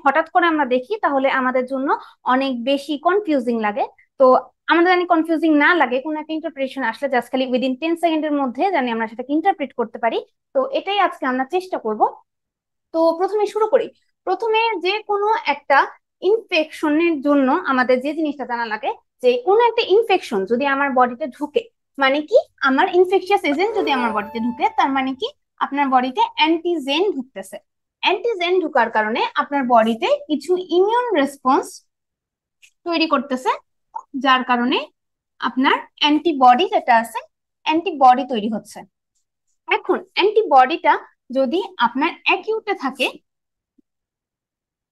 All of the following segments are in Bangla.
হঠাৎ করে আমরা দেখি তাহলে আমাদের জন্য অনেক বেশি কনফিউজিং লাগে। তো আমাদের জানি কনফিউজিং না লাগে, কোনো একটা ইন্টারপ্রিটেশন আসলে জাস্ট খালি উইদিন 10 সেকেন্ডের মধ্যে জানি আমরা সেটাকে ইন্টারপ্রিট করতে পারি। তো এটাই আজকে আমরা চেষ্টা করব। তো প্রথমে শুরু করি। প্রথমে যে কোনো একটা ইনফেকশনের জন্য আমাদের যে জিনিসটা জানা লাগে, যে কোনো একটা ইনফেকশন যদি আমার বডিতে ঢুকে, মানে কি, আমার ইনফেকশিয়াস এজেন্ট যদি আমার বডিতে ঢুকে, তার মানে কি আপনার বডিতে অ্যান্টিজেন ঢুকতেছে। অ্যান্টিজেন ঢুকার কারণে আপনার বডিতে কিছু ইমিউন রেসপন্স তৈরি করতেছে, যার কারণে আপনার অ্যান্টিবডি যেটা আছে, অ্যান্টিবডি তৈরি হচ্ছে। এখন অ্যান্টিবডিটা যদি আপনার অ্যাকিউটে থাকে,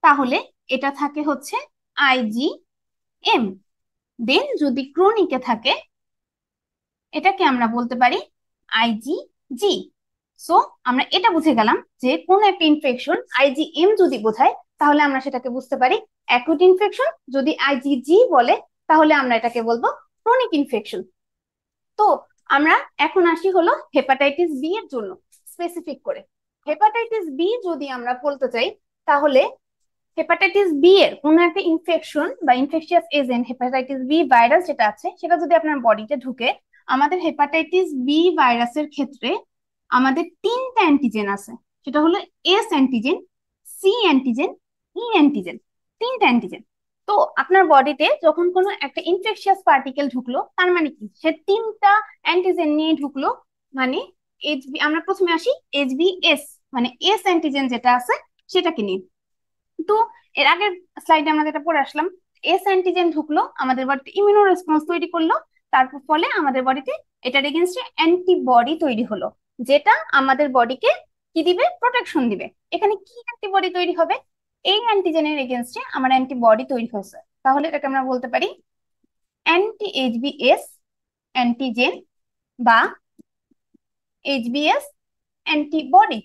তাহলে এটা থাকে হচ্ছে IgM। দেন যদি ক্রনিকে থাকে, এটাকে আমরা বলতে পারি IgG। সো আমরা এটা বুঝে গেলাম যে কোন একটা ইনফেকশন IgM যদি বোঝায়, তাহলে আমরা সেটাকে বুঝতে পারি অ্যাকুট ইনফেকশন। যদি IgG বলে, তাহলে আমরা এটাকে বলবো ক্রনিক ইনফেকশন। তো আমরা এখন আসি হলো হেপাটাইটিস বি এর জন্য স্পেসিফিক করে। হেপাটাইটিস বি যদি আমরা বলতে চাই, তাহলে হেপাটাইটিস বি এর কোন একটা ইনফেকশন বা infectious agent, hepatitis B virus যেটা আছে, সেটা যদি আপনার বডিতে ঢুকে, আমাদের হেপাটাইটিস বি ভাইরাসের ক্ষেত্রে আমাদের তিনটা অ্যান্টিজেন আছে। সেটা হলো এস অ্যান্টিজেন, সি অ্যান্টিজেন, ই অ্যান্টিজেন। তিনটা অ্যান্টিজেন। তো আপনার বডিতে যখন কোনো একটা ইনফেকশিয়াস পার্টিকেল ঢুকলো, তার মানে কি সে তিনটা অ্যান্টিজেন নিয়ে ঢুকলো। মানে আমরা প্রথমে আসি HBS, মানে এস অ্যান্টিজেন যেটা আছে সেটাকে নিয়ে। তো এর আগের স্লাইডে আমরা যেটা পড়ে আসলাম, এস অ্যান্টিজেন ঢুকলো আমাদের বডিতে, ইমিউনো রেসপন্স তৈরি করলো, তারপর ফলে আমাদের বডিতে এটার এগেনস্টে অ্যান্টিবডি তৈরি হলো, যেটা আমাদের বডিকে কি দিবে, প্রোটেকশন দিবে। এখানে কি অ্যান্টিবডি তৈরি হবে, এই অ্যান্টিজেনের এগেনস্টে আমার অ্যান্টিবডি তৈরি হয়েছে, তাহলে এটাকে আমরা বলতে পারি অ্যান্টি HBS অ্যান্টিজেন বা HBS অ্যান্টিবডি।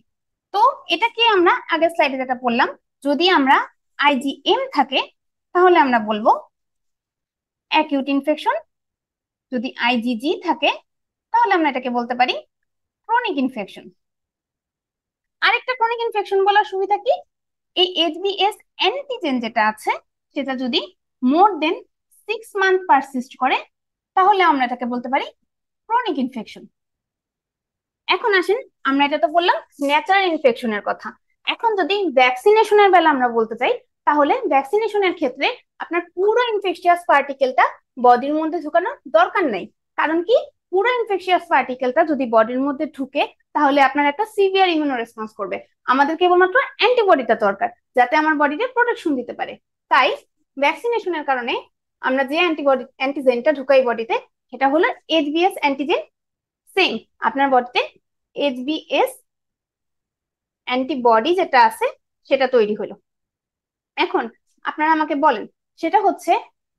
তো এটাকে আমরা আগের স্লাইডে যেটা বললাম, যদি আমরা IgM থাকে, তাহলে আমরা বলবো অ্যাকিউট ইনফেকশন। যদি IgG থাকে, তাহলে আমরা এটাকে বলতে পারি ক্রনিক ইনফেকশন। আরেকটা ক্রনিক ইনফেকশন বলার সুবিধা কি, এই HBS অ্যান্টিজেন যেটা আছে, সেটা যদি মোর দেন 6 মান্থ পারসিস্ট করে, তাহলে আমরা এটাকে বলতে পারি ক্রনিক ইনফেকশন। এখন আসেন, আমরা এটা তো বললাম ন্যাচারাল ইনফেকশনের কথা। এখন যদি ভ্যাকসিনেশনের বেলা আমরা বলতে চাই, তাহলে ভ্যাকসিনেশনের ক্ষেত্রে আপনার পুরো ইনফেকশিয়াস পার্টিকেলটা বডির মধ্যে ঢুকানোর দরকার নেই। কারণ কি, পুরো ইনফেকশিয়াস পার্টিকেলটা যদি বডির মধ্যে ঢুকে, তাহলে আপনার একটা সিভিয়ার ইমিউনো রেসপন্স করবে। আমাদের কেবলমাত্র অ্যান্টিবডিটা দরকার, যাতে আমার বডিতে প্রোটেকশন দিতে পারে। তাই ভ্যাকসিনেশনের কারণে আমরা যে অ্যান্টিজেনটা ঢুকাই বডিতে, সেটা হলো HBS অ্যান্টিজেন। সেম আপনার বডিতে HBS অ্যান্টিবডি যেটা আছে, সেটা তৈরি হলো। এখন আপনারা আমাকে বলেন, সেটা হচ্ছে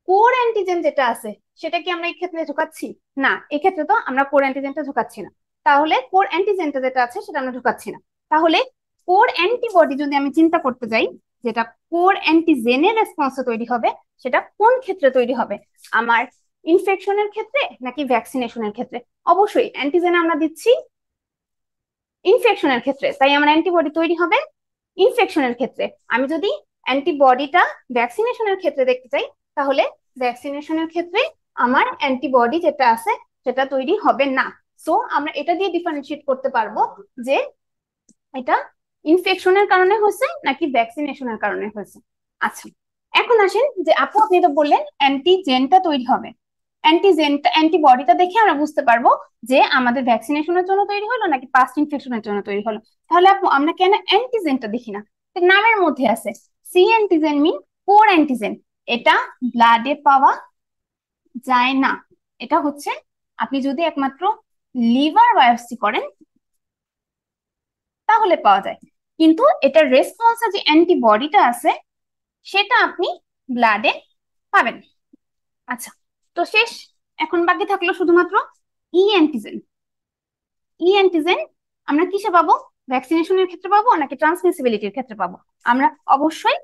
কোর অ্যান্টিজেন যেটা আছে, সেটা কি আমরা এই ক্ষেত্রে ঢুকাচ্ছি? না, এক্ষেত্রে তো আমরা কোর অ্যান্টিজেনটা ঢুকাচ্ছি না। তাহলে কোর অ্যান্টিজেনটা যেটা আছে সেটা আমরা ঢুকাচ্ছি না। তাহলে কোর অ্যান্টিবডি যদি আমি চিন্তা করতে যাই, যেটা কোর অ্যান্টিজেনের রেসপন্সে তৈরি হবে, সেটা কোন ক্ষেত্রে তৈরি হবে, আমার ইনফেকশনের ক্ষেত্রে নাকি ভ্যাকসিনেশনের ক্ষেত্রে? অবশ্যই অ্যান্টিজেন আমরা দিচ্ছি ইনফেকশনের ক্ষেত্রে, তাই আমার অ্যান্টিবডি তৈরি হবে ইনফেকশনের ক্ষেত্রে। আমি যদি অ্যান্টিবডিটা ভ্যাকসিনেশনের ক্ষেত্রে দেখতে চাই, তাহলে ভ্যাকসিনেশনের ক্ষেত্রে আমার অ্যান্টিবডি যেটা আছে সেটা তৈরি হবে না। সো আমরা এটা দিয়ে ডিফারেন্সিয়েট করতে পারবো যে এটা ইনফেকশনের কারণে হয়েছে নাকি ভ্যাকসিনেশনের কারণে হয়েছে। আচ্ছা, এখন আসেন যে আপু আপনি তো বললেন অ্যান্টিজেনটা তৈরি হবে। অ্যান্টিজেনটা, অ্যান্টিবডিটা দেখে আমরা বুঝতে পারবো যে আমাদের ভ্যাকসিনেশনের জন্য তৈরি হলো নাকি পাস্ট ইনফেকশনের জন্য তৈরি হলো। তাহলে আপু আমরা কেন অ্যান্টিজেনটা দেখি না? নামের মধ্যে আছে সি অ্যান্টিজেন, মিন কোর অ্যান্টিজেন। এটা ব্লাডে পাওয়া যায় না। এটা হচ্ছে আপনি যদি একমাত্র লিভার বায়োপসি করেন, তাহলে পাওয়া যায়। কিন্তু এটার রেসপন্সে যে অ্যান্টিবডিটা আছে, সেটা আপনি ব্লাডে পাবেন। আচ্ছা, তো শেষ। এখন বাকি থাকলো শুধুমাত্র ই অ্যান্টিজেন। ই অ্যান্টিজেন আমরা কিসে পাবো, ভ্যাকসিনেশনের ক্ষেত্রে পাবো নাকি ট্রান্সমিসিবিলিটির ক্ষেত্রে পাবো? আমরা অবশ্যই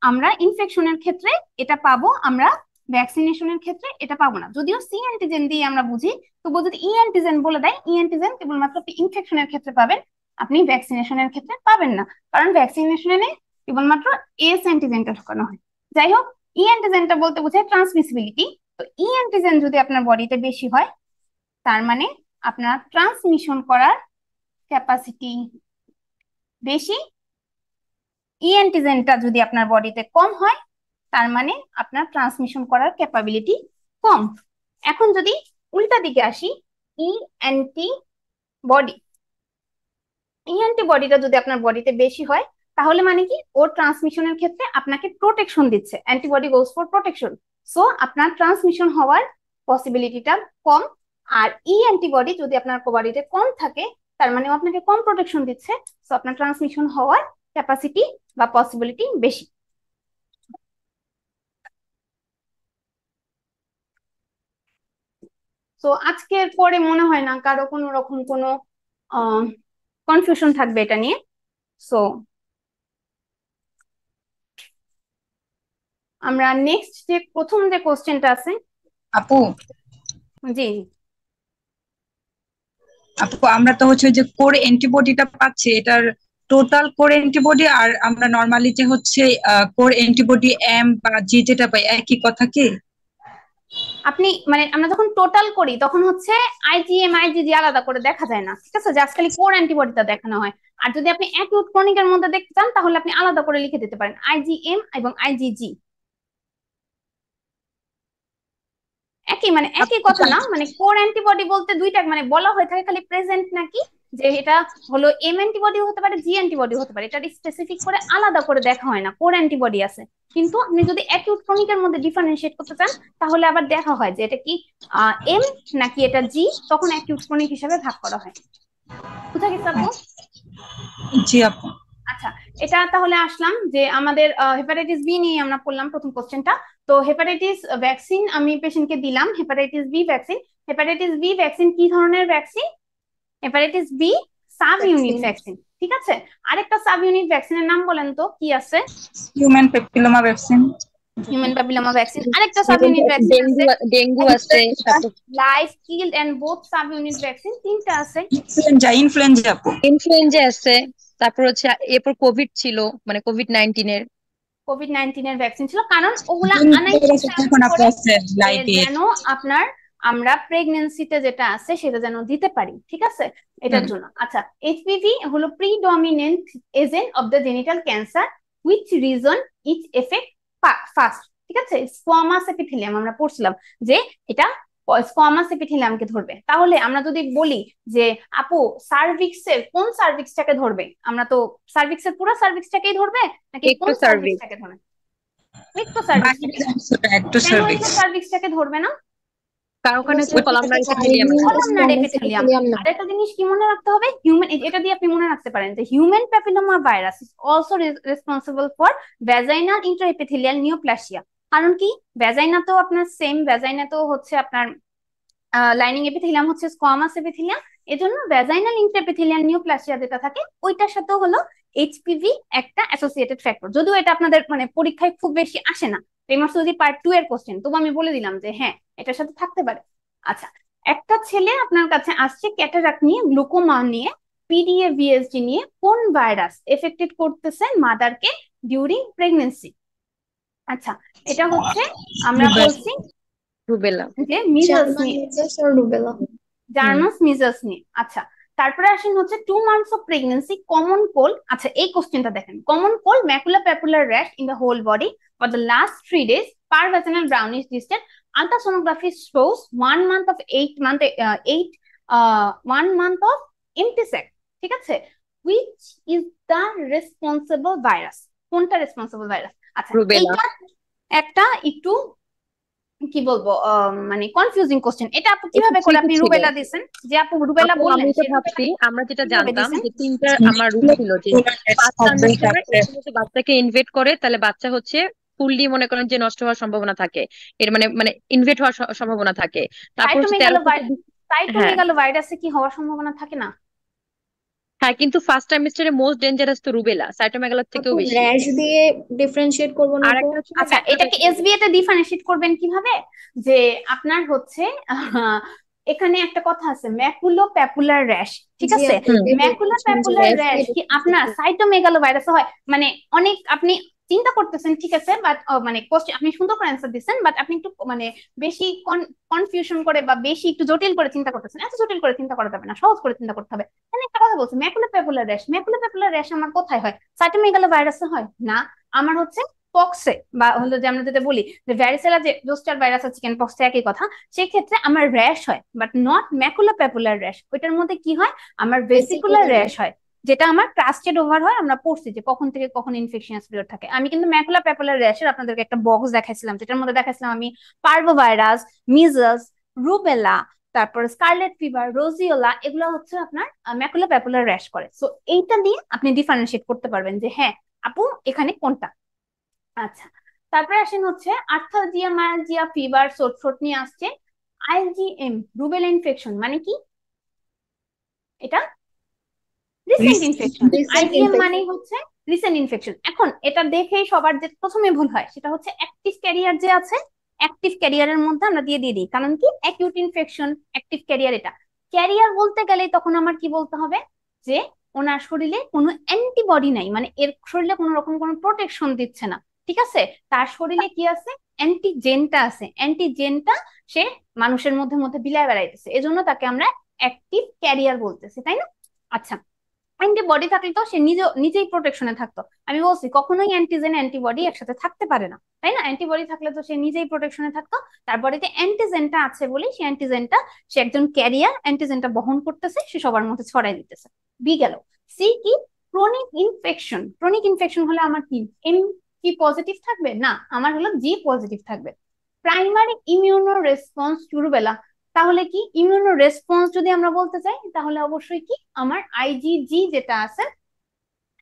আমরা ইনফেকশনের ক্ষেত্রে এটা পাবো, আমরা ভ্যাকসিনেশনের ক্ষেত্রে এটা পাবো না। যদিও সি অ্যান্টিজেন দিয়ে আমরা বুঝি, তবুও যদি ই অ্যান্টিজেন বলে দেয়, ই অ্যান্টিজেন কেবলমাত্র আপনি ইনফেকশনের ক্ষেত্রে পাবেন, আপনি ভ্যাকসিনেশনের ক্ষেত্রে পাবেন না। কারণ ভ্যাকসিনেশনে কেবলমাত্র এস অ্যান্টিজেনটা ঢোকানো হয়। যাই হোক, ই অ্যান্টিজেনটা বলতে বোঝায় ট্রান্সমিসিবিলিটি। তো ই অ্যান্টিজেন যদি আপনার বডিতে বেশি হয়, তার মানে আপনার ট্রান্সমিশন করার ক্যাপাসিটি বেশি। ই অ্যান্টিজেনটা যদি আপনার বডিতে কম হয়, তার মানে আপনার ট্রান্সমিশন করার ক্যাপাবিলিটি কম। এখন যদি উল্টা দিকে আসি, ই অ্যান্টিবডি, এই অ্যান্টিবডিটা যদি আপনার বডিতে বেশি হয়, তাহলে মানে কি ওর ট্রান্সমিশনের ক্ষেত্রে আপনাকে প্রোটেকশন দিচ্ছে। Antibody goes for protection, so আপনার ট্রান্সমিশন হওয়ার পসিবিলিটিটা কম। আর ই অ্যান্টিবডি যদি আপনার বডিতে কম থাকে, তার মানে ও আপনাকে কম প্রোটেকশন দিচ্ছে, সো আপনার ট্রান্সমিশন হওয়ার ক্যাপাসিটি বা পসিবিলিটি বেশি। তো আজকের পরে মনে হয় না কারো কোনো রকম কোনো কনফিউশন থাকবে এটা নিয়ে। সো আমরা নেক্সট যে প্রথম যে কোশ্চেনটা আছে। আপু জি আপু আমরা তো হচ্ছে যে কোর অ্যান্টিবডিটা পাচ্ছি, এটার টোটাল কোর অ্যান্টিবডি আর আমরা নরমালি যে হচ্ছে কোর অ্যান্টিবডি এম বা জি যেটা পাই একই কথা কি? আপনি মানে আমরা যখন টোটাল করি তখন হচ্ছে আইজিএম আইজিজি আলাদা করে দেখা যায় না, ঠিক আছে, জাস্ট খালি কোর অ্যান্টিবডিটা দেখানো হয়। আর যদি আপনি অ্যাকিউট ক্রনিকের মধ্যে দেখতে চান, তাহলে আপনি আলাদা করে লিখে দিতে পারেন আইজিএম এবং আইজিজি। একই মানে একই কথা না, মানে কোর অ্যান্টিবডি বলতে দুইটা মানে বলা হয়ে থাকে খালি প্রেজেন্ট নাকি, যে এটা হলো এম অ্যান্টিবডি হতে পারে, জি অ্যান্টিবডি হতে পারে, এটা স্পেসিফিক করে আলাদা করে দেখা হয় না কোর অ্যান্টিবডি আছে। কিন্তু আপনি যদি অ্যাকিউট ক্রনিকের মধ্যে ডিফারেন্সিয়েট করতে চান, তাহলে আবার দেখা হয় যে এটা কি এম নাকি এটা জি, তখন অ্যাকিউট ক্রনিক হিসাবে ভাগ করা হয়। বুঝা গেছে আপু? জি আপু। আচ্ছা, এটা তাহলে আসলাম যে আমাদের হেপাটাইটিস বি নিয়ে আমরা পড়লাম প্রথম কোশ্চেনটা। তো হেপাটাইটিস ভ্যাকসিন আমি পেশেন্টকে দিলাম, hepatitis B vaccine. Hepatitis B vaccine কি ধরনের vaccine? Hepatitis B sub unit vaccine, ঠিক আছে। আরেকটা সাব ইউনিট ভ্যাকসিনের নাম বলেন তো, কি আছে? Human papilloma vaccine. Human papilloma vaccine. আরেকটা সাব ইউনিট ভ্যাকসিন আছে, ডেঙ্গু আছে, তারপর live killed and both sub unit vaccine, তিনটা আছে। ইনফ্লুয়েঞ্জা আপু। ইনফ্লুয়েঞ্জা আছে, তারপর হচ্ছে এরপর কোভিড ছিল, মানে কোভিড-19 এর। কোভিড-19 ভ্যাকসিন ছিল, কারণ ওগুলা এখন আপু আছে লাইভের। যেন আপনার আমরা প্রেগনেন্সিতে যেটা আছে সেটা যেন দিতে পারি, ঠিক আছে, এটার জন্য। আচ্ছা, এইচপিভি হলো predominant agent of the genital cancer which reason each effect first, ঠিক আছে। স্কোয়ামাস এপিথেলিয়াম আমরা পড়ছিলাম যে এটা স্কোয়ামাস এপিথেলিয়ামকে ধরবে। তাহলে আমরা যদি বলি যে আপু সার্ভিক্সের কোন সার্ভিক্সটাকে ধরবে, আমরা তো সার্ভিক্সের পুরো সার্ভিক্সটাকেই ধরবে নাকি কোন সার্ভিক্সটাকে ধরবে? একটু সার্ভিক্সটাকে ধরবে না, কারণ ওখানে হচ্ছে কলামনার এপিথেলিয়াম আছে। Columnar epithelium. আর একটা জিনিস কি মনে রাখতে হবে, হিউম্যান, এটা দিয়ে আপনি মনে রাখতে পারেন যে human papilloma virus is also responsible for vaginal intraepithelial neoplasia. কারণ কি, ভ্যাজাইনা তো আপনার সেম, ভ্যাজাইনা তো হচ্ছে আপনার লাইনিং এপিথেলিয়াম হচ্ছে স্কোয়ামাস এপিথেলিয়াম, এজন্য ভ্যাজাইনাল ইন্ট্রাএপিথেলিয়াল নিওপ্লাসিয়া যেটা থাকে ওইটার সাথে হলো এইচপিভি একটা অ্যাসোসিয়েটেড ফ্যাক্টর। যদিও এটা আপনাদের মানে পরীক্ষায় খুব বেশি আসে না, প্রেমার্সোলজি পার্ট 2 এর কোশ্চেন, তবু আমি বলে দিলাম যে হ্যাঁ এটার সাথে থাকতে পারে। আচ্ছা, একটা ছেলে আপনার কাছে আসছে ক্যাটারাক্ট নিয়ে, গ্লুকোমা নিয়ে, পিডিএ ভিএসজি নিয়ে, কোন ভাইরাস এফেক্টেড করতেছে মাদারকে ডিউরিং প্রেগনেন্সি? আচ্ছা, এটা হচ্ছে আমরা বলছি রুবেলা, যে মিজলস নিয়ে, জার্মাস মিজলস নিয়ে। আচ্ছা, তারপরে আসেন হচ্ছে 2 months of pregnancy, common cold. আচ্ছা, এই কোশ্চেনটা দেখেন, common cold, macula papular rash in the whole body for the last 3 days, parvaginal brownish discharge, ultrasonography shows 1 month of 1 month of empty sac, ঠিক আছে। which is the responsible virus? কোনটা রেসপন্সিবল ভাইরাস? আচ্ছা, রুবেলা। এইটা একটা একটু কি বলবো মানে কনফিউজিং কোশ্চেন। এটা আপু কিভাবে করে আপনি রুবেলা দিবেন? যে আপু রুবেলা বললেন, আমি তো ভাবছি আমরা যেটা জানতাম যে তিনটা আমার রুল ছিল যে 5 বাচ্চাকে ইনভেট করে, তাহলে বাচ্চা হচ্ছে ফুললি মনে করেন যে নষ্ট হওয়ার সম্ভাবনা থাকে, এর মানে মানে ইনভেট হওয়ার সম্ভাবনা থাকে। তারপর সাইটোমেগালো ভাইরাসে কি হওয়ার সম্ভাবনা থাকে না? হ্যাঁ, কিন্তু ফার্স্ট ট্রাইমেস্টারে মোস্ট ডেঞ্জারাস তো রুবেলা, সাইটোমেগালোর থেকেও বেশি। র্যাশ দিয়ে ডিফারেন্সিয়েট করব না। আর একটা আচ্ছা, এটাকে এসবিএ তে ডিফারেন্সিয়েট করবেন কিভাবে? যে আপনার হচ্ছে এখানে একটা কথা আছে, ম্যাকুলো প্যাপুলার র্যাশ, ঠিক জি আছে? আপু, এটাই ম্যাকুলো বলছিলাম যে প্যাপুলার র্যাশ র্যাশ দিয়ে কি আপনার differentiate সাইটোমেগালো ভাইরাসে হয়? মানে অনেক আপনি চিন্তা করতেছেন, ঠিক আছে, বাট মানে আপনি সুন্দর করে অ্যান্সার দিচ্ছেন, বাট আপনি একটু মানে বেশি কনফিউশন করে বা বেশি একটু জটিল করে চিন্তা করতেছেন। এত জটিল করে চিন্তা করা যাবে না, সহজ করে চিন্তা করতে হবে। এখানে একটা কথা বলছি, ম্যাকুলো প্যাপুলার র্যাশ, ম্যাকুলো প্যাপুলার র্যাশ আমার কোথায় হয়? সাইটোমেগালো ভাইরাসে হয় না, আমার হচ্ছে পক্সে, বা হলো যে আমরা যেটা বলি যে ভ্যারিসেলা, যে জোস্টার ভাইরাস আছে, চিকেন পক্স একই কথা, সেই ক্ষেত্রে আমার র্যাশ হয়, বাট নট ম্যাকুলো প্যাপুলার র্যাশ। ওইটার মধ্যে কি হয়? আমার ভেসিকুলার vesicular র্যাশ হয়, যেটা আমার ক্রাস্টেড ওভার হয়। আমরা পড়ছি যে কখন থেকে কখন ইনফেকশনাস পিরিয়ড থাকে। আমি কিন্তু ম্যাকুলা প্যাপুলার র্যাশের আপনাদেরকে একটা বক্স দেখাইছিলাম, যেটার মধ্যে দেখাইছিলাম আমি পার্ভো ভাইরাস, মিজলস, রুবেলা, তারপর স্কারলেট ফিভার, রোজিওলা, এগুলো হচ্ছে আপনার ম্যাকুলা প্যাপুলার র্যাশ করে। সো এইটা দিয়ে আপনি ডিফারেন্সিয়েট করতে পারবেন যে হ্যাঁ আপু এখানে কোনটা। আচ্ছা, তারপরে আসেন হচ্ছে আর্থালজিয়া, মায়ালজিয়া, ফিভার, সোর থ্রোট নিয়ে আসছে। আইজিএম, রুবেলা ইনফেকশন মানে কি? এটা recent infection. recent IgM infection মানে হচ্ছে রিসেন্ট ইনফেকশন। এখন এটা দেখেই সবার যে প্রথমে ভুল হয় সেটা হচ্ছে অ্যাক্টিভ ক্যারিয়ার যে আছে, অ্যাক্টিভ ক্যারিয়ারের মধ্যে আমরা দিয়ে দিই, কারণ কি অ্যাকিউট ইনফেকশন, অ্যাক্টিভ ক্যারিয়ার। এটা ক্যারিয়ার বলতে গেলে তখন আমার কি বলতে হবে? যে ওনার শরীরে কোনো অ্যান্টিবডি নাই, মানে এর শরীরে কোনো রকম কোনো প্রোটেকশন দিচ্ছে না, ঠিক আছে? তার শরীরে কি আছে? অ্যান্টিজেনটা আছে, অ্যান্টিজেনটা সে মানুষের মধ্যে মধ্যে বিলায় বেড়াইতেছে, এজন্য তাকে আমরা অ্যাক্টিভ ক্যারিয়ার বলতেছি, তাই না? আচ্ছা, অ্যান্টিবডি থাকলে তো সে নিজেই প্রোটেকশনে থাকতো। আমি বলছি কখনোই অ্যান্টিজেন অ্যান্টিবডি একসাথে থাকতে পারে না, তাই না? অ্যান্টিবডি থাকলে তো সে নিজেই প্রোটেকশনে থাকতো। তার বডিতে অ্যান্টিজেনটা আছে বলে সেই অ্যান্টিজেনটা, সে একজন ক্যারিয়ার, অ্যান্টিজেনটা বহন করতেছে, সে সবার মধ্যে ছড়াই দিতেছে। বি গেল। সি কি? Chronic infection. ক্রনিক ইনফেকশন হলে আমার কি এম কি পজিটিভ থাকবে? না, আমার হলো জি পজিটিভ থাকবে। Primary immuno response to rubella, তাহলে কি ইমিউনো রেসপন্স যদি আমরা বলতে চাই তাহলে অবশ্যই কি আমার আইজিজি যেটা আছে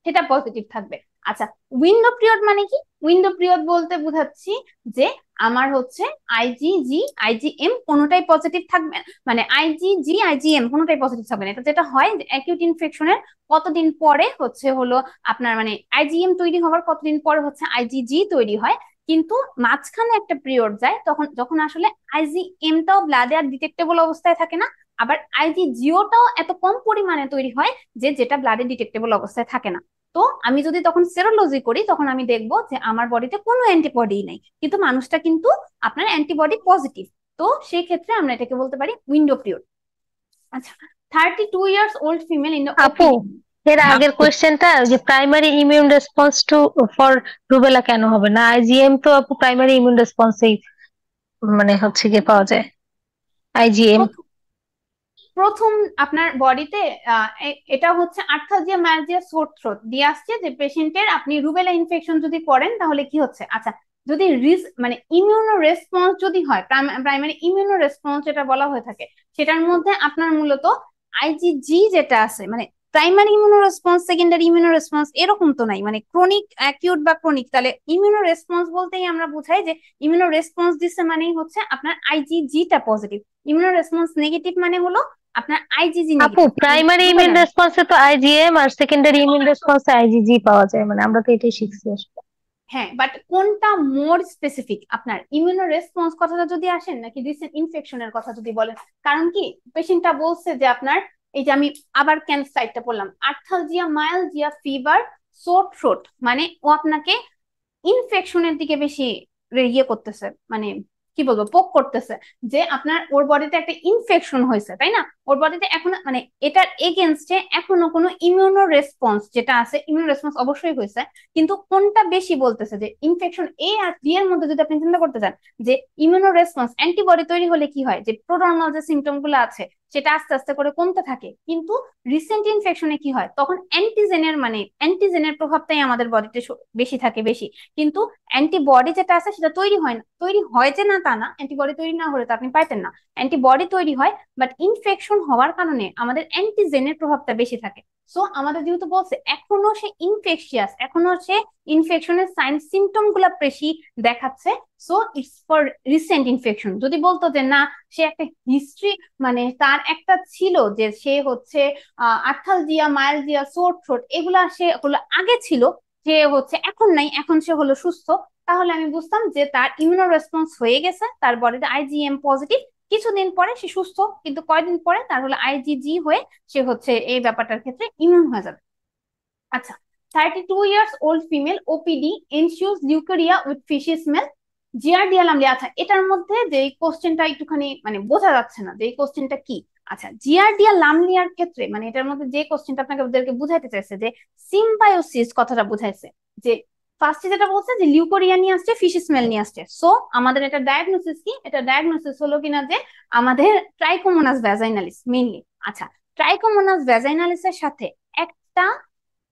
সেটা পজিটিভ থাকবে। আচ্ছা, উইন্ডো পিরিয়ড মানে কি? উইন্ডো পিরিয়ড বলতে বোঝাচ্ছি যে আমার হচ্ছে আইজিজি আইজিএম কোনোটাই পজিটিভ থাকবে, মানে আইজিজি আইজিএম কোনোটাই পজিটিভ থাকবে না। এটা যেটা হয় যে অ্যাকিউট ইনফেকশনের কতদিন পরে হচ্ছে হলো আপনার মানে আইজিএম তৈরি হওয়ার কতদিন পরে হচ্ছে আইজিজি তৈরি হয়, কিন্তু মাঝখানে একটা পিরিয়ড যায় তখন, যখন আসলে আইজিএমটাও ব্লাডে আর ডিটেক্টেবল অবস্থায় থাকে না, আবার আইজিজিওটাও এত কম পরিমাণে তৈরি হয় যে যেটা ব্লাডে ডিটেক্টেবল অবস্থায় থাকে না। তো আমি যদি তখন সেরোলজি করি তখন আমি দেখবো যে আমার বডিতে কোনো অ্যান্টিবডি নাই, কিন্তু মানুষটা কিন্তু আপনার অ্যান্টিবডি পজিটিভ। তো সেই ক্ষেত্রে আমরা এটাকে বলতে পারি উইন্ডো পিরিয়ড। আচ্ছা, 32 years old female in the আপু, OPD। এর আগের কোয়েশ্চেনটা যে primary immune response to for rubella কেন হবে না? আইজিএম তো আপু প্রাইমারি ইমিউন রেসপন্সেই মানে হচ্ছে গিয়ে পাওয়া যায়। আইজিএম প্রথম আপনার বডিতে এটা হচ্ছে আর্থালজিয়া, মায়ালজিয়া, সোর থ্রোট দিয়ে আসছে যে পেশেন্টের আপনি রুবেলা ইনফেকশন যদি করেন তাহলে কি হচ্ছে। আচ্ছা, যদি মানে ইমিউনো রেসপন্স যদি হয়, প্রাইমারি ইমিউনো রেসপন্স যেটা বলা হয়ে থাকে, সেটার মধ্যে আপনার মূলত আইজিজি যেটা আছে, মানে primary immuno response, secondary immuno response এরকম তো নাই, মানে ক্রনিক, অ্যাকিউট বা ক্রনিক। তাহলে ইমিউনো রেসপন্স বলতেই আমরা বুঝাই যে ইমিউনো রেসপন্স দিচ্ছে মানেই হচ্ছে আপনার আইজিজিটা পজিটিভ, ইমিউনো রেসপন্স নেগেটিভ মানে হলো আপনার আইজিজি আপু, নেগেটিভ। প্রাইমারি ইমিউন রেসপন্সে তো আইজিএম আর সেকেন্ডারি ইমিউন রেসপন্সে আইজিজি পাওয়া যায়, মানে আমরা তো এটাই শিখছি আসলে। হ্যাঁ, বাট কোনটা মোর স্পেসিফিক আপনার ইমিউনো রেসপন্স কথাটা যদি আসেন, নাকি রিসেন্ট ইনফেকশনের কথা যদি বলেন? কারণ কি পেশেন্টটা বলছে যে আপনার এই যে আমি আবার সাইডটা বললাম, আর্থালজিয়া, মায়ালজিয়া, ফিভার, সোর থ্রোট, মানে ও আপনাকে ইনফেকশনের দিকে বেশি ইয়ে করতেছে, মানে কি বলবো পোক করতেছে, যে আপনার ওর বডিতে একটা ইনফেকশন হয়েছে, তাই না? ওর বডিতে এখন মানে এটার এগেনস্টে এখনো কোনো ইমিউনো রেসপন্স যেটা আছে, ইমিউনো রেসপন্স অবশ্যই হয়েছে, কিন্তু কোনটা বেশি বলতেছে যে ইনফেকশন এ আর বি এর মধ্যে যদি আপনি চিন্তা করতে চান যে ইমিউনো রেসপন্স অ্যান্টিবডি তৈরি হলে কি হয়, যে প্রোড্রোমাল যে সিমটম গুলো আছে সেটা আস্তে আস্তে করে কমতে থাকে, কিন্তু রিসেন্ট ইনফেকশনে কি হয় তখন অ্যান্টিজেনের মানে অ্যান্টিজেনের প্রভাবটাই আমাদের বডিতে বেশি থাকে বেশি, কিন্তু অ্যান্টিবডি যেটা আছে সেটা তৈরি হয় না। তৈরি হয় যে না তা না, অ্যান্টিবডি তৈরি না হলে তো আপনি পাইতেন না, অ্যান্টিবডি তৈরি হয়, বাট ইনফেকশন হওয়ার কারণে আমাদের অ্যান্টিজেনের প্রভাবটা বেশি থাকে। সো আমাদের যেহেতু বলছে এখনো সে ইনফেকশিয়াস, এখনো সে ইনফেকশনের সাইন সিমটম গুলা বেশি দেখাচ্ছে, so it's for recent infection. যদি বলতো যে না সে একটা হিস্ট্রি, মানে তার একটা ছিল যে সে হচ্ছে আর্থালজিয়া, মায়ালজিয়া, সোর থ্রোট এগুলা সে হলো আগে ছিল, যে হচ্ছে এখন নাই, এখন সে হলো সুস্থ, তাহলে আমি বুঝতাম যে তার ইমিউনো রেসপন্স হয়ে গেছে, তার বডিতে আইজিএম পজিটিভ, কিছুদিন পরে সে সুস্থ, কিন্তু কয়দিন পরে তার হলো আইজিজি হয়ে সে হচ্ছে এই ব্যাপারটার ক্ষেত্রে ইমিউন হয়ে যাবে। আচ্ছা, 32 years old female OPD ensues leukorrhea with fishy smell, giardia লামলিয়া। আচ্ছা, এটার মধ্যে যে কোশ্চেনটা একটুখানি মানে বোঝা যাচ্ছে না যে এই কোশ্চেনটা কি। আচ্ছা, জিয়ারডিয়া লামলিয়ার ক্ষেত্রে মানে এটার মধ্যে যে কোশ্চেনটা আপনাকে ওদেরকে বুঝাইতে চাইছে যে সিম্বায়োসিস কথাটা বুঝাইছে, যে ফার্স্টে যেটা বলছে যে লিউকোরিয়া নিয়ে আসছে, ফিশ স্মেল নিয়ে আসছে। সো আমাদের এটা ডায়াগনোসিস কি? এটা ডায়াগনোসিস হলো কিনা যে আমাদের ট্রাইকোমোনাস ভ্যাজাইনালিস মেইনলি। আচ্ছা, ট্রাইকোমোনাস ভ্যাজাইনালিসের সাথে একটা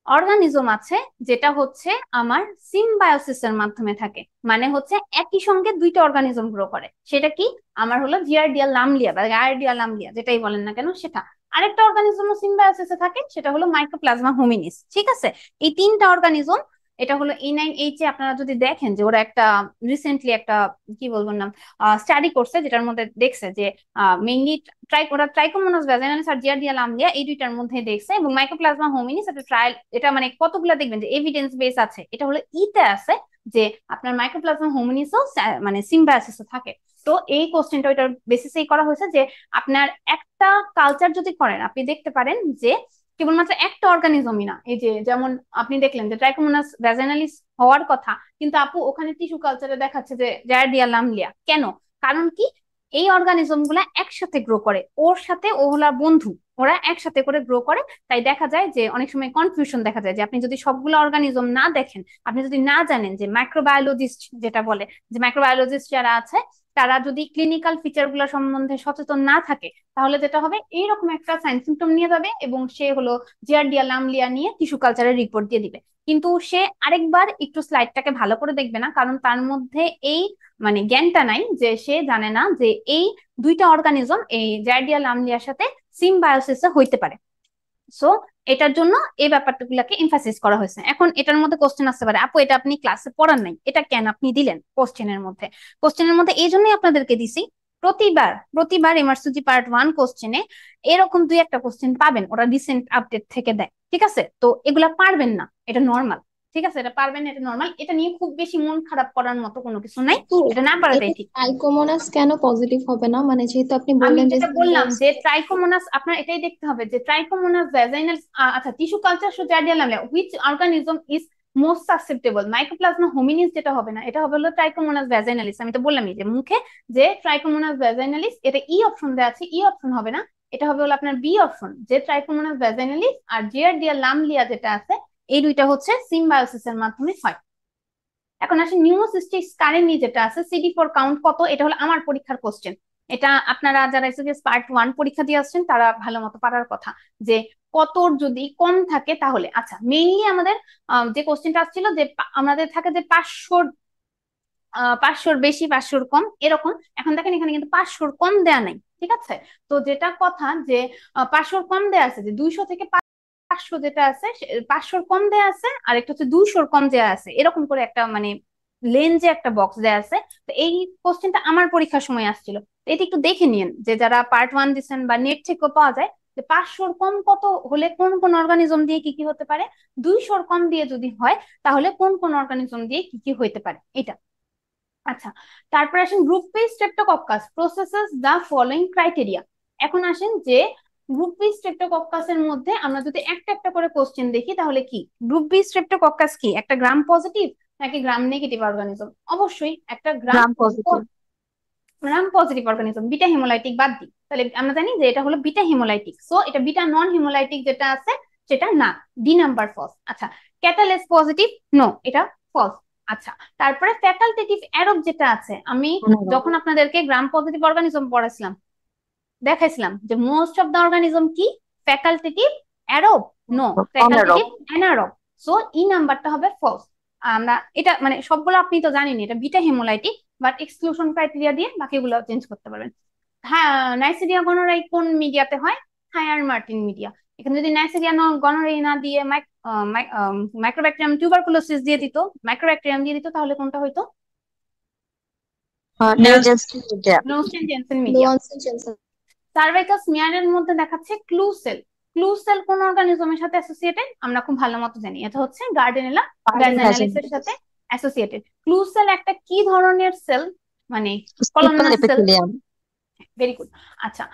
অর্গানিজম আছে যেটা হচ্ছে আমার সিম্বায়োসিসের মাধ্যমে থাকে, মানে হচ্ছে একই সঙ্গে দুইটা অর্গানিজম গ্রো করে। সেটা কি? আমার হলো জিয়ারডিয়া লামলিয়া বা গায়ারডিয়া লামলিয়া, যেটাই বলেন না কেন সেটা। আরেকটা অর্গানিজমও সিম্বায়োসিসে থাকে, সেটা হলো মাইক্রোপ্লাজমা হোমিনিস। ঠিক আছে, এই তিনটা অর্গানিজম, এটা হলো E9H এ আপনারা যদি দেখেন যে ওরা একটা রিসেন্টলি একটা কি বলবো না স্টাডি করছে, যেটার মধ্যে দেখছে যে মেইনলি ওরা ট্রাইকোমোনাস ভ্যাজাইনালিস আর জিয়ারডিয়া লামলিয়া এই দুইটার মধ্যে দেখছে, এবং মাইক্রোপ্লাজমা হোমিনিস একটা ট্রায়াল, এটা মানে কতগুলা দেখবেন যে এভিডেন্স বেস আছে, এটা হলো ইতে আছে যে আপনার মাইক্রোপ্লাজমা হোমিনিসও মানে সিম্বায়োসিসে থাকে। তো এই কোশ্চেনটা ওইটার বেসিসেই করা হয়েছে যে আপনার একটা কালচার যদি করেন আপনি দেখতে পারেন যে কেবলমাত্র একটা অর্গানিজমই না, এই যে যেমন আপনি দেখলেন যে ট্রাইকোমোনাস ভ্যাজাইনালিস হওয়ার কথা, কিন্তু আপু ওখানে টিস্যু কালচারে দেখাচ্ছে যে জায়ারডিয়া লামলিয়া। কেন? কারণ কি? এই অর্গানিজম গুলা একসাথে গ্রো করে, ওর সাথে ও হলো বন্ধু, ওরা একসাথে করে গ্রো করে। তাই দেখা যায় যে অনেক সময় কনফিউশন দেখা যায় যে আপনি যদি সবগুলো অর্গানিজম না দেখেন, আপনি যদি না জানেন যে মাইক্রোবায়োলজিস্ট যেটা বলে, যে মাইক্রোবায়োলজিস্ট যারা আছে তারা যদি ক্লিনিক্যাল ফিচার গুলো সম্বন্ধে সচেতন না থাকে, তাহলে যেটা হবে এইরকম একটা সাইন সিমটম নিয়ে যাবে এবং সে হলো জিয়ারডিয়া লামলিয়া নিয়ে টিস্যু কালচারের রিপোর্ট দিয়ে দিবে। কিন্তু সে আরেকবার একটু স্লাইডটাকে ভালো করে দেখবে না, কারণ তার মধ্যে এই মানে জ্ঞানটা নাই, যে সে জানে না যে এই দুইটা অর্গানিজম এই জায়ারডিয়া লামলিয়ার সাথে সিম্বায়োসিসে হইতে পারে। সো এটার জন্য এই ব্যাপারগুলোকে এমফাসিস করা হয়েছে। এখন এটার মধ্যে কোশ্চেন আসতে পারে, আপু এটা আপনি ক্লাসে পড়ান নাই, এটা কেন আপনি দিলেন কোশ্চেনের মধ্যে? কোশ্চেনের মধ্যে এই জন্যই আপনাদেরকে দিছি, প্রতিবার প্রতিবার এমআরসিজি পার্ট 1 কোশ্চেনে এরকম দুই একটা কোশ্চেন পাবেন, ওরা রিসেন্ট আপডেট থেকে দেয়। ঠিক আছে, তো এগুলা পারবেন না, এটা নর্মাল। ঠিক আছে, এটা পারবেন না, এটা নর্মাল। এটা নিয়ে খুব বেশি মন খারাপ করার মতো কোনো কিছু নাই, তো এটা না পারাটাই এটা ঠিক। ট্রাইকোমোনাস কেন পজিটিভ হবে না? মানে যেহেতু আপনি আমি বললেন যে যেটা বললাম যে ট্রাইকোমোনাস, আপনার এটাই দেখতে হবে যে ট্রাইকোমোনাস ভ্যাজাইনালিস, আচ্ছা tissue culture show giardia lamblia which organism is most susceptible, mycoplasma hominis যেটা হবে না, এটা হবে হলো ট্রাইকোমোনাস ভ্যাজাইনালিস। আমি তো বললামই যে মুখে যে ট্রাইকোমোনাস ভ্যাজাইনালিস, এটা ই অপশন দেওয়া আছে, ই অপশন হবে না, এটা হবে হলো আপনার বি অপশন, যে ট্রাইকোমোনাস ভ্যাজাইনালিস আর জিয়ারডিয়া লামলিয়া যেটা আছে এই দুইটা হচ্ছে সিম্বায়োসিসের মাধ্যমে হয়। এখন আসে নিউমোসিস্টিস কারেনি যেটা আছে, CD4 কাউন্ট কত? এটা হলো আমার পরীক্ষার কোশ্চেন। এটা আপনারা যারা এসএসসি পার্ট 1 পরীক্ষা দিয়ে আসছেন তারা ভালো মতো পারার কথা, যে কত যদি কম থাকে তাহলে। আচ্ছা, মেইনলি আমাদের যে কোশ্চেনটা আসছিল যে আমাদের থাকে যে 500 বেশি 500 কম এরকম। এখন দেখেন এখানে কিন্তু 500 কম দেয়া নাই। ঠিক আছে, তো যেটা কথা যে 500 কম দেয়া আছে, যে 200 থেকে 500 যেটা আছে 500 কম দেয়া আছে, আর একটা হচ্ছে 200 কম দেয়া আছে, এরকম করে একটা মানে লেঞ্জে একটা বক্স দেয়া আছে। তো এই কোশ্চেনটা আমার পরীক্ষার সময় আসছিল, তো এটা একটু দেখে নিন যে যারা পার্ট 1 দিচ্ছেন বা নেট থেকেও পাওয়া যায়, যে 500 কম কত হলে কোন কোন অর্গানিজম দিয়ে কি কি হতে পারে, 200 কম দিয়ে যদি হয় তাহলে কোন কোন অর্গানিজম দিয়ে কি কি হইতে পারে, এটা। আচ্ছা, তারপর আসেন group B streptococcus processes the following criteria. এখন আসেন যে গ্রুপ বি স্ট্রেপ্টোকক্কাসের মধ্যে আমরা যদি একটা একটা করে কোশ্চেন দেখি তাহলে কি গ্রুপ বি স্ট্রেপ্টোকক্কাস কি একটা গ্রাম পজিটিভ নাকি গ্রাম নেগেটিভ অর্গানিজম? অবশ্যই একটা gram positive. Gram positive organism. Beta haemolytic বাদ দিই, তাহলে আমরা জানি যে এটা হলো বিটা হিমোলাইটিক, সো এটা বিটা নন হিমোলাইটিক যেটা আছে সেটা না, ডি নাম্বার ফলস। আচ্ছা, ক্যাটালেস পজিটিভ, নো, এটা ফলস। আচ্ছা, তারপরে ফ্যাকাল্টেটিভ অ্যারোব যেটা আছে, আমি যখন আপনাদেরকে গ্রাম পজিটিভ অর্গানিজম পড়াইছিলাম দেখাইছিলাম যে মোস্ট অফ দ্য অর্গানিজম কি ফ্যাকাল্টেটিভ অ্যারোব, নো ফ্যাকাল্টেটিভ অ্যানারোব, সো ই নাম্বারটা হবে ফলস। আমরা এটা মানে সবগুলো আপনি তো জানেন এটা beta haemolytic, but exclusion criteria দিয়ে বাকিগুলো চেঞ্জ করতে পারবেন। হ্যাঁ, নাইসেরিয়া গনোরাই কোন মিডিয়াতে হয়? Thayer Martin media. এখানে যদি নাইসেরিয়া গনোরাই না দিয়ে মাইক্রোব্যাকটেরিয়াম টিউবারকুলোসিস দিয়ে দিত, মাইক্রোব্যাকটেরিয়াম দিয়ে দিত, তাহলে কোনটা হইতো? নোস্টেন জেনসেন মিডিয়া। সার্ভাইকাস মিয়ারের মধ্যে দেখাচ্ছে ক্লুসেল। ক্লুসেল কোন অর্গানিজমের সাথে অ্যাসোসিয়েটেড আমরা খুব ভালো মতো জানি, এটা হচ্ছে গার্ডেনেলা ভ্যাজাইনালিসের সাথে অ্যাসোসিয়েটেড। ক্লুসেল একটা কি ধরনের সেল? মানে কলামনার সেল। Very good. আচ্ছা,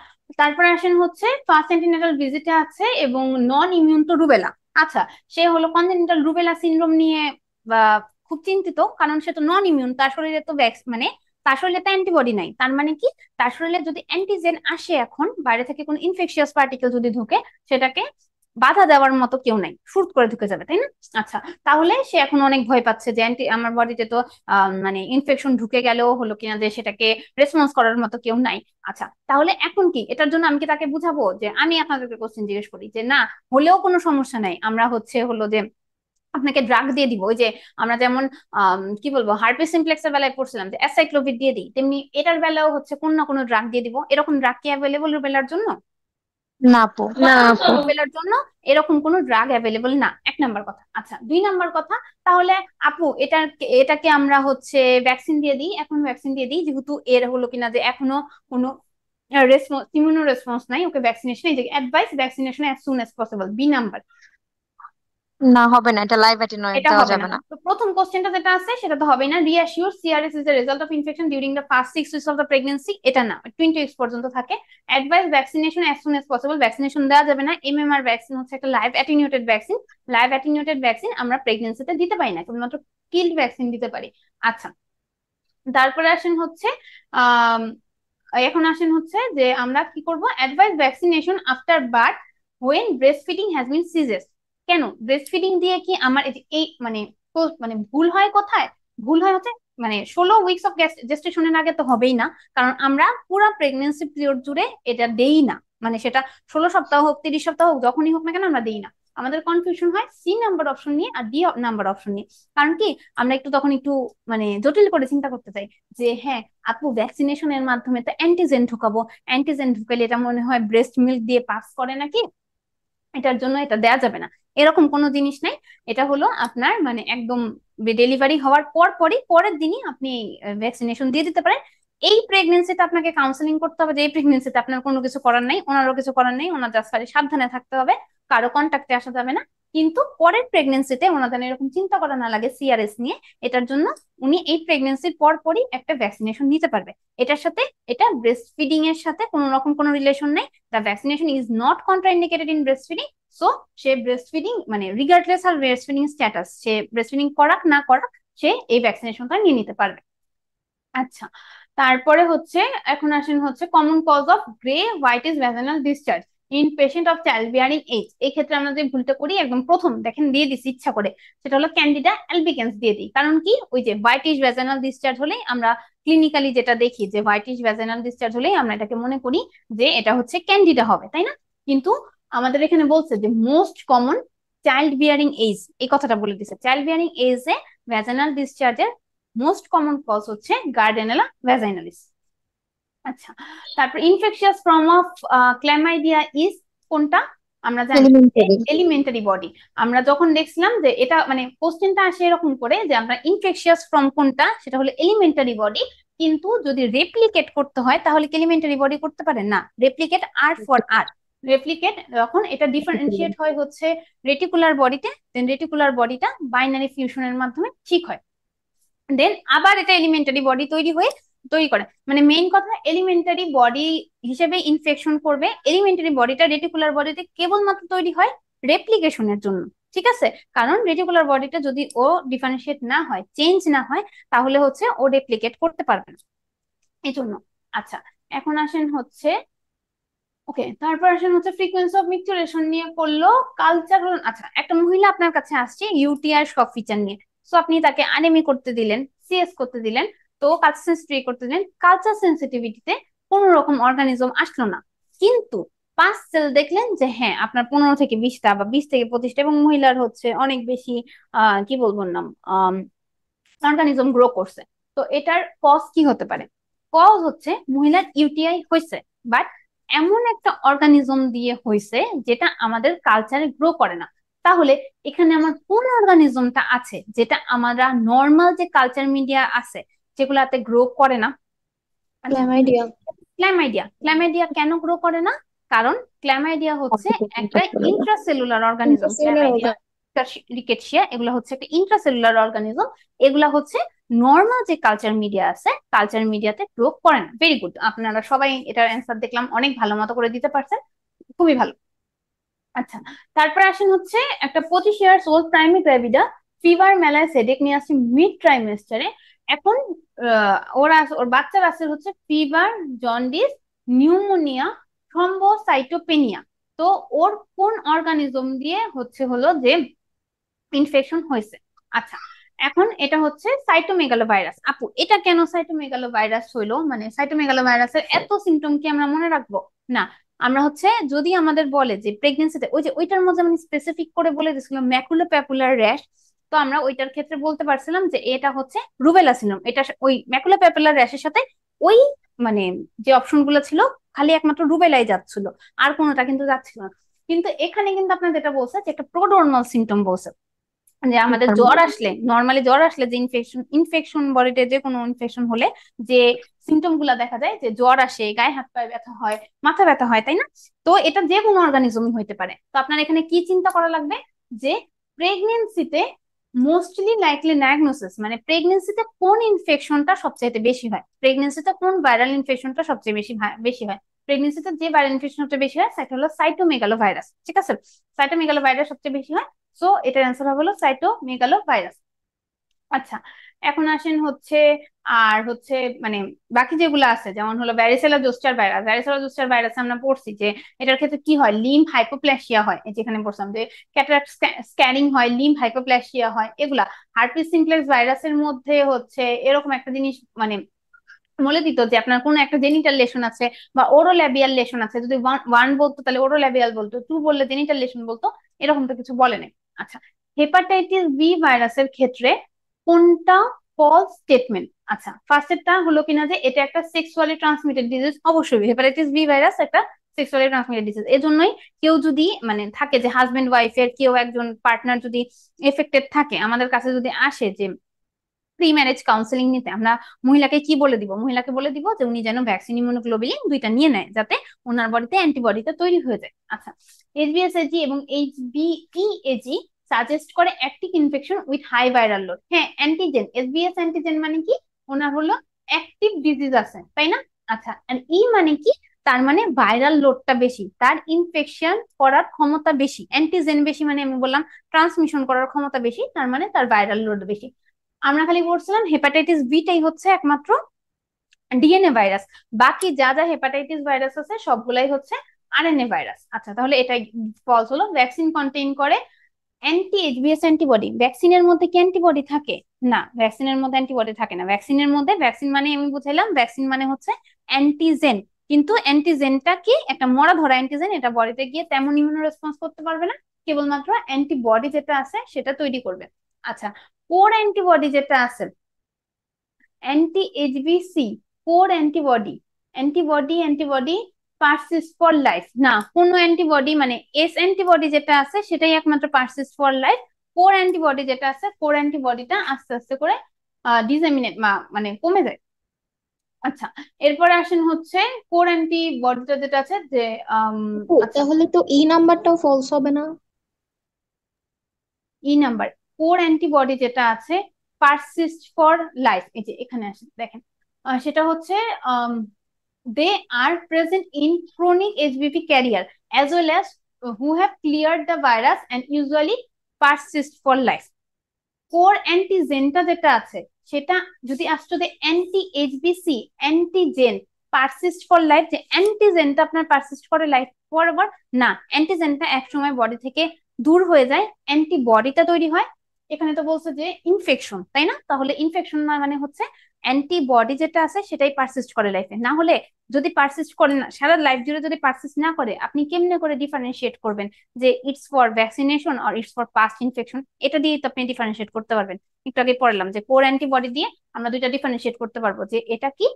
তারপরে আসেন হচ্ছে ফার্স্ট অ্যান্টিনেটাল ভিজিটে আছে এবং নন ইমিউন টু রুবেলা। আচ্ছা, সে হলো কনজেনিটাল রুবেলা সিনড্রোম নিয়ে বা খুব চিন্তিত, কারণ সে তো নন ইমিউন, তার শরীরে তো মানে তার শরীরে তো অ্যান্টিবডি নাই। তার মানে কি, তার শরীরে যদি অ্যান্টিজেন আসে এখন বাইরে থেকে কোনো ইনফেকশিয়াস পার্টিকেল যদি ঢুকে, সেটাকে বাধা দেওয়ার মতো কেউ নাই, শুট করে ঢুকে যাবে, তাই না? আচ্ছা, তাহলে সে এখন অনেক ভয় পাচ্ছে যে আমার বডিতে তো মানে ইনফেকশন ঢুকে গেলেও হলো কিনা যে সেটাকে রেসপন্স করার মতো কেউ নাই। আচ্ছা, তাহলে এখন কি এটার জন্য আমি কি তাকে বুঝাবো যে, আমি আপনাদেরকে কোশ্চেন জিজ্ঞেস করি যে না হলেও কোনো সমস্যা নাই, আমরা হলো যে আপনাকে ড্রাগ দিয়ে দিব, ওই যে আমরা যেমন কি বলবো হার্পিস সিমপ্লেক্সের বেলায় পড়ছিলাম যে অ্যাসাইক্লোভির দিয়ে দিই, তেমনি এটার বেলাও হচ্ছে কোন না কোনো ড্রাগ দিয়ে দিব। এরকম ড্রাগ কি অ্যাভেলেবল রুবেলার জন্য? না আপু। না আপু। রুবেলার জন্য এরকম কোনো ড্রাগ অ্যাভেলেবল না, 1 নাম্বার কথা। আচ্ছা, 2 নাম্বার কথা, তাহলে আপু এটাকে আমরা হচ্ছে ভ্যাকসিন দিয়ে দিই, এখন ভ্যাকসিন দিয়ে দিই, যেহেতু এর হলো কিনা যে এখনো কোনো রেসপন্স, ইমিউনো রেসপন্স নাই, ওকে ভ্যাকসিনেশন, এই যে advise vaccination as soon as possible, B number. না, হবে না, এটা লাইভ অ্যাটেনুয়েট এটা দেওয়া হবে না। যাবে না। তো প্রথম কোশ্চেনটা যেটা আছে সেটা তো হবে না। Reassure CRS is the result of infection during the first 6 weeks of the pregnancy, এটা না, 20 উইকস পর্যন্ত থাকে। Advise vaccination as soon as possible, vaccination দেওয়া যাবে না। এমএমআর ভ্যাকসিন হচ্ছে একটা live attenuated vaccine, live attenuated vaccine আমরা প্রেগন্যান্সিতে দিতে পারি না, কেবলমাত্র কিল্ড ভ্যাকসিন দিতে পারি। আচ্ছা, তারপরে আসেন হচ্ছে আহ এখন আসেন হচ্ছে যে আমরা কি করব, advise vaccination after birth when breast feeding has been ceases. কেন ব্রেস্ট ফিডিং দিয়ে কি আমার এই মানে মানে ভুল হয় কোথায়? ভুল হয় হচ্ছে মানে 16 উইকস অফ জেস্টেশনের আগে তো হবেই না, কারণ আমরা পুরো প্রেগনেন্সি পিরিয়ড জুড়ে এটা দেই না, মানে সেটা 16 সপ্তাহ হোক 30 সপ্তাহ হোক যখনই হোক না কেন আমরা দেই না। আমাদের কনফিউশন হয় সি নাম্বার অপশন নিয়ে আর ডি নাম্বার অপশন নিয়ে, কারণ কি আমরা তখন একটু মানে জটিল করে চিন্তা করতে চাই যে হ্যাঁ আপু ভ্যাকসিনেশনের মাধ্যমে তো অ্যান্টিজেন ঢুকাবো, অ্যান্টিজেন ঢুকালে এটা মনে হয় ব্রেস্ট মিল্ক দিয়ে পাস করে নাকি, এটার জন্য এটা দেয়া যাবে না। এরকম কোনো জিনিস নাই। এটা হলো আপনার মানে একদম ডেলিভারি হওয়ার পরই পরের দিনই আপনি ভ্যাকসিনেশন দিয়ে দিতে পারেন। এই প্রেগনেন্সিতে আপনাকে কাউন্সেলিং করতে হবে যে এই প্রেগনেন্সিতে আপনার কোনো কিছু করার নাই, ওনারও কিছু করার নেই, ওনার জাস্ট খালি সাবধানে থাকতে হবে, কারো কন্ট্যাক্টে আসা যাবে না। কিন্তু পরের প্রেগনেন্সিতে ওনার যেন এরকম চিন্তা করা না লাগে সিআরএস নিয়ে, এটার জন্য উনি এই প্রেগনেন্সির পরই একটা ভ্যাকসিনেশন নিতে পারবে। এটার সাথে এটা ব্রেস্ট ফিডিং এর সাথে কোনো রকম কোনো রিলেশন নেই। The vaccination is not contraindicated in breast feeding. So say breast feeding মানে রিগার্ডলেস আর ব্রেস্ট ফিডিং স্ট্যাটাস, সে ব্রেস্ট ফিডিং করাক না করাক সে এই ভ্যাকসিনেশনটা নিয়ে নিতে পারবে। আচ্ছা, তারপরে হচ্ছে এখন আসেন হচ্ছে common cause of grey whitish vaginal discharge in patient of child bearing age. এই ক্ষেত্রে আমরা যে ভুলটা করি একদম প্রথম দেখেন দিয়ে দিচ্ছি ইচ্ছা করে, সেটা হলো ক্যান্ডিডা অ্যালবিকেন্স দিয়ে দিই। কারণ কি, ওই যে হোয়াইটিস ভ্যাজানাল ডিসচার্জ হলেই আমরা ক্লিনিক্যালি যেটা দেখি যে হোয়াইটিস ভ্যাজানাল ডিসচার্জ হলেই আমরা এটাকে মনে করি যে এটা হচ্ছে ক্যান্ডিডা হবে, তাই না? কিন্তু আমাদের এখানে বলছে যে most common child bearing age, এই কথাটা বলে দিচ্ছে, চাইল্ড বিয়ারিং এজে ভ্যাজানাল ডিসচার্জের মোস্ট কমন কজ হচ্ছে গার্ডেনেলা ভ্যাজাইনালিস। আচ্ছা, তারপর infectious form of chlamydia is কোনটা? আমরা জানি এলিমেন্টারি বডি। আমরা যখন দেখছিলাম যে এটা মানে কোশ্চেনটা আসে এরকম করে যে আমরা ইনফেকশিয়াস ফর্ম কোনটা, সেটা হলো এলিমেন্টারি বডি। কিন্তু যদি রেপ্লিকেট করতে হয় তাহলে কি এলিমেন্টারি বডি করতে পারে না, রেপ্লিকেট আর ফর আর, রেপ্লিকেট যখন এটা ডিফারেন্সিয়েট হয় হচ্ছে রেটিকুলার বডিতে, দেন রেটিকুলার বডিটা বাইনারি ফিউশনের মাধ্যমে ঠিক হয়, দেন আবার এটা এলিমেন্টারি বডি তৈরি করে। মানে মেইন কথা এলিমেন্টারি বডি হিসেবে ইনফেকশন করবে। এলিমেন্টারি বডিটা রেটিকুলার বডিতে কেবলমাত্র তৈরি হয় রেপ্লিকেশনের জন্য, ঠিক আছে? কারণ রেটিকুলার বডিটা যদি ও ডিফারেন্সিয়েট না হয়, চেঞ্জ না হয়, তাহলে হচ্ছে ও রেপ্লিকেট করতে পারবে না, এই জন্য। আচ্ছা, এখন আসেন হচ্ছে ওকে, তারপর আসেন হচ্ছে ফ্রিকোয়েন্সি অফ মিকচুরেশন নিয়ে করলো কালচার। আচ্ছা, একটা মহিলা আপনার কাছে আসছে ইউটিআই সব ফিচার নিয়ে, সো আপনি তাকে আনেমি করতে দিলেন, সিএস করতে দিলেন, তো কালচার সেন্সিটিভিটি করতে দিলেন। কালচার সেন্সিটিভিটিতে কোন রকম অর্গানিজম আসলো না, কিন্তু পাঁচ সেল দেখলেন যে হ্যাঁ আপনার 15 থেকে 20টা বা 20 থেকে 25টা, এবং মহিলার হচ্ছে অনেক বেশি কি বলবো নাম অর্গানিজম গ্রো করছে। তো এটার কজ কি হতে পারে? কজ হচ্ছে মহিলার ইউটিআই হয়েছে, বাট এমন একটা অর্গানিজম দিয়ে হয়েছে যেটা আমাদের কালচারে গ্রো করে না। তাহলে এখানে আমার কোন অর্গানিজমটা আছে যেটা আমরা নর্মাল যে কালচার মিডিয়া আছে যেগুলাতে গ্রো করে না? ক্ল্যামাইডিয়া। ক্ল্যামাইডিয়া। ক্ল্যামাইডিয়া কেন গ্রো করে না? কারণ ক্ল্যামাইডিয়া হচ্ছে একটা ইন্ট্রাসেলুলার অর্গানিজম। ক্ল্যামাইডিয়া, রিকেটশিয়া, এগুলা হচ্ছে একটা ইন্ট্রাসেলুলার অর্গানিজম। এগুলা হচ্ছে নর্মাল যে কালচার মিডিয়া আছে কালচার মিডিয়াতে প্রয়োগ করে না। ভেরি গুড, আপনারা সবাই এটার অ্যান্সার দেখলাম অনেক ভালো মতো করে দিতে পারছেন, খুবই ভালো। আচ্ছা, তারপরে আসেন হচ্ছে একটা 25 ইয়ার্স ওল্ড প্রাইমেট র্যাবিডা ফিভার মেলায় সেডেক নিয়ে আসছে মিড ট্রাইমেস্টারে। এখন ওর বাচ্চার আছে হচ্ছে ফিভার, জন্ডিস, নিউমোনিয়া, থ্রম্বোসাইটোপেনিয়া। তো ওর কোন অর্গানিজম দিয়ে হলো যে ইনফেকশন হয়েছে? আচ্ছা, এখন এটা হচ্ছে সাইটোমেগালো ভাইরাস। আপু, এটা কেন সাইটোমেগালো ভাইরাস হইলো? মানে সাইটোমেগালো ভাইরাসের এত সিমটম কি আমরা মনে রাখবো? না, আমরা হচ্ছে যদি আমাদের বলে যে প্রেগনেন্সিতে, ওই যে ওইটার মধ্যে আমি স্পেসিফিক করে বলে দিয়েছিলাম ম্যাকুলো প্যাপুলার র্যাশ, তো আমরা ওইটার ক্ষেত্রে বলতে পারছিলাম যে এটা হচ্ছে রুবেলা সিনড্রোম। এটা ওই ম্যাকুলো প্যাপুলার র্যাশের সাথে ওই মানে যে অপশন গুলো ছিল খালি একমাত্র রুবেলাই যাচ্ছিল, আর কোনোটা কিন্তু যাচ্ছিল না। কিন্তু এখানে কিন্তু আপনার যেটা বলছে যে একটা প্রোড্রোমাল সিমটম বলছে, যে আমাদের জ্বর আসলে, নর্মালি জ্বর আসলে যে ইনফেকশন বডিতে যে কোনো ইনফেকশন হলে যে সিমটম গুলা দেখা যায়, যে জ্বর আসে, গায়ে হাত পায়ে ব্যথা হয়, মাথা ব্যথা হয়, তাই না? তো এটা যে কোনো অর্গানিজমই হইতে পারে। তো আপনার এখানে কি চিন্তা করা লাগবে যে প্রেগনেন্সিতে মোস্টলি লাইকলি ডায়াগনোসিস, মানে প্রেগনেন্সিতে কোন ইনফেকশনটা সবচেয়ে বেশি হয়, প্রেগনেন্সিতে কোন ভাইরাল ইনফেকশনটা সবচেয়ে বেশি হয়, প্রেগনেন্সিতে যে ভাইরাল ইনফেকশনটা বেশি হয় সেটা হলো সাইটোমেগালো ভাইরাস। ঠিক আছে, সাইটোমেগালো ভাইরাস সবচেয়ে বেশি হয়, সো এটার অ্যান্সার হবে হলো সাইটোমেগালো ভাইরাস। আচ্ছা, এখন আসেন হচ্ছে আর হচ্ছে মানে বাকি যেগুলো আছে, যেমন হলো varicella zoster virus. Varicella zoster virus আমরা পড়ছি যে এটার ক্ষেত্রে কি হয়, লিম্ব হাইপোপ্লাসিয়া হয়, এই যেখানে পড়ছিলাম যে ক্যাটারাক্ট স্ক্যানিং হয়, লিম্ব হাইপোপ্লাসিয়া হয়, এগুলা। হার্পিস সিমপ্লেক্স ভাইরাসের মধ্যে হচ্ছে এরকম একটা জিনিস মানে বলে দিত যে আপনার কোনো একটা জেনিটাল লেশন আছে বা ওরোল্যাবিয়াল লেশন আছে, যদি ওয়ান বলতো তাহলে ওরোল্যাবিয়াল বলতো, টু বললে জেনিটাল লেশন বলতো, এরকম তো কিছু বলে নাই। আচ্ছা, হেপাটাইটিস বি ভাইরাসের ক্ষেত্রে কোনটা ফলস স্টেটমেন্ট? আচ্ছা, ফার্স্টেরটা হলো কিনা যে এটা একটা সেক্সুয়ালি ট্রান্সমিটেড ডিজিজ। অবশ্যই হেপাটাইটিস বি ভাইরাস একটা সেক্সুয়ালি ট্রান্সমিটেড ডিজিজ। এজন্যই কেউ যদি মানে থাকে যে হাজবেন্ড ওয়াইফের কেউ একজন পার্টনার যদি এফেক্টেড থাকে, আমাদের কাছে যদি আসে যে প্রি ম্যারেজ কাউন্সিলিং নিতে, আমরা মহিলাকে কি বলে দিব? মহিলাকে বলে দিব যে উনি যেন ভ্যাকসিন ইমিউনোগ্লোবুলিন 2টা নিয়ে নেয়, যাতে ওনার বডিতে অ্যান্টিবডিটা তৈরি হয়ে যায়। আচ্ছা, এইচবিএসএজি এবং এইচবিইএজি সাজেস্ট করে active infection with high viral load. হ্যাঁ, অ্যান্টিজেন, এসবিএস অ্যান্টিজেন মানে কি? ওনার হলো অ্যাক্টিভ ডিজিজ আছে, তাই না? আচ্ছা, এন্ড ই মানে কি? তার মানে ভাইরাল লোডটা বেশি, তার ইনফেকশন করার ক্ষমতা বেশি। অ্যান্টিজেন বেশি মানে আমি বললাম ট্রান্সমিশন করার ক্ষমতা বেশি, তার মানে তার ভাইরাল লোড বেশি। আমরা খালি বলছিলাম হেপাটাইটিস বিটাই হচ্ছে একমাত্র ডিএনএ ভাইরাস, বাকি যা যা হেপাটাইটিস ভাইরাস আছে সবগুলাই হচ্ছে আরএনএ ভাইরাস। আচ্ছা, তাহলে এটাই ফলস হলো। ভ্যাকসিন কন্টেইন করে অ্যান্টি এইচবিএস অ্যান্টিবডি। ভ্যাকসিনের মধ্যে কি অ্যান্টিবডি থাকে? না, ভ্যাকসিনের মধ্যে অ্যান্টিবডি থাকে না। ভ্যাকসিনের মধ্যে, ভ্যাকসিন মানে আমি বুঝাইলাম, ভ্যাকসিন মানে হচ্ছে অ্যান্টিজেন, কিন্তু অ্যান্টিজেনটা কি? একটা মরা ধরা অ্যান্টিজেন, এটা বডিতে গিয়ে তেমন ইমিউনো রেসপন্স করতে পারবে না, কেবলমাত্র অ্যান্টিবডি যেটা আছে সেটা তৈরি করবে। আচ্ছা, কোর অ্যান্টিবডি যেটা আছে, anti এইচবিসি, core antibody, antibody persist for life. না, কোনো অ্যান্টিবডি মানে এস অ্যান্টিবডি যেটা আছে সেটাই একমাত্র persist for life. Core antibody যেটা আছে, কোর অ্যান্টিবডিটা আস্তে আস্তে করে ডিসেমিনেট মানে কমে যায়। আচ্ছা, এরপরে আসেন হচ্ছে কোর অ্যান্টিবডিটা যেটা আছে যে আচ্ছা, তাহলে তো এই নাম্বারটাও ফলস হবে না? ই নাম্বার, কোর অ্যান্টিবডি যেটা আছে পারসিস্ট ফর লাইফ, এই যে এখানে আসেন দেখেন, সেটা হচ্ছে they are present in chronic HBV carrier as well as who have cleared the virus and usually persist for life. Core অ্যান্টিজেনটা যেটা আছে সেটা যদি আসতো যে anti HBC antigen persist for life, যে অ্যান্টিজেনটা আপনার পারসিস্ট করে লাইফ ফরএভার, না, অ্যান্টিজেনটা একসময় বডি থেকে দূর হয়ে যায়, অ্যান্টিবডিটা তৈরি হয়। এখানে তো বলছে যে ইনফেকশন, তাই না? তাহলে ইনফেকশন মানে হচ্ছে অ্যান্টিবডি যেটা আছে সেটাই পারসিস্ট করে লাইফে। না হলে যদি পারসিস্ট করে না, সারা লাইফ জুড়ে যদি পারসিস্ট না করে, আপনি কেমনে করে ডিফারেন্সিয়েট করবেন যে ইটস ফর ভ্যাকসিনেশন আর ইটস ফর পাস্ট ইনফেকশন? এটা দিয়ে তো আপনি ডিফারেন্সিয়েট করতে পারবেন। একটু আগে পড়লাম যে কোর অ্যান্টিবডি দিয়ে আমরা দুইটা ডিফারেন্সিয়েট করতে পারবো, যে এটা কি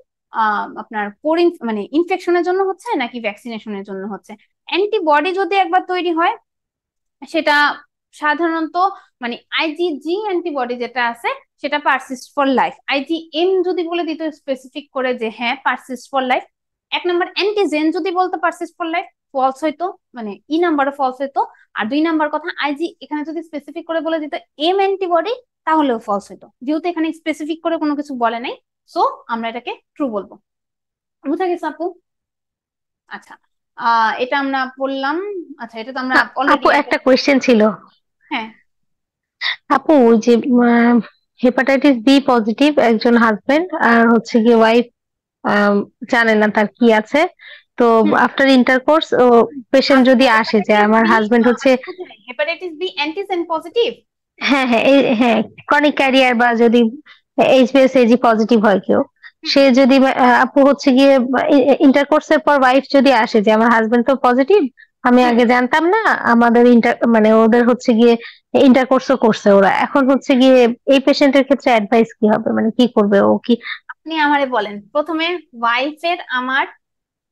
আপনার কোর মানে ইনফেকশনের জন্য হচ্ছে নাকি ভ্যাকসিনেশনের জন্য হচ্ছে। অ্যান্টিবডি যদি একবার তৈরি হয় সেটা সাধারণত মানে আইজিজি অ্যান্টিবডি যেটা আছে সেটা পারসিস্ট ফর লাইফ। আইজিএম যদি বলে দিত স্পেসিফিক করে যে হ্যাঁ persist for life, 1 number antigen যদি বলতো পারসিস্ট ফর লাইফ, ফলস হইতো, মানে ই নাম্বারও ফলস হইতো। আর 2 নাম্বার কথা, আইজি এখানে যদি স্পেসিফিক করে বলে দিত এম অ্যান্টিবডি, তাহলেও ফলস হইতো। যেহেতু এখানে স্পেসিফিক করে কোনো কিছু বলে নাই, সো আমরা এটাকে ট্রু বলবো। বুঝা গেছে আপু? আচ্ছা, এটা আমরা বললাম। আচ্ছা, এটা তো আমরা অলরেডি। আপু একটা কোয়েশ্চেন ছিল। হ্যাঁ, আপু ওই যে হেপাটাইটিস বি পজিটিভ একজন হাজবেন্ড আর হচ্ছে গিয়ে ওয়াইফ জানে না তার কি আছে, তো আফটার ইন্টারকোর্স ও পেশেন্ট যদি আসে যে আমার হাজবেন্ড হচ্ছে হেপাটাইটিস বি অ্যান্টিজেন পজিটিভ। হ্যাঁ হ্যাঁ হ্যাঁ ক্রনিক ক্যারিয়ার বা যদি এইচবিএসএজি পজিটিভ হয় কেউ, সে যদি আপু হচ্ছে গিয়ে ইন্টারকোর্সের পর ওয়াইফ যদি আসে যে আমার হাজবেন্ড তো পজিটিভ, আমি আগে জানতাম না, আমাদের মানে ওদের হচ্ছে গিয়ে ইন্টারকোর্সও করছে ওরা, এখন হচ্ছে গিয়ে এই পেশেন্টের ক্ষেত্রে অ্যাডভাইস কি হবে, মানে কি করবে ও কি? আপনি আমারে বলেন, প্রথমে ওয়াইফের আমার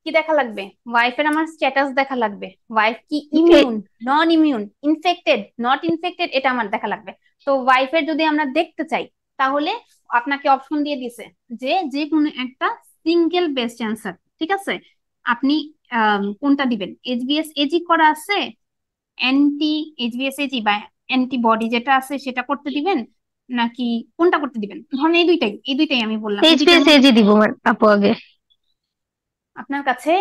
কি দেখা লাগবে? ওয়াইফের আমার স্ট্যাটাস দেখা লাগবে। ওয়াইফ কি immune, non immune, infected, not infected, এটা আমার দেখা লাগবে। তো ওয়াইফের যদি আমরা দেখতে চাই, তাহলে আপনাকে অপশন দিয়ে দিছে যে যে কোনো একটা সিঙ্গেল বেস্ট অ্যান্সার, ঠিক আছে? আপনি কোনটা দিবেন? এইচবিএস এজি করা আছে, অ্যান্টি এইচবিএস এজি বা অ্যান্টিবডি যেটা আছে সেটা করতে দিবেন, নাকি কোনটা করতে দিবেন? ধরেন এই দুইটাই আমি বললাম, এই দুইটার মধ্যে এইচবিএসএজি দিব আপু আগে। আপনার কাছে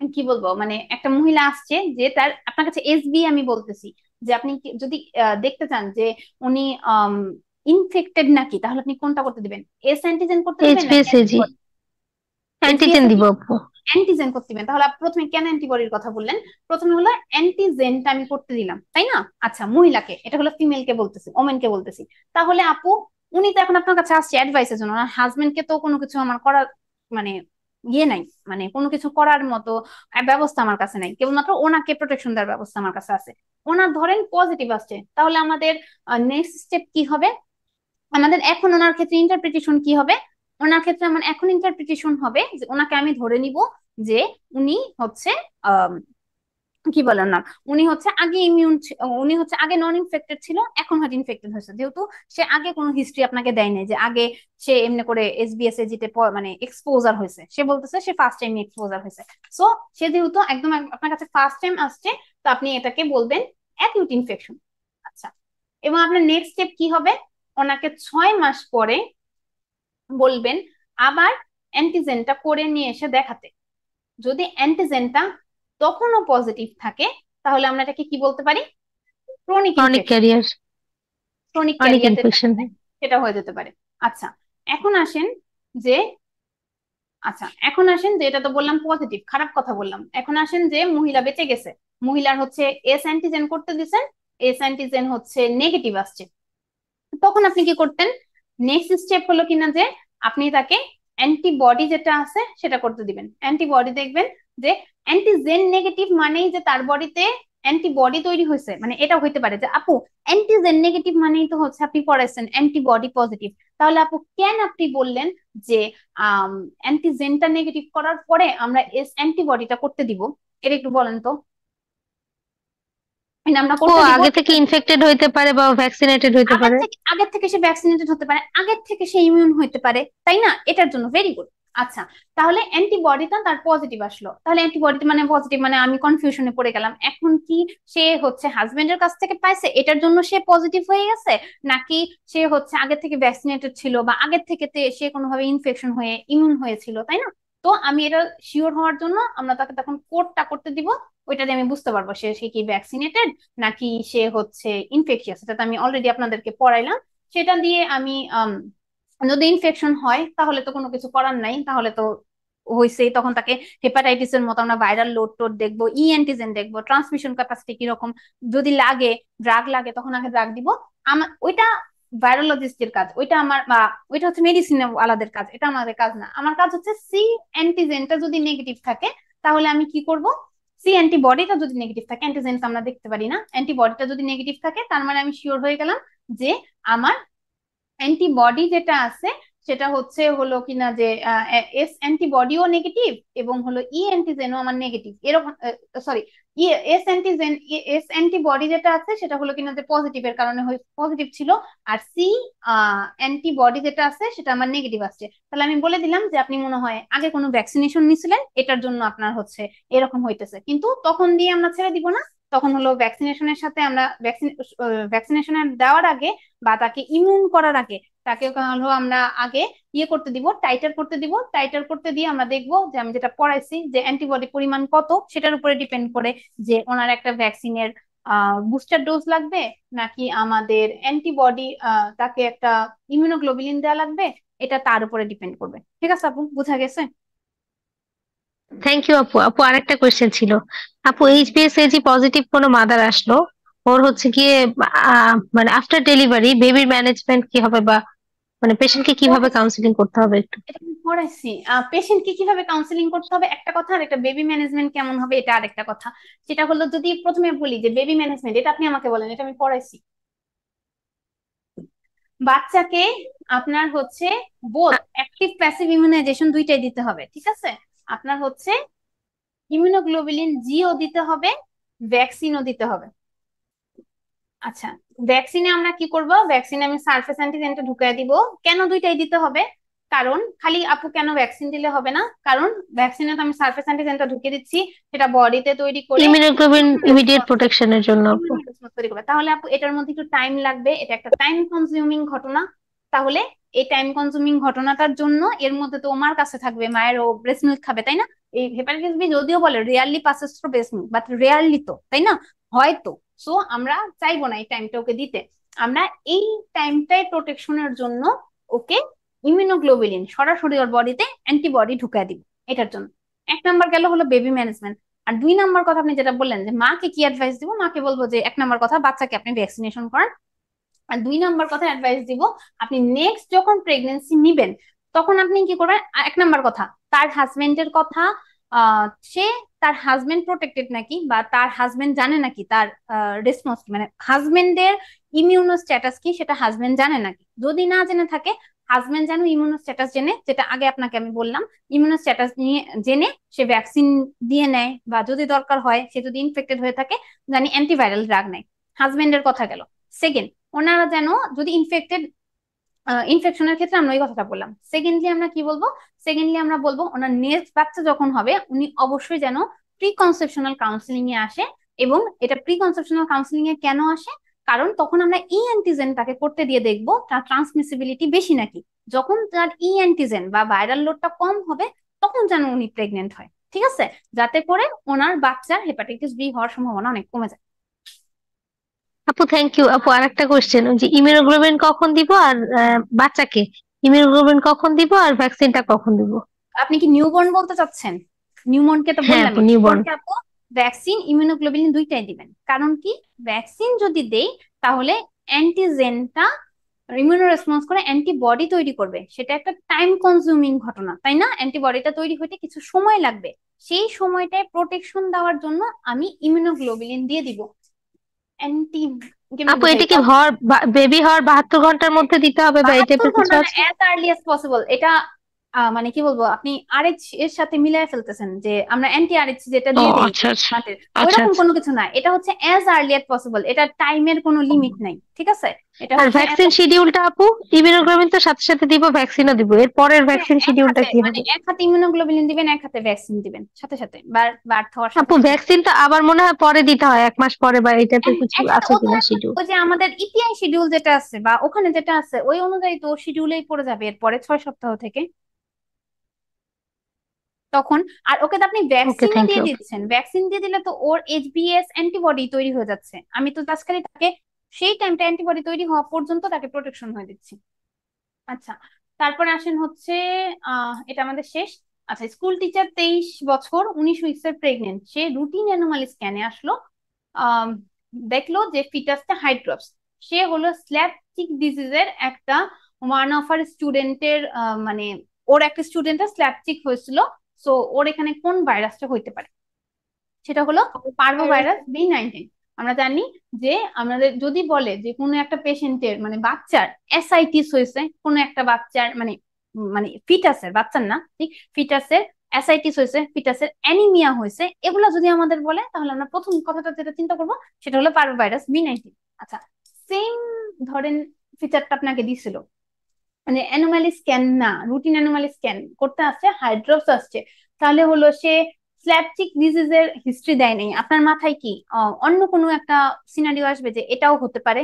কি বলবো, মানে একটা মহিলা আসছে যে তার আপনার কাছে এসবি, আমি বলতেছি যে আপনি যদি দেখতে চান যে উনি ইনফেক্টেড নাকি, তাহলে আপনি কোনটা করতে দিবেন? এস অ্যান্টিজেন করতে দিবেন নাকি এইচবিএসএজি অ্যান্টিজেন এসবিএসএজি? দিব আপু। অ্যান্টিজেন করতে দিবেন। তাহলে আপনি প্রথমে কেন অ্যান্টিবডির কথা বললেন? প্রথমে হলো অ্যান্টিজেনটা আমি করতে দিলাম, তাই না? আচ্ছা, মহিলাকে, এটা হলো ফিমেলকে বলতেছি, ওমেনকে বলতেছি। তাহলে আপু, উনি তো এখন আপনার কাছে আসছে অ্যাডভাইসের জন্য, ওনার হাজবেন্ডকে তো কোনো কিছু আমার করার মানে ইয়ে নাই, মানে কোনো কিছু করার মতো ব্যবস্থা আমার কাছে নাই, কেবলমাত্র ওনাকে প্রোটেকশন দেওয়ার ব্যবস্থা আমার কাছে আছে। ওনার ধরেন পজিটিভ আসছে, তাহলে আমাদের নেক্সট স্টেপ কি হবে? আমাদের এখন ওনার ক্ষেত্রে ইন্টারপ্রিটেশন কি হবে? ওনার ক্ষেত্রে আমার এখন ইন্টারপ্রিটেশন হবে যে ওনাকে আমি ধরে নিব যে উনি হচ্ছে আহ কি বলেন না, উনি হচ্ছে আগে ইমিউন, উনি হচ্ছে আগে নন ইনফেক্টেড ছিল, এখন হয়তো ইনফেক্টেড হয়েছে, যেহেতু সে আগে কোনো হিস্ট্রি আপনাকে দেয় নাই যে আগে সে এমনি করে এসবিএস এজিতে মানে এক্সপোজার হয়েছে। সে বলতেছে সে ফার্স্ট টাইম এক্সপোজার হয়েছে। সো সে যেহেতু একদম আপনার কাছে ফার্স্ট টাইম আসছে, তো আপনি এটাকে বলবেন অ্যাকিউট ইনফেকশন। আচ্ছা, এবং আপনার নেক্সট স্টেপ কি হবে? ওনাকে 6 মাস পরে বলবেন আবার অ্যান্টিজেনটা করে নিয়ে এসে দেখাতে। যদি অ্যান্টিজেনটা তখনও পজিটিভ থাকে, তাহলে আমরা এটাকে কি বলতে পারি? Chronic chronic infection. Career, chronic chronic career যেটা ইনফেকশন। সেটা হয়ে যেতে পারে। আচ্ছা, এখন আসেন যে এখন আসেন যে এটা তো বললাম পজিটিভ, খারাপ কথা বললাম। এখন আসেন যে মহিলা বেঁচে গেছে, মহিলার হচ্ছে এস অ্যান্টিজেন করতে দিছেন, এস অ্যান্টিজেন হচ্ছে নেগেটিভ আসছে, তখন আপনি কি করতেন? নেক্সট স্টেপ হলো কিনা যে আপনি তাকে অ্যান্টিবডি যেটা আছে সেটা করতে দিবেন। অ্যান্টিবডি দেখবেন যে অ্যান্টিজেন নেগেটিভ মানেই যে তার বডিতে অ্যান্টিবডি তৈরি হয়েছে, মানে এটা হইতে পারে যে আপু অ্যান্টিজেন নেগেটিভ মানেই তো হচ্ছে আপনি পড়াইছেন অ্যান্টিবডি পজিটিভ। তাহলে আপু কেন আপনি বললেন যে অ্যান্টিজেনটা নেগেটিভ করার পরে আমরা এস অ্যান্টিবডিটা করতে দিব? এটা একটু বলেন তো। আমরা ও করতে দিব, আগে থেকে ইনফেক্টেড হইতে পারে বা ভ্যাকসিনেটেড হইতে পারে। আগের থেকে সে ভ্যাকসিনেটেড হতে পারে, আগের থেকে সে ইমিউন হতে পারে, তাই না? এটার জন্য ভেরি গুড। আচ্ছা, তাহলে অ্যান্টিবডিটা তার পজিটিভ আসলো, তাহলে অ্যান্টিবডি মানে পজিটিভ, মানে আমি কনফিউশনে পড়ে গেলাম। এখন কি সে হচ্ছে হাজবেন্ডের কাছ থেকে পাইছে এটার জন্য সে পজিটিভ হয়ে গেছে, নাকি সে হচ্ছে আগে থেকে ভ্যাকসিনেটেড ছিল বা আগের থেকে সে কোনোভাবে ইনফেকশন হয়ে ইমিউন হয়েছিল, তাই না? তো আমি এটা শিওর হওয়ার জন্য আমরা তাকে তখন কোডটা করতে দিব, ওইটা দিয়ে আমি বুঝতে পারবো সে সে কি ভ্যাকসিনেটেড নাকি সে হচ্ছে ইনফেকশিয়াস। সেটা তো আমি অলরেডি আপনাদেরকে পড়াইলাম। সেটা দিয়ে আমি যদি ইনফেকশন হয় তাহলে তো কোনো কিছু করার নাই, তাহলে তো হয়েছেই, তখন তাকে হেপাটাইটিস এর মতো আমরা ভাইরাল লোড টোড দেখবো, ই অ্যান্টিজেন দেখবো, ট্রান্সমিশন ক্যাপাসিটি কিরকম, যদি লাগে ড্রাগ লাগে তখন আগে ড্রাগ দিব। আমার ওইটা ভাইরোলজিস্টের কাজ, ওইটা আমার বা ওইটা হচ্ছে মেডিসিন আলাদের কাজ, এটা আমাদের কাজ না। আমার কাজ হচ্ছে সি অ্যান্টিজেনটা যদি নেগেটিভ থাকে তাহলে আমি কি করব? সি অ্যান্টিবডিটা যদি নেগেটিভ থাকে, অ্যান্টিজেন তো আমরা দেখতে পারি না, অ্যান্টিবডিটা যদি নেগেটিভ থাকে তার মানে আমি শিওর হয়ে গেলাম যে আমার অ্যান্টিবডি যেটা আছে সেটা হলো কিনা যে এস অ্যান্টিবডিও নেগেটিভ এবং হলো ই অ্যান্টিজেনও আমার নেগেটিভ, এরকম sorry S antigen, S antibody যেটা আছে সেটা হলো কিনা যে পজিটিভের কারণে পজিটিভ ছিল, আর সি অ্যান্টিবডি যেটা আছে সেটা আমার নেগেটিভ আসছে। তাহলে আমি বলে দিলাম যে আপনি মনে হয় আগে কোনো ভ্যাকসিনেশন নিছিলেন, এটার জন্য আপনার হচ্ছে এরকম হইতেছে। কিন্তু তখন দিয়ে আমরা ছেড়ে দিব না, তখন হলো ভ্যাকসিনেশনের সাথে আমরা ভ্যাকসিনেশনের দেওয়ার আগে বা তাকে ইমিউন করার আগে তাকে হলো আমরা আগে ইয়ে করতে দিব, টাইটার করতে দিব। টাইটার করতে দিয়ে আমরা দেখবো যে আমি যেটা পড়াইছি যে অ্যান্টিবডি পরিমাণ কত, সেটার উপরে ডিপেন্ড করে যে ওনার একটা ভ্যাকসিনের বুস্টার ডোজ লাগবে নাকি আমাদের অ্যান্টিবডি তাকে একটা ইমিউনোগ্লোবুলিন দেওয়া লাগবে, এটা তার উপরে ডিপেন্ড করবে। ঠিক আছে আপু, বোঝা গেছে? থ্যাংক ইউ আপু। আপু আরেকটা কোয়েশ্চেন ছিল। আপু এইচবিএসএজি পজিটিভ কোনো মাদার আসলো, ওর হচ্ছে গিয়ে মানে আফটার ডেলিভারি বেবির ম্যানেজমেন্ট কি হবে, বা মানে পেশেন্টকে কিভাবে কাউন্সিলিং করতে হবে একটু? এটা আমি পড়াইছি, পেশেন্টকে কিভাবে কাউন্সিলিং করতে হবে একটা কথা, আর একটা বেবি ম্যানেজমেন্ট কেমন হবে এটা আরেকটা কথা। সেটা হলো যদি প্রথমে বলি যে বেবি ম্যানেজমেন্ট, এটা আপনি আমাকে বলেন, এটা আমি পড়াইছি। বাচ্চাকে আপনার হচ্ছে বোথ অ্যাক্টিভ প্যাসিভ ইমিউনাইজেশন দুইটাই দিতে হবে, ঠিক আছে? আপনার হচ্ছে ইমিউনোগ্লোবুলিন জিও দিতে হবে, ভ্যাকসিনও দিতে হবে। আচ্ছা, ভ্যাকসিনে আমরা কি করব? ভ্যাকসিনে আমি সারফেস অ্যান্টিজেনটা ঢুকাই দিব। কেন দুইটাই দিতে হবে? কারণ খালি আপু কেন ভ্যাকসিন দিলে হবে না, কারণ ভ্যাকসিনে তো আমি সারফেস অ্যান্টিজেনটা ঢুকিয়ে দিচ্ছি, সেটা বডিতে তৈরি করে ইমিউনোগ্লোবিন ইমিডিয়েট প্রোটেকশনের জন্য আপু। ইমিউন রেসপন্স তৈরি করবে। তাহলে আপু এটার মধ্যে একটু টাইম লাগবে, এটা একটা টাইম কনজিউমিং ঘটনা। তাহলে এই টাইম কনজিউমিং ঘটনাটার জন্য এর মধ্যে তো মার কাছে থাকবে, মায়ের ও ব্রেস্ট মিল্ক খাবে, তাই না? এই হেপাটাইটিস বি যদিও বলে rarely passes through breast milk, but rarely তো, তাই না? হয়তো। সো আমরা চাইবো না এই টাইমটা ওকে দিতে। আমরা এই টাইমটাই প্রোটেকশনের জন্য ওকে ইমিউনোগ্লোবুলিন সরাসরি ওর বডিতে অ্যান্টিবডি ঢুকায় দিব, এটার জন্য। এক নাম্বার গেল হলো বেবি ম্যানেজমেন্ট। আর দুই নাম্বার কথা আপনি যেটা বললেন যে মাকে কি অ্যাডভাইস দিব, মাকে বলবো যে এক নাম্বার কথা বাচ্চাকে আপনি ভ্যাকসিনেশন করান। আর দুই নাম্বার কথা অ্যাডভাইস দিব, আপনি নেক্সট যখন প্রেগনেন্সি নিবেন তখন আপনি কি করবেন, এক নাম্বার কথা তার হাজবেন্ডের কথা, সে তার হাজবেন্ড প্রোটেক্টেড নাকি, বা তার হাজবেন্ড জানে নাকি তার রেসপন্স, মানে হাজবেন্ডের ইমিউনো স্ট্যাটাস কি সেটা হাজবেন্ড জানে নাকি। যদি না জেনে থাকে, হাজবেন্ড যেন ইমিউনো স্ট্যাটাস জেনে, যেটা আগে আপনাকে আমি বললাম, ইমিউনো স্ট্যাটাস নিয়ে জেনে সে ভ্যাকসিন দিয়ে নেয়, বা যদি দরকার হয় সে যদি ইনফেক্টেড হয়ে থাকে জানি অ্যান্টিভাইরাল ড্রাগ নেয়। হাজবেন্ডের কথা গেল। সেকেন্ড, ওনারা যেন যদি ইনফেকশনের ক্ষেত্রে আমরা ওই কথাটা বললাম। সেকেন্ডলি আমরা কি বলবো? সেকেন্ডলি আমরা বলবো ওনার নেক্সট বাচ্চা যখন হবে উনি অবশ্যই যেন প্রি কনসেপশনাল কাউন্সিলিং এ আসে। এবং এটা প্রি কনসেপশনাল কাউন্সিলিং এ কেন আসে? কারণ তখন আমরা ই অ্যান্টিজেন তাকে করতে দিয়ে দেখবো তার ট্রান্সমিসিবিলিটি বেশি নাকি। যখন তার ই অ্যান্টিজেন বা ভাইরাল লোডটা কম হবে তখন যেন উনি প্রেগনেন্ট হয়, ঠিক আছে? যাতে করে ওনার বাচ্চার হেপাটাইটিস বি হওয়ার সম্ভাবনা অনেক কমে যায়। আপু থ্যাংক ইউ। আপু আরেকটা কোয়েশ্চেন, যে ইমিউনোগ্লোবিন কখন দিব, আর বাচ্চাকে ইমিউনোগ্লোবিন কখন দিব, আর ভ্যাকসিনটা কখন দিব? আপনি কি নিউবর্ন বলতে চাচ্ছেন? নিউবর্নকে তো হ্যাঁ বললাম, আপু, নিউবর্ন। নিউবর্নকে আপু ভ্যাকসিন ইমিউনোগ্লোবুলিন দুইটাই দিবেন। কারণ কি, ভ্যাকসিন যদি দেই তাহলে অ্যান্টিজেনটা ইমিউনো রেসপন্স করে অ্যান্টিবডি তৈরি করবে, সেটা একটা টাইম কনজিউমিং ঘটনা, তাই না? অ্যান্টিবডিটা তৈরি হইতে কিছু সময় লাগবে, সেই সময়টায় প্রোটেকশন দেওয়ার জন্য আমি ইমিউনোগ্লোবুলিন দিয়ে দিব। অ্যান্টি কেমনে আপু বুঝাই, এটা কি হওয়ার বেবি হওয়ার 72 ঘন্টার মধ্যে দিতে হবে, বা এই 72 টাইপের কিছু ঘন্টা না, আছে? As early as possible. এটা মানে কি বলবো, আপনি আরএইচ এর সাথে মিলাই ফেলতেছেন যে আমরা অ্যান্টি আরএইচ যেটা ও দিয়ে দিই আচ্ছা আচ্ছা। মাঠের, আচ্ছা ওইরকম আচ্ছা। কোনো কিছু না। এটা হচ্ছে অ্যাজ আর্লি অ্যাজ পসিবল, এটা টাইমের কোনো লিমিট নাই, ঠিক আছে? এটা আর হচ্ছে ভ্যাকসিন শিডিউলটা আপু? ইমিউনোগ্লোবিন তো সাথে সাথে দিব, ভ্যাকসিনও দিব, এর পরের ভ্যাকসিন এক শিডিউলটা হাতে, কি মানে হবে? এক হাতে ইমিউনোগ্লোবুলিন দিবেন, এক হাতে ভ্যাকসিন দিবেন, সাথে সাথে বার্থ হওয়ার সাথে আপু সাথে। ভ্যাকসিন তো আবার মনে হয় পরে দিতে হয়, 1 মাস পরে, বা এই টাইপের কিছু একসাথে আছে ও তো কিনা এখন শিডিউল? ওই যে আমাদের ইপিআই শিডিউল যেটা আছে বা ওখানে যেটা আছে ওই অনুযায়ী তো শিডিউলেই পড়ে যাবে এরপরে 6 সপ্তাহ থেকে তখন। আর ওকে তো আপনি ওকে, ভ্যাকসিনও থ্যাংক দিয়ে ইউ। দিচ্ছেন, ভ্যাকসিন দিয়ে দিলে তো ওর এইচবিএস অ্যান্টিবডি তৈরি হয়ে যাচ্ছে। আমি তো জাস্ট খালি তাকে সেই টাইমটা অ্যান্টিবডি তৈরি হওয়া পর্যন্ত তাকে প্রোটেকশন হয়ে দিচ্ছি। আচ্ছা, তারপরে আসেন হচ্ছে এটা আমাদের শেষ। আচ্ছা, স্কুল টিচার 23 বছর 19 উইকস প্রেগনেন্ট, সে রুটিন অ্যানোমালি স্ক্যানে আসলো, আহ দেখলো যে ফিটাসটা হাইড্রপস। সে হলো স্ল্যাপটিক ডিজিজের একটা ওয়ান অফ আর স্টুডেন্টের, মানে ওর একটা স্টুডেন্টের স্ল্যাপটিক হয়েছিল। সো ওর এখানে কোন ভাইরাসটা হইতে পারে? সেটা হলো পার্ভো ভাইরাস B19। আমরা জানি যে আমাদের যদি বলে যে কোনো একটা পেশেন্টের মানে বাচ্চার এসআইটিস হয়েছে, কোনো একটা বাচ্চার মানে মানে ফিটাসের, বাচ্চার না ঠিক, ফিটাসের অ্যাসাইটিস হয়েছে, ফিটাসের অ্যানিমিয়া হয়েছে, এগুলা যদি আমাদের বলে তাহলে আমরা প্রথম কথাটা যেটা চিন্তা করবো সেটা হলো পারোভাইরাস B19। আচ্ছা, সেম ধরেন ফিচারটা আপনাকে দিছিল, মানে অ্যানোমালি স্ক্যান না, রুটিন অ্যানোমালি স্ক্যান করতে আসছে, হাইড্রোপস আসছে, তাহলে হলো সে স্ল্যাপচিক ডিজিজের হিস্ট্রি দেয় নাই, আপনার মাথায় কি অন্য কোনো একটা সিনারিও আসবে যে এটাও হতে পারে?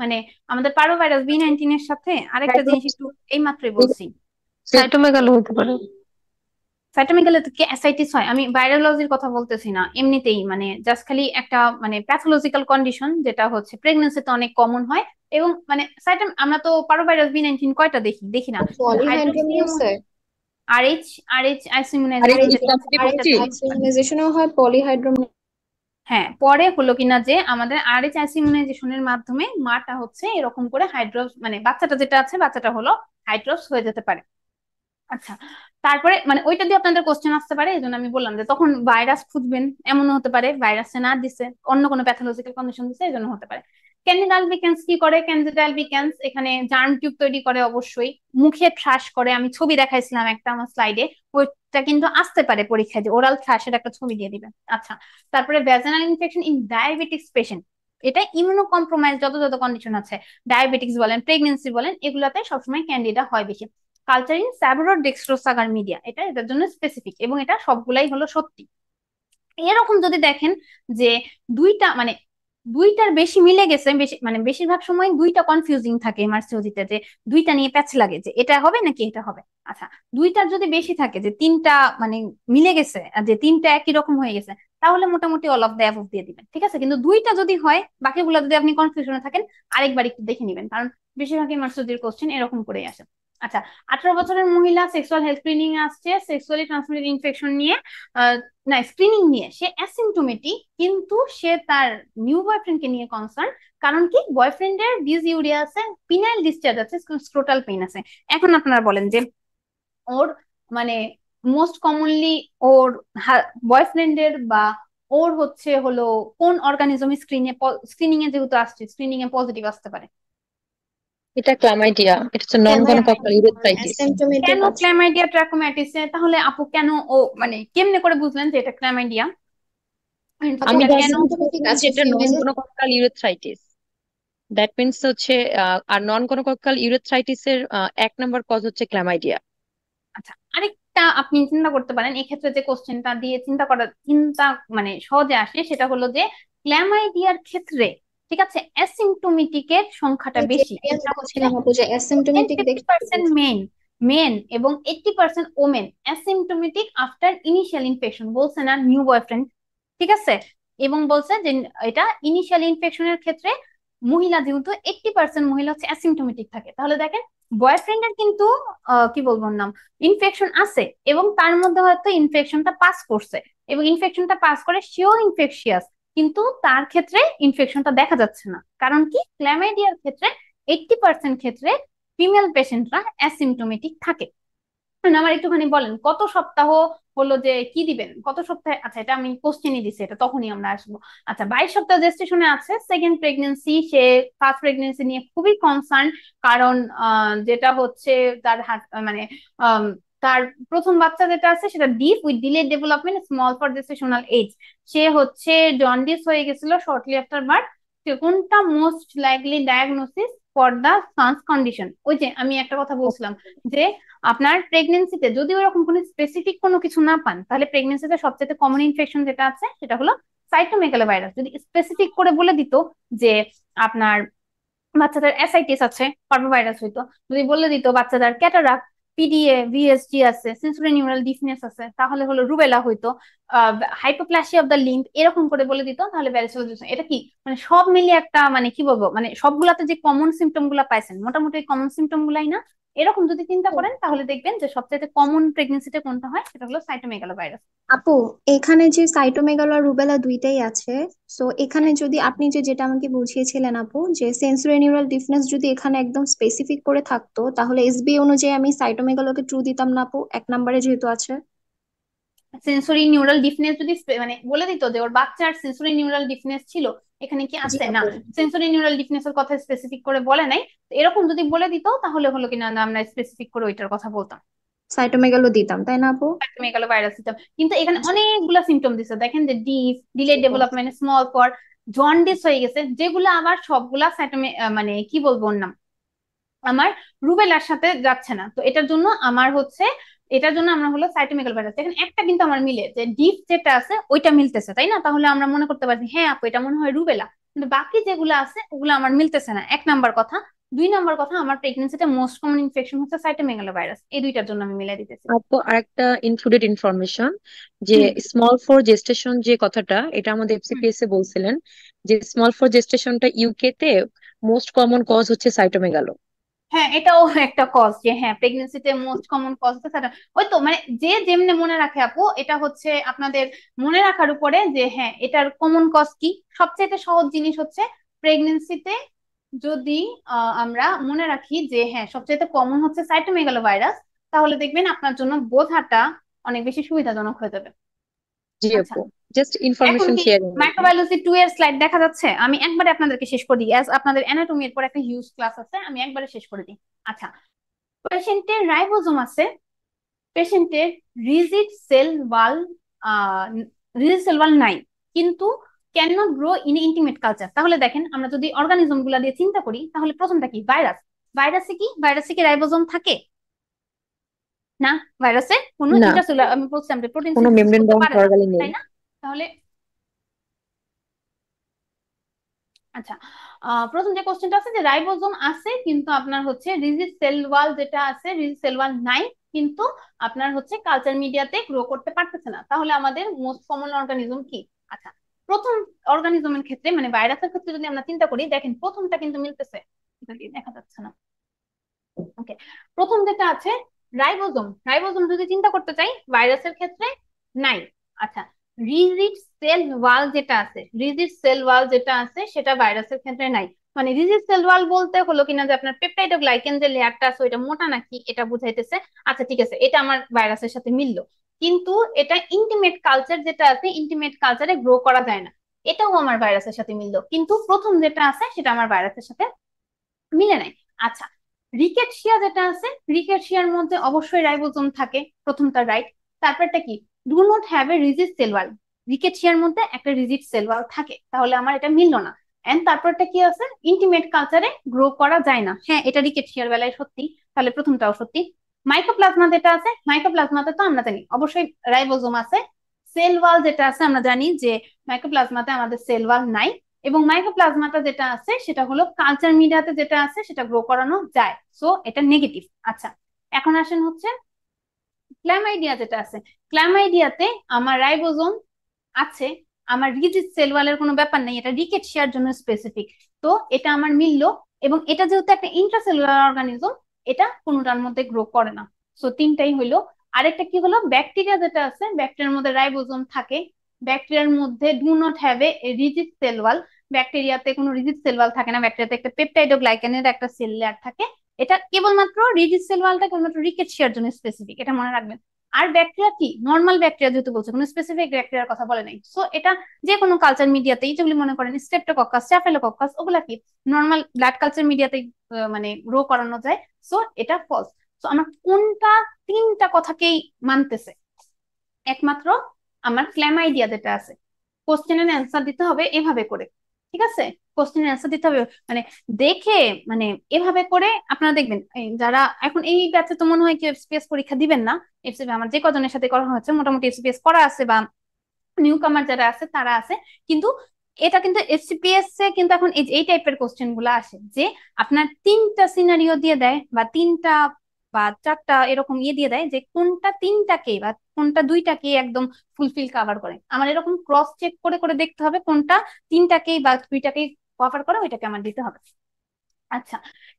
মানে আমাদের পারোভাইরাস B19 এর সাথে আরেকটা জিনিস একটু এই মাত্রই বলছি, সাইটোমেগালো হতে পারে। সাইটোমেগালে তো কি অ্যাসাইটিস হয়? আমি ভাইরোলজির কথা বলতেছি না, এমনিতেই মানে জাস্ট খালি একটা মানে প্যাথোলজিক্যাল কন্ডিশন যেটা হচ্ছে প্রেগন্যান্সিতে অনেক কমন হয়। এবং মানে আমরা তো পারোভাইরাস B19 কয়টা দেখি দেখি না, হাইড্রোক্সিয়াম, পলিহাইড্রোমিয়াসে RH আর এই আইসোইমুনাইজেশন যেটা আছে পজিটিভ ওইটাতে। আইসোইমিউনাইজেশনও হয় পলিহাইড্রোমিয়াস। হ্যাঁ, পরে হলো কিনা যে আমাদের RH আইসোইমুনাইজেশনের মাধ্যমে মাটা হচ্ছে এরকম করে হাইড্রোস, মানে বাচ্চাটা যেটা আছে বাচ্চাটা হলো হাইড্রোস হয়ে যেতে পারে। আচ্ছা, তারপরে মানে ওইটা দিয়ে আপনাদের কোশ্চেন আসতে পারে, এই জন্য আমি বললাম যে তখন ভাইরাস খুঁজবেন, এমনও হতে পারে ভাইরাসে না দিছে, অন্য কোনো প্যাথোলজিক্যাল কন্ডিশন দিছে, এই জন্য হতে পারে। ক্যান্ডিডা আলবিক্যান্স কি করে? ক্যান্ডিডা আলবিক্যান্স এখানে জার্ম টিউব তৈরি করে, অবশ্যই মুখে ঠ্রাস করে, আমি ছবি দেখাইছিলাম একটা আমার স্লাইডে, ওইটা কিন্তু আসতে পারে পরীক্ষায় যে ওরাল ঠ্রাসের একটা ছবি দিয়ে দিবেন। আচ্ছা, তারপরে vaginal infection in diabetics patient, এটা ইমিউনো কম্প্রোমাইজ যত যত কন্ডিশন আছে, ডায়াবেটিক্স বলেন প্রেগনেন্সি বলেন, এগুলাতে সবসময় ক্যান্ডিডা হয় বেশি। কালচার ইন স্যাবোরো ডেক্সট্রোসাগার মিডিয়া, এটা এটার জন্য স্পেসিফিক, এবং এটা সবগুলাই হলো সত্যি। এরকম যদি দেখেন যে দুইটা মানে দুইটার বেশি মিলে গেছে, বেশি মানে বেশিরভাগ সময় দুইটা কনফিউজিং থাকে এমার্সিওলজিতে, যে দুইটা নিয়ে প্যাচ লাগে যে এটা হবে নাকি এটা হবে। আচ্ছা, দুইটার যদি বেশি থাকে যে তিনটা মানে মিলে গেছে আর যে তিনটা একই রকম হয়ে গেছে, তাহলে মোটামুটি অল অফ দ্য অ্যাবভ দিয়ে দিবেন, ঠিক আছে। কিন্তু দুইটা যদি হয়, বাকিগুলো যদি আপনি কনফিউশনে থাকেন, আরেকবার একটু দেখে নিবেন, কারণ বেশিরভাগ এমার্সিওলজির কোশ্চেন এরকম করেই আসে। আচ্ছা, 18 বছরের মহিলা সেক্সুয়াল হেলথ স্ক্রিনিং আসছে সেক্সুয়ালি ট্রান্সমিটেড ইনফেকশন নিয়ে, না স্ক্রিনিং নিয়ে, সে অ্যাসিমটোমেটিক, কিন্তু সে তার নিউ বয়ফ্রেন্ডকে নিয়ে কনসার্ন। কারণ কি? বয়ফ্রেন্ডের ডিসইউরিয়া আছে, পিনাইল ডিসচার্জ আছে, স্ক্রোটাল পেইন আছে। এখন আপনারা বলেন যে ওর মানে মোস্ট কমনলি ওর বয়ফ্রেন্ডের বা ওর হচ্ছে হলো কোন অর্গানিজম স্ক্রিনিং এ যেহেতু আসছে, স্ক্রিনিং এ পজিটিভ আসতে পারে? এটা ক্লামাইডিয়া, এটা হচ্ছে নন গনোকক্কাল ইউরেথ্রাইটিস। অ্যাসিম্পটোমেটিক কেন আছে। ক্ল্যামাইডিয়া ট্রাকোম্যাটিসে? তাহলে আপু কেন ও মানে কেমনে করে বুঝলেন যে এটা ক্ল্যামাইডিয়া? আমি এটা কেন? অ্যাসিম্পটোমেটিক আছে যেটা নন ফিমেল। গনোকক্কাল ইউরেথ্রাইটিস, দ্যাট মিনস হচ্ছে আর নন গনোকক্কাল ইউরেথ্রাইটিস এর 1 নম্বর কজ হচ্ছে ক্লামাইডিয়া। আচ্ছা, আরেকটা আপনি চিন্তা করতে পারেন এক্ষেত্রে, যে কোশ্চেনটা দিয়ে চিন্তা মানে সহজে আসে, সেটা হলো যে ক্ল্যামাইডিয়ার ক্ষেত্রে, ঠিক আছে, অ্যাসিম্পটোমেটিকের সংখ্যাটা বেশি। এটা হচ্ছে বলছিলাম আপু যে অ্যাসিম্পটোমেটিক দেখে 50% মেন এবং 80% women asymptomatic after initial infection, বলছে না নিউ বয়ফ্রেন্ড, ঠিক আছে। এবং বলছে যে এটা ইনিশিয়াল ইনফেকশনের ক্ষেত্রে মহিলা যেহেতু 80% মহিলা হচ্ছে অ্যাসিম্পটোমেটিক থাকে, তাহলে দেখেন বয়ফ্রেন্ডের কিন্তু কি বলবো নাম ইনফেকশন আছে, এবং তার মধ্যে হয়তো ইনফেকশনটা পাস করছে, এবং ইনফেকশনটা পাস করে সেও ইনফেকশিয়াস, কিন্তু তার ক্ষেত্রে ইনফেকশনটা দেখা যাচ্ছে না। কারণ কি? ক্ল্যামাইডিয়ার ক্ষেত্রে 80% ক্ষেত্রে ফিমেল পেশেন্টরা অ্যাসিম্পটোমেটিক থাকে। আমার একটুখানি বলেন কত সপ্তাহ হলো যে কি দিবেন, কত সপ্তাহে? আচ্ছা, এটা আমি কোশ্চেনই দিছি, এটা তখনই আমরা আসবো। আচ্ছা, 22 সপ্তাহ জেস্টেশনে আছে, সেকেন্ড প্রেগনেন্সি, সে ফার্স্ট প্রেগনেন্সি নিয়ে খুবই কনসার্ন, কারণ যেটা হচ্ছে তার মানে আম, তার প্রথম বাচ্চা যেটা আছে সেটা ডিপ with delayed development, small for gestational age, সে হচ্ছে জন্ডিস হয়ে গেছিল শর্টলি আফটার বার্থ। কোনটা most likely diagnosis for the son's condition? ওই যে আমি একটা কথা বলছিলাম যে আপনার প্রেগনেন্সিতে যদি ওরকম কোনো স্পেসিফিক কোনো কিছু না পান, তাহলে প্রেগনেন্সিতে সবচেয়ে কমন ইনফেকশন যেটা আছে সেটা হলো সাইটোমেগালোভাইরাস। যদি স্পেসিফিক করে বলে দিত যে আপনার বাচ্চাদের অ্যাসাইটিস আছে, পার্ভোভাইরাস হইতো। যদি বলে দিত বাচ্চাদের ক্যাটারাক্ট, PDA VSG আছে, সেন্সরি নিউরাল ডিফনেস আছে, তাহলে হলো রুবেলা হইতো, হাইপোপ্লাসিয়া অফ দ্য লিম্ফ, এরকম করে বলে দিত, তাহলে ব্যারিসেলোসিস। এটা কি মানে সব মিলিয়ে একটা মানে কি বলবো, মানে সবগুলাতে যে কমন সিমটম গুলা পাইছেন মোটামুটি কমন সিমটম গুলাই না, এরকম যদি চিন্তা করেন তাহলে দেখবেন যে সবচেয়ে কমন প্রেগনেন্সিতে কোনটা হয় সেটা হলো সাইটোমেগালোভাইরাস। আপু, এখানে যে সাইটোমেগালো আর রুবেলা দুইটাই আছে, সো এখানে যদি আপনি যেটা আমাকে বুঝিয়েছিলেন আপু, যে সেন্সরি নিউরাল ডিফনেস যদি এখানে একদম স্পেসিফিক করে থাকতো, তাহলে SB অনুযায়ী আমি সাইটোমেগালোকে ট্রু দিতাম না আপু, 1 নম্বরে যেহেতু আছে। সেন্সরি নিউরাল ডিফনেস যদি মানে বলে দিত যে ওর বাচ্চার সেন্সরি নিউরাল ডিফনেস ছিল, এখানে কি জি আছে না, আপু। সেন্সরি নিউরাল ডিফনেসের কথা স্পেসিফিক করে বলে নাই, তো এরকম যদি বলে দিত তাহলে হলো কিনা আমরা স্পেসিফিক করে ওইটার কথা বলতাম। সাইটোমেগালো দিতাম, তাই না আপু? মেগালোভাইরাস সিস্টেম, কিন্তু এখানে অনেকগুলা সিমটম দিচ্ছে, দেখেন যে ডিলেড ডেভেলপমেন্ট, স্মল পর, জন্ডিস হয়ে গেছে, যেগুলো আবার সবগুলা মানে কি বলবো ওর নাম, আমার রুবেলার সাথে যাচ্ছে না। তো এটার জন্য আমরা হলো সাইটোমেগালোভাইরাস, দেখেন একটা কিন্তু আমার মিলে, যে ডিপ যেটা আছে ওইটা মিলতেছে, তাই না? তাহলে আমরা মনে করতে পারছি হ্যাঁ আপু এটা মনে হয় রুবেলা, কিন্তু বাকি যেগুলো আছে ওগুলো আমার মিলতেছে না, 1 নাম্বার কথা। 2 নাম্বার কথা, আমার প্রেগনেন্সিতে মোস্ট কমন ইনফেকশন হচ্ছে সাইটোমেগালোভাইরাস, এই দুইটার জন্য আমি মিলাই দিতেছি। আপু আরেকটা ইনক্লুডেড ইনফরমেশন, যে হুম স্মল ফর জেস্টেশন যে কথাটা, এটা আমাদের হুম। এফসিপিএস এ বলছিলেন যে স্মল ফর জেস্টেশনটা ইউকে তে মোস্ট কমন কজ হচ্ছে সাইটোমেগালো। হ্যাঁ, এটাও একটা কজ, যে হ্যাঁ প্রেগনেন্সিতে মোস্ট কমন কজ হচ্ছে সেটা। ওই তো মানে যে যেমনে মনে রাখে আপু, এটা হচ্ছে আপনাদের মনে রাখার উপরে, যে হ্যাঁ এটার কমন কজ কি। সবচেয়ে সহজ জিনিস হচ্ছে প্রেগনেন্সিতে যদি আমরা মনে রাখি যে হ্যাঁ সবচেয়ে কমন হচ্ছে সাইটোমেগালো ভাইরাস, তাহলে দেখবেন আপনার জন্য বোঝাটা অনেক বেশি সুবিধাজনক হয়ে যাবে। জি আচ্ছা, আপু, জাস্ট এখন ইনফরমেশন কি শেয়ারিং। মাইক্রোবায়োলজি 2 এর স্লাইড দেখা যাচ্ছে? আমি একবারে আপনাদেরকে শেষ করে দিই, আপনাদের অ্যানাটমি এর পর একটা হিউজ ক্লাস আছে, আমি একবারে শেষ করে দিই। আচ্ছা, পেশেন্টের রাইবোজোম আছে, পেশেন্টের রিজিড সেল ওয়াল নাই, কিন্তু can not grow in intimate culture. তাহলে দেখেন আমরা যদি অর্গানিজম গুলা দিয়ে চিন্তা করি, তাহলে প্রথমটা কি ভাইরাস। ভাইরাসে কি রাইবোজোম থাকে? না, ভাইরাসে কোনো না, ইন্ট্রাসেলুলার, আমি বলছিলাম যে প্রোটিন কোনো সিনথেসিস মেমব্রেন করতে বাউন্ড পারে না, অর্গালি নেই। তাই না? তাহলে আচ্ছা, প্রথম যে কোশ্চেনটা আছে যে রাইবোজোম আছে কিন্তু আপনার হচ্ছে রিজিড সেল ওয়াল যেটা আছে, রিজিড সেল ওয়াল নাই, কিন্তু আপনার হচ্ছে কালচার মিডিয়াতে গ্রো করতে পারতেছে না, তাহলে আমাদের মোস্ট কমন অর্গানিজম কি? আচ্ছা, প্রথম অর্গানিজমের ক্ষেত্রে মানে ভাইরাসের ক্ষেত্রে যদি আমরা চিন্তা করি, দেখেন প্রথমটা কিন্তু মিলতেছে, এটা দিয়ে দেখা যাচ্ছে না। ওকে, প্রথম যেটা আছে রাইবোজোম যদি চিন্তা করতে চাই ভাইরাসের ক্ষেত্রে নাই। আচ্ছা, রিজিড সেল ওয়াল যেটা আছে সেটা ভাইরাসের ক্ষেত্রে নাই। মানে রিজিড সেল ওয়াল বলতে হলো কিনা যে আপনার পেপটাইডোগ্লাইকেন যে লেয়ারটা আছে ওইটা মোটা নাকি এটা বুঝাইতেছে। আচ্ছা ঠিক আছে, এটা আমার ভাইরাসের সাথে মিললো, কিন্তু এটা ইন্টিমেট কালচার যেটা আছে, ইন্টিমেট কালচারে গ্রো করা যায় না, এটাও আমার ভাইরাসের সাথে মিললো, কিন্তু প্রথম যেটা আছে সেটা আমার ভাইরাসের সাথে মিলে নাই। আচ্ছা, রিকেটশিয়া যেটা আছে, রিকেটশিয়ার মধ্যে অবশ্যই রাইবোজোম থাকে, প্রথমটা রাইট। তারপরটা কি, do not have a rigid cell wall, রিকেটশিয়ার মধ্যে একটা রিজিড সেল ওয়াল থাকে, তাহলে আমার এটা মিললো না। এন্ড তারপরটা কি আছে, ইন্টিমেট কালচারে গ্রো করা যায় না, হ্যাঁ এটা রিকেটশিয়ার বেলায় সত্যি, তাহলে প্রথমটাও সত্যি। মাইকোপ্লাজমা যেটা আছে, মাইকোপ্লাজমাতে তো আমরা জানি অবশ্যই রাইবোজোম আছে। সেল ওয়াল যেটা আছে আমরা জানি যে মাইকোপ্লাজমাতে আমাদের সেল ওয়াল নাই, এবং মাইকোপ্লাজমাটা যেটা আছে সেটা হলো কালচার মিডিয়াতে যেটা আছে সেটা গ্রো করানো যায়, সো এটা নেগেটিভ। আচ্ছা, এখন আসেন হচ্ছে ক্ল্যামাইডিয়া যেটা আছে, ক্ল্যামাইডিয়াতে আমার রাইবোজোম আছে, আমার রিজিড সেল ওয়ালের কোনো ব্যাপার নেই, এটা রিকেটশিয়ার জন্য স্পেসিফিক, তো এটা আমার মিললো। এবং এটা যেহেতু একটা ইন্ট্রাসেলুলার অর্গানিজম, এটা কোনোটার মধ্যে গ্রো করে না, সো তিনটাই হইলো। আরেকটা কি হলো, ব্যাকটেরিয়া যেটা আছে, ব্যাকটেরিয়ার মধ্যে রাইবোজোম থাকে, ব্যাকটেরিয়ার মধ্যে do not have a rigid cell wall, ব্যাকটেরিয়াতে কোনো রিজিড সেল ওয়াল থাকে না, ব্যাকটেরিয়াতে একটা পেপটাইডোগ্লাইকেনের একটা সেল লেয়ার থাকে, এটা কেবলমাত্র রিজিড সেল ওয়ালটা কেবলমাত্র রিকেটশিয়ার জন্য স্পেসিফিক, এটা মনে রাখবেন। আর ব্যাকটেরিয়া কি নর্মাল ব্যাকটেরিয়া যেহেতু বলছে, কোনো স্পেসিফিক ব্যাকটেরিয়ার কথা বলে নাই, সো এটা যে কোনো কালচার মিডিয়াতেই, যেগুলি মনে করেন স্ট্রেপ্টোকক্কাস, স্ট্যাফিলোকক্কাস, ওগুলা কি নর্মাল ব্লাড কালচার মিডিয়াতেই মানে গ্রো করানো যায়, সো এটা ফলস। সো আমার কোনটা তিনটা কথাকেই মানতেছে, একমাত্র আমার ক্ল্যামাইডিয়া যেটা আছে। কোশ্চেনের অ্যান্সার দিতে হবে এভাবে করে, ঠিক আছে? কোশ্চেনের অ্যান্সার দিতে হবে মানে দেখে, মানে এভাবে করে আপনারা দেখবেন, যারা এখন এই ব্যাচে তো মনে হয় কি এফসিপিএস পরীক্ষা দিবেন না, এফসিপিএস আমার যে কজনের সাথে করা হচ্ছে মোটামুটি এফসিপিএস করা আছে, বা নিউ কামার যারা আছে তারা আছে, কিন্তু এটা কিন্তু এফসিপিএস এ কিন্তু এখন এই টাইপের কোশ্চেন গুলো আসে, যে আপনার তিনটা সিনারিও দিয়ে দেয়, বা তিনটা বা চারটা এরকম দিয়ে দেয়, যে কোনটা তিনটাকে বা কোনটা দুইটাকে একদম ফুলফিল কভার করে, আমার এরকম ক্রস চেক করে করে দেখতে হবে কোনটা তিনটাকেই বা দুইটাকেই কভার করে, ওইটাকে আমার দিতে হবে। আচ্ছা,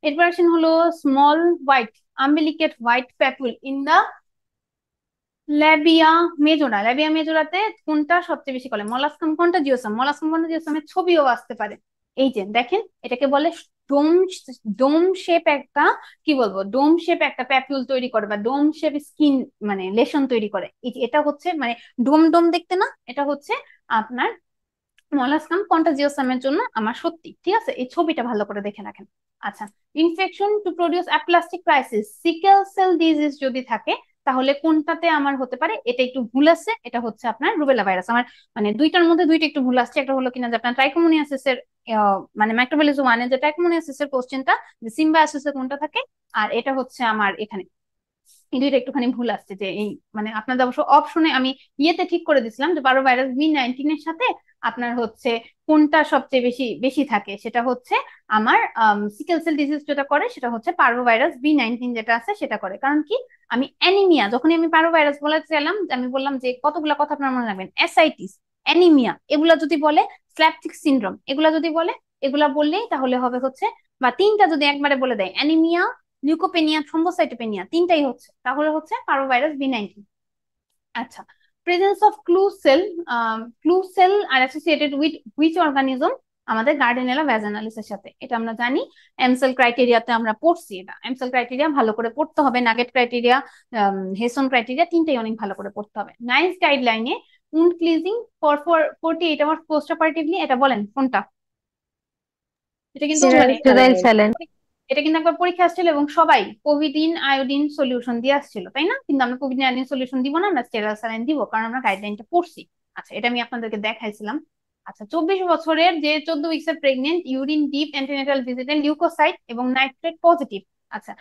এরপর আসেন হলো small white umbilicated white papule in the labia মেজোরাতে কোনটা সবচেয়ে বেশি করে, মলাস্কাম কন্টাজিওসাম, মলাস্কাম কন্টাজিওসামের ছবিও আসতে পারে। এই যে দেখেন, এটাকে বলে ডোম, ডোম শেপ একটা, কি বলবো, ডোম শেপ একটা প্যাপিউল তৈরি করে, বা ডোম শেপ স্কিন মানে লেশন তৈরি করে, এই যে এটা হচ্ছে মানে ডোম ডোম দেখতে না, এটা হচ্ছে আপনার মলাস্কাম কন্টাজিওসামের জন্য আমার সত্যি, ঠিক আছে? এই ছবিটা ভালো করে দেখে রাখেন। আচ্ছা, infection to produce aplastic crisis, sickle cell disease যদি থাকে তাহলে কোনটাতে আমার হতে পারে, এটা একটু ভুল আছে, এটা হচ্ছে আপনার রুবেলা ভাইরাস। আমার মানে দুইটার মধ্যে দুইটা একটু ভুল আসছে। একটা হলো কিনা যে আপনার ট্রাইকোমোনিয়াসিসের মানে মাইক্রোবায়োলজি 1 এর যে ট্রাইকোমোনিয়াসিসের কোশ্চেনটা যে সিম্বায়োসিসে কোনটা থাকে, আর এটা হচ্ছে আমার এখানে এই দুইটা একটুখানি ভুল আসছে। যে এই মানে আপনাদের অবশ্য অপশনে আমি ইয়েতে ঠিক করে দিছিলাম যে পারোভাইরাস B19 এর সাথে আপনার হচ্ছে কোনটা সবচেয়ে বেশি বেশি থাকে, সেটা হচ্ছে আমার সিকেল সেল ডিজিজ যেটা করে সেটা হচ্ছে পারোভাইরাস B19 যেটা আছে সেটা করে। কারণ কি, আমি অ্যানিমিয়া, যখনই আমি পারোভাইরাস বলতে চাইলাম, আমি বললাম যে কতগুলা কথা আপনার মনে রাখবেন, অ্যাসাইটিস, অ্যানিমিয়া, এগুলা যদি বলে, স্ল্যাপটিক সিনড্রোম, এগুলা যদি বলে, এগুলা বললেই তাহলে হবে হচ্ছে, বা তিনটা যদি একবারে বলে দেয়, অ্যানিমিয়া, লিউকোপেনিয়া, থ্রম্বোসাইটোপেনিয়া, তিনটাই হচ্ছে, তাহলে হচ্ছে পারোভাইরাস B19। আচ্ছা, presence of clue cell are associated with which organism, আমাদের গার্ডেনেলা ভ্যাজানালিসের সাথে, এটা আমরা জানি। এমসেল ক্রাইটেরিয়াতে আমরা পড়ছি, এটা এমসেল ক্রাইটেরিয়া ভালো করে পড়তে হবে, নাগেট ক্রাইটেরিয়া, হেসন ক্রাইটেরিয়া, তিনটাই অনেক ভালো করে পড়তে হবে। নাইস গাইডলাইনে wound cleansing for 48 hours post operatively, এটা বলেন কোনটা? এটা কিন্তু মানে স্টেরাইল স্যালাইন। এটা কিন্তু একবার পরীক্ষা আসছিল এবং সবাই কোভিডিন আয়োডিন সলিউশন দিয়ে আসছিল, তাই না? কিন্তু আমরা কোভিডিন আয়োডিন সলিউশন দিব না, আমরা স্টেরাইল স্যালাইন দিব, কারণ আমরা গাইডলাইনটা পড়ছি। আচ্ছা, এটা আমি আপনাদেরকে দেখাইছিলাম। আচ্ছা, 24 বছরের যে 14 উইকসের প্রেগনেন্ট, ইউরিন ডিপ অ্যান্টিনেটাল ভিজিটে লিউকোসাইট এবং নাইট্রেট পজিটিভ। আচ্ছা,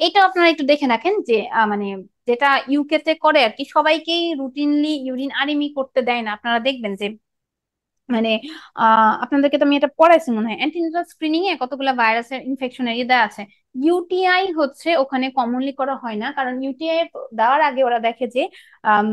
এটা আপনারা একটু দেখে রাখেন যে মানে যেটা ইউকে তে করে আর কি, সবাইকেই রুটিনলি ইউরিন আরিমি করতে দেয় না। আপনারা দেখবেন যে মানে আপনাদেরকে তো আমি এটা পড়াইছি মনে হয়, অ্যান্টিনেটাল স্ক্রিনিং এ কতগুলো ভাইরাসের ইনফেকশনের ইয়ে দেওয়া আছে। ইউটিআই হচ্ছে ওখানে কমনলি করা হয় না, কারণ ইউটিআই দেওয়ার আগে ওরা দেখে যে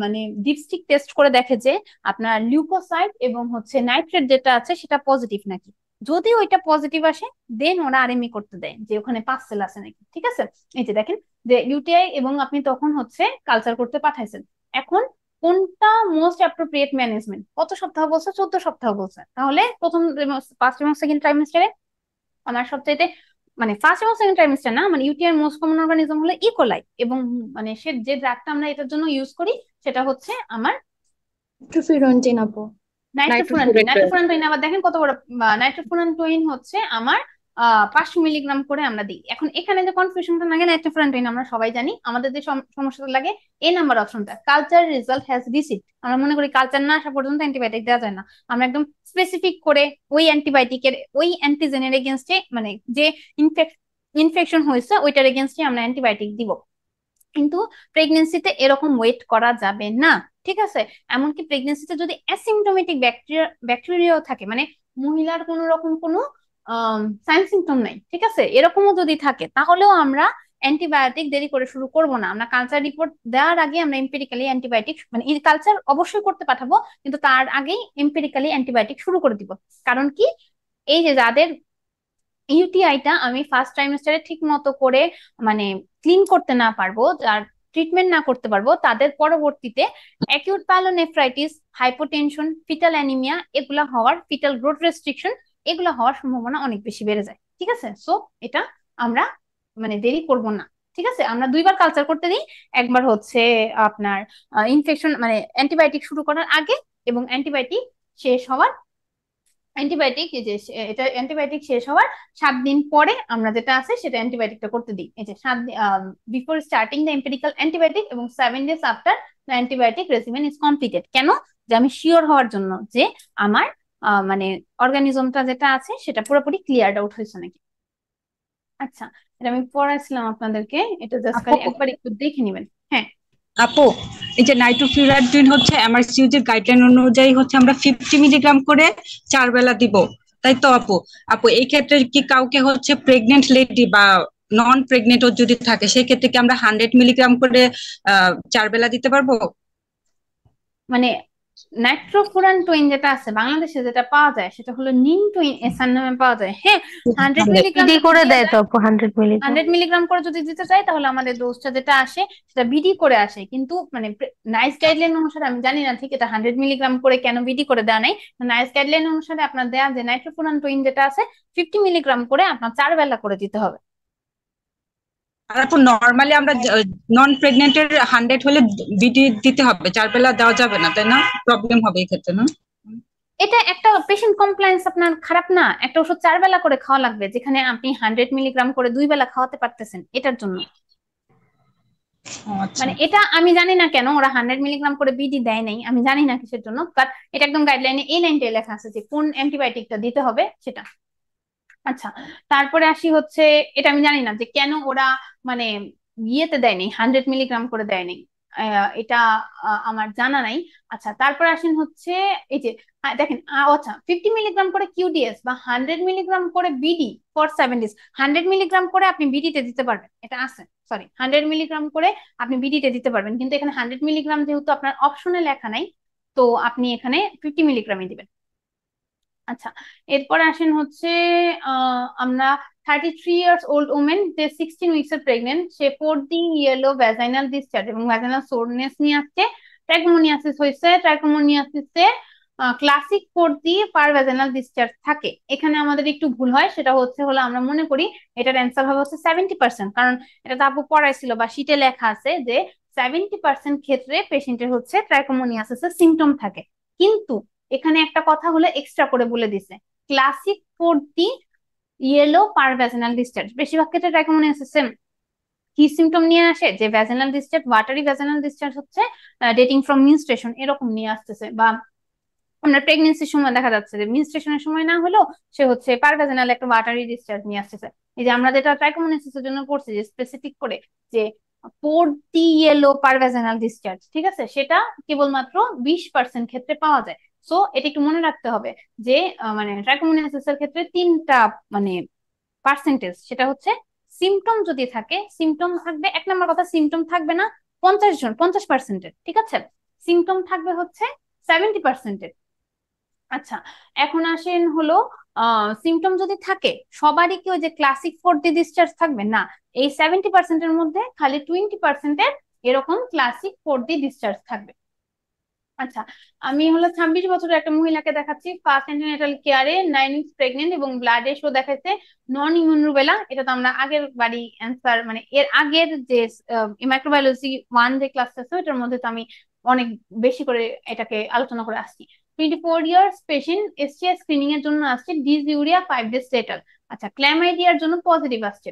মানে ডিপস্টিক টেস্ট করে দেখে যে আপনার লিউকোসাইট এবং হচ্ছে নাইট্রেট যেটা আছে সেটা পজিটিভ নাকি। যদি ওইটা পজিটিভ আসে, দেন ওরা আরএমই করতে দেয় যে ওখানে পাঁচ সেল আছে নাকি। ঠিক আছে, এই যে দেখেন যে ইউটিআই, এবং আপনি তখন হচ্ছে কালচার করতে পাঠাইছেন। এখন কোনটা মোস্ট অ্যাপ্রোপ্রিয়েট ম্যানেজমেন্ট, কত সপ্তাহ বলছে? 14 সপ্তাহ বলছে। তাহলে প্রথম ফার্স্ট এবং সেকেন্ড ট্রাইমেস্টারে আমার সবচাইতে মানে ফার্স্ট এবং সেকেন্ড ট্রাইমেস্টার না, মানে ইউটিআই মোস্ট কমন অর্গানিজম হলো ইকোলাই, এবং মানে সে যে ড্রাগটা আমরা এটার জন্য ইউজ করি সেটা হচ্ছে আমার নাইট্রোফিরন্টিন আপু। নাইট্রোফুরান্টোইন। নাইট্রোফুরান্টোইন আবার দেখেন কত বড়, নাইট্রোফুরান্টোইন হচ্ছে আমার 500 মিলিগ্রাম করে আমরা দিই। এখন এখানে যে কনফিউশনটা লাগে, নাইট্রোফুরান্টোইন আমরা সবাই জানি, আমাদের যে সমস্যাটা লাগে এ নাম্বার অপশনটা, কালচার রিজাল্ট হ্যাজ রিসিভড। আমরা মনে করি কালচার না আসা পর্যন্ত অ্যান্টিবায়োটিক দেওয়া যায় না। আমরা একদম স্পেসিফিক করে ওই অ্যান্টিবায়োটিকের ওই অ্যান্টিজেনের এগেনস্টে, মানে যে ইনফেকশন হয়েছে ওইটার এগেনস্টে আমরা অ্যান্টিবায়োটিক দিব। কিন্তু প্রেগনেন্সিতে এরকম ওয়েট করা যাবে না, ঠিক আছে? এমনকি প্রেগনেন্সিতে যদি অ্যাসিম্পটোমেটিক ব্যাকটেরিয়াও থাকে, মানে মহিলার কোনো রকম কোনো সাইন সিমটম নাই, ঠিক আছে, এরকমও যদি থাকে, তাহলেও আমরা অ্যান্টিবায়োটিক দেরি করে শুরু করব না। আমরা কালচার রিপোর্ট দেওয়ার আগে আমরা এম্পিরিক্যালি অ্যান্টিবায়োটিক, মানে এই কালচার অবশ্যই করতে পাঠাবো, কিন্তু তার আগেই এম্পিরিক্যালি অ্যান্টিবায়োটিক শুরু করে দিব। কারণ কি, এই যে যাদের ইউটিআইটা আমি ফার্স্ট ট্রাইমেস্টারে ঠিক মতো করে মানে ক্লিন করতে না পারবো, আর ট্রিটমেন্ট না করতে পারবো, তাদের পরবর্তীতে acute pyelonephritis, hypotension, fetal anaemia, এগুলা হওয়ার, ফিটাল গ্রোথ রেস্ট্রিকশন, এগুলা হওয়ার সম্ভাবনা অনেক বেশি বেড়ে যায়। ঠিক আছে, সো এটা আমরা মানে দেরি করব না। ঠিক আছে, আমরা দুইবার কালচার করতে দিই, একবার হচ্ছে আপনার ইনফেকশন মানে অ্যান্টিবায়োটিক শুরু করার আগে, এবং অ্যান্টিবায়োটিক শেষ হওয়ার, অ্যান্টিবায়োটিক এই যে এটা অ্যান্টিবায়োটিক শেষ হওয়ার 7 দিন পরে আমরা যেটা আছে সেটা অ্যান্টিবায়োটিকটা করতে দিই। এই যে 7 দিন before starting the empirical antibiotic এবং 7 days after the antibiotic regimen is completed. কেন? যে আমি শিওর হওয়ার জন্য যে আমার মানে অর্গানিজমটা যেটা আছে সেটা পুরোপুরি ক্লিয়ার আউট হয়েছে নাকি। আচ্ছা, এটা আমি পড়াইছিলাম আপনাদেরকে, এটা জাস্ট খালি একবার একটু দেখে নেবেন। হ্যাঁ আপু, এই যে নাইট্রোফিউরাজিন হচ্ছে এমআরসিইউজির গাইডলাইন অনুযায়ী হচ্ছে আমরা 50 মিলিগ্রাম করে 4 বেলা দিব, তাই তো আপু? আপু এই ক্ষেত্রে কি কাউকে হচ্ছে প্রেগনেন্ট লেডি বা নন প্রেগনেন্ট যদি থাকে সেই ক্ষেত্রে কি আমরা 100 মিলিগ্রাম করে 4 বেলা দিতে পারবো? মানে নাইট্রোফুরান্টোইন যেটা আছে বাংলাদেশে যেটা পাওয়া যায় সেটা হলো নিনটোইন এসআর নামে পাওয়া যায়। হ্যাঁ, 100 মিলিগ্রাম বিডি করে দেয় তো আপু 100 মিলিগ্রাম। 100 মিলিগ্রাম করে যদি দিতে চাই তাহলে আমাদের ডোজটা যেটা আসে সেটা বিডি করে আসে, কিন্তু মানে নাইস গাইডলাইন অনুসারে আমি জানি না ঠিক এটা 100 মিলিগ্রাম করে কেন বিডি করে দেওয়া নাই। নাইস গাইডলাইন অনুসারে আপনার দেয়া যে নাইট্রোফুরান্টোইন যেটা আছে 50 মিলিগ্রাম করে আপনার 4 বেলা করে দিতে হবে। আর আপু নরমালি আমরা নন প্রেগনেন্টের 100 হলে বিডি দিতে হবে, 4 বেলা দেওয়া যাবে না, তাই না? প্রবলেম হবে এই ক্ষেত্রে না? এটা একটা পেশেন্ট কমপ্লায়েন্স আপনার খারাপ না, একটা ওষুধ 4 বেলা করে খাওয়া লাগবে যেখানে আপনি 100 মিলিগ্রাম করে 2 বেলা খাওয়াতে পারতেছেন, এটার জন্য। আচ্ছা। মানে এটা আমি জানি না কেন ওরা 100 মিলিগ্রাম করে বিডি দেয় নাই, আমি জানি না কিসের জন্য, বাট এটা একদম গাইডলাইনে এই লাইনটাই লেখা আছে যে কোন অ্যান্টিবায়োটিকটা দিতে হবে সেটা। আচ্ছা, তারপরে আসি হচ্ছে, এটা আমি জানি না যে কেন ওরা মানে ইয়েতে দেয়নি, 100 মিলিগ্রাম করে দেয়নি, এটা আমার জানা নাই। আচ্ছা, তারপরে আসেন হচ্ছে এই যে দেখেন, আচ্ছা 50 মিলিগ্রাম করে কিউডিএস বা 100 মিলিগ্রাম করে বিডি ফর 7 ডেজ। 100 মিলিগ্রাম করে আপনি বিডিতে দিতে পারবেন, এটা আছে, সরি 100 মিলিগ্রাম করে আপনি বিডিতে দিতে পারবেন, কিন্তু এখানে 100 মিলিগ্রাম যেহেতু আপনার অপশনে লেখা নাই, তো আপনি এখানে 50 মিলিগ্রামই দিবেন। আচ্ছা, এরপর আসেন হচ্ছে আমরা 33 ইয়ার্স ওল্ড ওমেন, যে 16 উইকস এর প্রেগনেন্ট, সে 4D ইয়েলো ভ্যাজাইনাল ডিসচার্জ এবং ভ্যাজাইনাল সোরনেস নিয়ে আসছে, ট্রাইকোমোনিয়াসিস হয়েছে, ট্রাইকোমোনিয়াসিসে ক্লাসিক 4D পার ভ্যাজাইনাল ডিসচার্জ থাকে। এখানে আমাদের একটু ভুল হয়, সেটা হচ্ছে হলো আমরা মনে করি এটার অ্যান্সার হবে হচ্ছে 70%, কারণ এটা তো আপু পড়াইছিল বা শিটে লেখা আছে যে 70% ক্ষেত্রে পেশেন্টের হচ্ছে ট্রাইকোমোনিয়াসিসের সিমটম থাকে। কিন্তু এখানে একটা কথা হলো এক্সট্রা করে বলে দিছে, ক্লাসিক 4D ইয়েলো পার ভ্যাজিনাল ডিসচার্জ বেশিরভাগ ক্ষেত্রে ট্রাইকোমোনিয়াসিস কি সিমটম নিয়ে আসে, যে vaginal discharge, watery vaginal discharge হচ্ছে ডেটিং ফ্রম মিনস্ট্রেশন এরকম নিয়ে আসতেছে, বা আমরা প্রেগনেন্সির সময় দেখা যাচ্ছে যে মিনস্ট্রেশনের সময় না হলেও সে হচ্ছে পার ভ্যাজিনাল একটা ওয়াটারি ডিসচার্জ নিয়ে আসতেছে। এই যে আমরা যেটা ট্রাইকোমোনিয়াসিসের জন্য পড়ছি যে স্পেসিফিক করে যে 4D ইয়েলো পার ভ্যাজিনাল ডিসচার্জ, ঠিক আছে, সেটা কেবলমাত্র 20% ক্ষেত্রে পাওয়া যায়। সো এটা একটু মনে রাখতে হবে যে মানে ট্রাইকোমোনিয়াসিসের ক্ষেত্রে তিনটা মানে পার্সেন্টেজ, সেটা হচ্ছে সিমটম যদি থাকে, সিমটম থাকবে, এক নম্বর কথা সিমটম থাকবে না 50% ঠিক আছে, সিমটম থাকবে হচ্ছে 70%। আচ্ছা, এখন আসেন হলো সিমটম যদি থাকে, সবারই কি ওই যে ক্লাসিক 4D ডিসচার্জ থাকবে না, এই 70%-এর মধ্যে খালি 20%-এর এরকম ক্লাসিক 4D ডিসচার্জ থাকবে। আচ্ছা, আমি হলো 26 বছরের একটা মহিলাকে দেখাচ্ছি, ফার্স্ট অ্যান্টিনেটাল কেয়ারে, 9 উইকস প্রেগনেন্ট এবং ব্লাডে শো দেখাচ্ছে নন ইমিউন রুবেলা। এটা তো আমরা আগের বাড়ি অ্যান্সার, মানে এর আগের যে মাইক্রোবায়োলজি 1 যে ক্লাস আছে ওটার মধ্যে তো আমি অনেক বেশি করে এটাকে আলোচনা করে আসছি। 24 ইয়ার্স পেশেন্ট, এসটিআই স্ক্রিনিং এর জন্য আসছে, ডিসইউরিয়া 5 ডেজ সেটেল। আচ্ছা, ক্ল্যামাইডিয়ার জন্য পজিটিভ আসছে।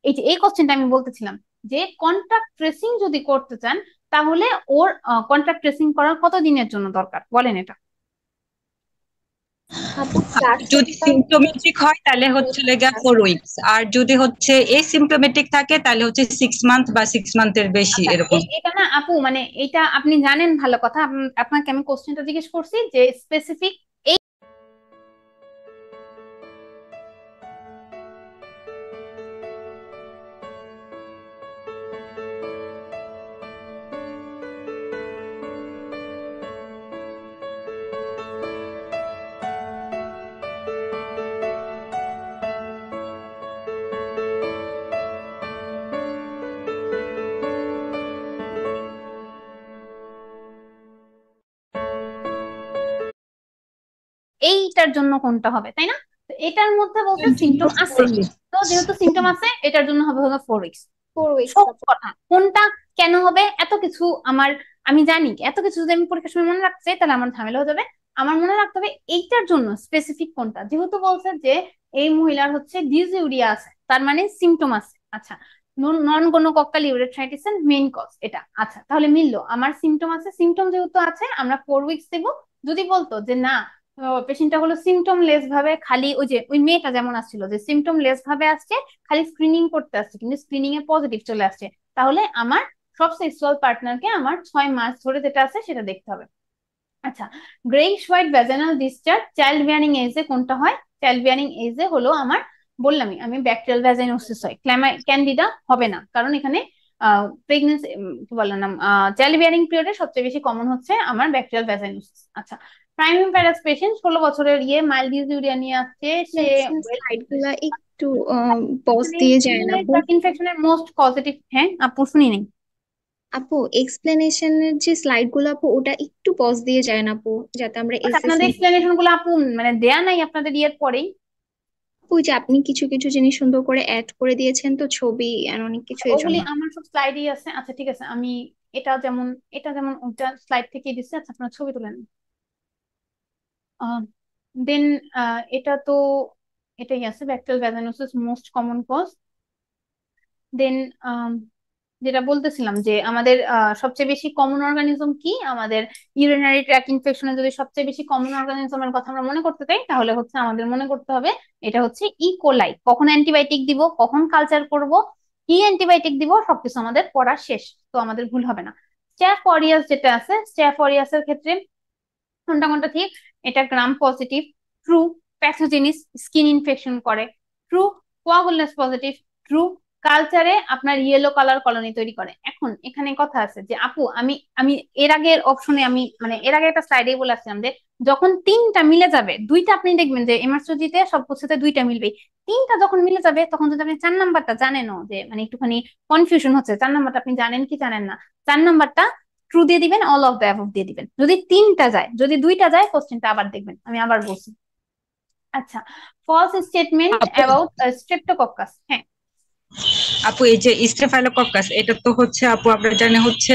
এই যে এই কোশ্চেনটা আমি বলতেছিলাম যে কন্টাক্ট ট্রেসিং যদি করতে চান, তাহলে ওর কন্টাক্ট ট্রেসিং করার কত দিনের জন্য দরকার বলেন এটা? আপু আর 4 যদি সপ্তাহ সিমটোমেটিক হয় তাহলে হচ্ছে লেগা 4 উইকস, আর যদি হচ্ছে এসিমটোমেটিক থাকে তাহলে হচ্ছে 6 মান্থ বা 6 মান্থের বেশি আচ্ছা, এরকম। এটা না আপু, মানে এটা আপনি জানেন ভালো কথা, আপনাকে আমি কোশ্চেনটা জিজ্ঞেস করছি যে স্পেসিফিক এই এইটার জন্য কোনটা হবে, তাই না? তো এটার মধ্যে বলতে সিমটম আছে, তো যেহেতু সিমটম আছে এটার জন্য হবে হলো 4 উইকস। 4 উইকস সব আপু। কথা কোনটা কেন হবে এত কিছু আমার, আমি জানি এত কিছু যদি আমি পরীক্ষার সময় মনে রাখতে চাই তাহলে আমার ঝামেলা হয়ে যাবে। আমার মনে রাখতে হবে এইটার জন্য স্পেসিফিক কোনটা, যেহেতু বলছে যে এই মহিলার হচ্ছে ডিসইউরিয়া আছে, তার মানে সিমটম আছে। আচ্ছা, নন গোনোকক্কাল ইউরেথ্রাইটিস এর মেইন কজ এটা, আচ্ছা তাহলে মিললো, আমার সিমটম আছে, সিমটম যেহেতু আছে আমরা 4 উইকস দেবো। যদি বলতো যে না পেশেন্টটা হলো সিমটম লেস ভাবে, খালি ওই যে ওই মেয়েটা যেমন আসছিল যে সিমটম লেস ভাবে আসছে, খালি স্ক্রিনিং করতে আসছে কিন্তু স্ক্রিনিং এ পজিটিভ চলে আসছে, তাহলে আমার সব সেক্সুয়াল পার্টনারকে আমার 6 মাস ধরে যেটা আছে সেটা দেখতে হবে। আচ্ছা, greyish white vaginal discharge child bearing এজে কোনটা হয়? চাইল্ড বিয়ারিং এজে হলো আমার, বললামই আমি ব্যাকটেরিয়াল ভ্যাজাইনোসিস হয়, ক্যান্ডিডা হবে না, কারণ এখানে প্রেগনেন্সি কি বললাম, চাইল্ড বিয়ারিং পিরিয়ডে সবচেয়ে বেশি কমন হচ্ছে আমার ব্যাকটেরিয়াল ভ্যাজাইনোসিস। আচ্ছা, প্রাইমারি প্যারাস পেশেন্ট, 16 বছরের ইয়ে, মাইল্ড ডিসইউরিয়া নিয়ে আসছে, সে স্লাইড গুলা একটু পজ দিয়ে যায় না আপু? ইনফেকশনের মোস্ট পজিটিভ, হ্যাঁ আপু শুনি নেই। আপু এক্সপ্লেনেশনের যে স্লাইড গুলো আপু ওটা একটু পজ দিয়ে যায় না আপু, যাতে আমরা আচ্ছা, এসএস আপনাদের এক্সপ্লেনেশন গুলো আপু মানে দেয়া নাই আপনাদের ইয়ের পরেই? ওই যে আপনি কিছু কিছু জিনিস সুন্দর করে অ্যাড করে দিয়েছেন তো, ছবি আর অনেক কিছু, আচ্ছা, এই ওগুলি জন্য। আমার সব স্লাইডই আছে। আচ্ছা ঠিক আছে, আমি এটা যেমন, এটা যেমন ওটা স্লাইড থেকে দিচ্ছে। আচ্ছা, আপনার ছবি তুলেন। দেন এটা তো এটাই আছে, bacterial vaginosis most common cause. Then যেটা বলতেছিলাম যে আমাদের সবচেয়ে বেশি কমন অর্গানিজম কি, আমাদের ইউরিনারি ট্র্যাক ইনফেকশনে যদি সবচেয়ে বেশি কমন অর্গানিজমের কথা আমরা মনে করতে চাই, তাহলে হচ্ছে আমাদের মনে করতে হবে এটা হচ্ছে ইকোলাই। কখন অ্যান্টিবায়োটিক দিব, কখন কালচার করব, কি অ্যান্টিবায়োটিক দিব, সবকিছু আমাদের পড়া শেষ, তো আমাদের ভুল হবে না। স্ট্যাফ অরিয়াস যেটা আছে, স্ট্যাফ অরিয়াসের ক্ষেত্রে কোনটা কোনটা ঠিক, এটা gram positive, true. Pathogenic, skin infection করে, ট্রু। Coagulase positive, true. কালচারে আপনার ইয়েলো কালার কলোনি তৈরি করে। এখন এখানে কথা আছে যে আপু আমি আমি এর আগের অপশনে আমি মানে এর আগে একটা স্লাইডে বলেছিলাম যে যখন তিনটা মিলে যাবে, দুইটা আপনি দেখবেন যে এমার্জেন্সিতে সব কিছুতে দুইটা মিলবে, তিনটা যখন মিলে যাবে তখন যদি আপনি 4 নাম্বারটা জানেনও যে মানে একটুখানি কনফিউশন হচ্ছে, 4 নাম্বারটা আপনি জানেন কি জানেন না, 4 নাম্বারটা ট্রু দিয়ে দিবেন, অল অফ দ্য অ্যাবভ দিয়ে দিবেন। যদি তিনটা যায়, যদি দুইটা যায়, কোশ্চেনটা আবার দেখবেন, আমি আবার বলছি। আচ্ছা, ফলস স্টেটমেন্ট আপু অ্যাবাউট স্ট্রেপ্টোকক্কাস। হ্যাঁ আপু এই যে স্টেফাইলোকক্কাস, এটা তো হচ্ছে আপু আমরা জানি হচ্ছে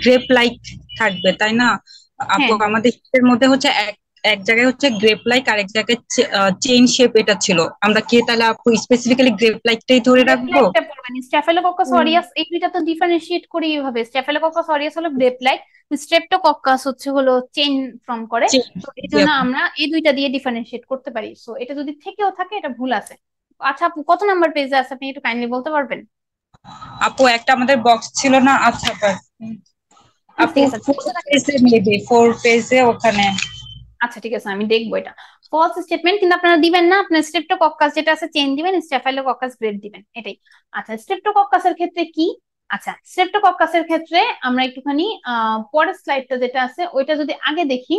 গ্রেপ লাইক থাকবে, তাই না আপু? হ্যাঁ, আমাদের এর মধ্যে হচ্ছে এক এক জায়গায় হচ্ছে গ্রেপ লাইক, আর এক জায়গায় চেইন শেপ এটা ছিল। আমরা কি তাহলে আপু স্পেসিফিক্যালি গ্রেপ লাইকটাই ধরে গ্রেপ রাখবো? লাইকটা পড়বেন। স্ট্যাফিলোকক্কাস অরিয়াস এই দুইটা তো ডিফারেন্সিয়েট করি এইভাবে, স্ট্যাফিলোকক্কাস অরিয়াস হলো গ্রেপ লাইক, স্ট্রেপ্টোকক্কাস হচ্ছে হলো চেইন ফর্ম করে। চেইন। তো এই জন্য আমরা এই দুইটা দিয়ে ডিফারেন্সিয়েট করতে পারি। সো এটা যদি থেকেও থাকে এটা ভুল আছে। আচ্ছা আপু, কত নাম্বার পেজে আছে আপনি একটু কাইন্ডলি বলতে পারবেন? আপু একটা আমাদের বক্স ছিল না, আচ্ছা আচ্ছা আপু ঠিক আছে, 4 পেজে, মেবি 4 পেজে ওখানে। আচ্ছা ঠিক আছে, আমি দেখবো এটা। ফলস স্টেটমেন্ট কিন্তু আপনারা দিবেন না, আপনার স্ট্রেপ্টোকক্কাস যেটা আছে চেইন দিবেন, স্ট্যাফাইলোকক্কাস গ্রেড দিবেন, এটাই। আচ্ছা, স্ট্রেপ্টোকক্কাসের ক্ষেত্রে কি? আচ্ছা, স্ট্রেপ্টোকক্কাসের ক্ষেত্রে আমরা একটুখানি পরের স্লাইডটা যেটা আছে ওইটা যদি আগে দেখি।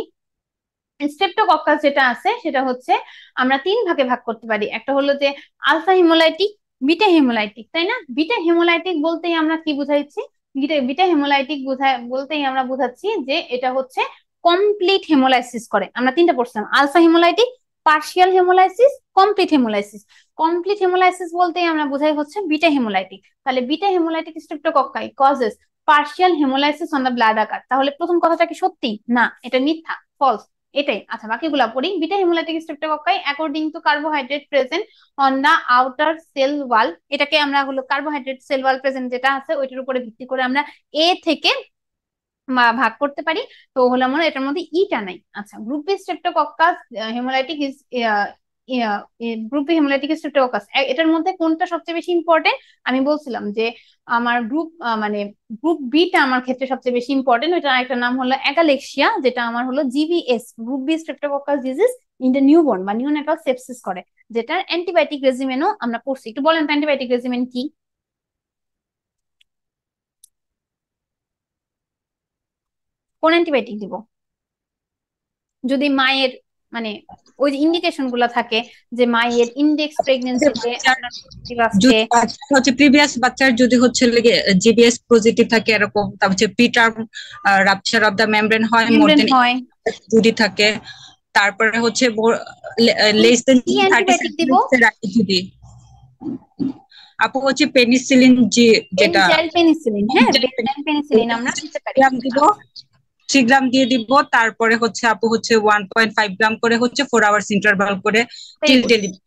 স্ট্রেপ্টোকক্কাস যেটা আছে সেটা হচ্ছে আমরা 3 ভাগে ভাগ করতে পারি। একটা হলো যে আলফা হিমোলাইটিক, বিটা হিমোলাইটিক, তাই না? বিটা হিমোলাইটিক বলতেই আমরা কি বুঝাইছি, বিটা বিটা হিমোলাইটিক বলতেই আমরা বুঝাচ্ছি যে এটা হচ্ছে কমপ্লিট হেমোলাইসিস করে। আমরা 3টা পড়ছিলাম, alpha haemolytic, partial haemolysis, complete haemolysis. Complete haemolysis বলতেই আমরা বুঝাই হচ্ছে বিটা হেমোলাইটিক। তাহলে beta haemolytic streptococci causes partial haemolysis on the blood agar. তাহলে প্রথম কথাটা কি সত্যি? না, এটা মিথ্যা, ফলস, এটাই। আচ্ছা, বাকিগুলা পড়ি। Beta haemolytic streptococci according to carbohydrate present on the outer cell wall, এটাকে আমরা হলো কার্বোহাইড্রেট সেল ওয়াল প্রেজেন্ট যেটা আছে ওইটার উপরে ভিত্তি করে আমরা এ থেকে ভাগ করতে পারি। তো হলো আমরা এটার মধ্যে ইটা নাই। আচ্ছা, group B streptococcus haemolytic is group B haemolytic streptococcus, এটার মধ্যে কোনটা সবচেয়ে বেশি ইম্পর্টেন্ট? আমি বলছিলাম যে আমার মানে গ্রুপ বিটা আমার ক্ষেত্রে সবচেয়ে বেশি ইম্পর্টেন্ট। ওইটা একটা নাম হলো অ্যাগালেক্সিয়া, যেটা আমার হলো জিভিএস, group B streptococcus disease in the newborn বা নিওনেটাল সেপসিস করে, যেটার অ্যান্টিবায়োটিক রেজিমেনও আমরা পড়ছি। একটু বলেন তো অ্যান্টিবায়োটিক রেজিমেন কি, কোন অ্যান্টিবায়োটিক দিব যদি মায়ের মানে ওই যে ইন্ডিকেশন গুলা থাকে যে মায়ের ইন্ডেক্স প্রেগনেন্সিতে আপনার পজিটিভ আসছে। হচ্ছে প্রিভিয়াস বাচ্চার যদি হচ্ছে জিবিএস পজিটিভ থাকে এরকম, তারপর হচ্ছে preterm rupture of the membrane হয় মোর দেন হয় যদি থাকে, তারপরে হচ্ছে লেস দেন কি 30 অ্যান্টিবায়োটিক দিব? সেকেন্ডের আগে যদি আপু হচ্ছে পেনিসিলিন, যেটা বেনজাইল পেনিসিলিন। হ্যাঁ, বেনজাইল পেনিসিলিন আমরা দিতে পারি। 3 গ্রাম দিব, 3 গ্রাম দিয়ে দিব। তারপরে হচ্ছে আপু হচ্ছে 1.5 গ্রাম করে হচ্ছে 4 আওয়ার্স ইন্টারভাল করে টিল ডেলিভারি।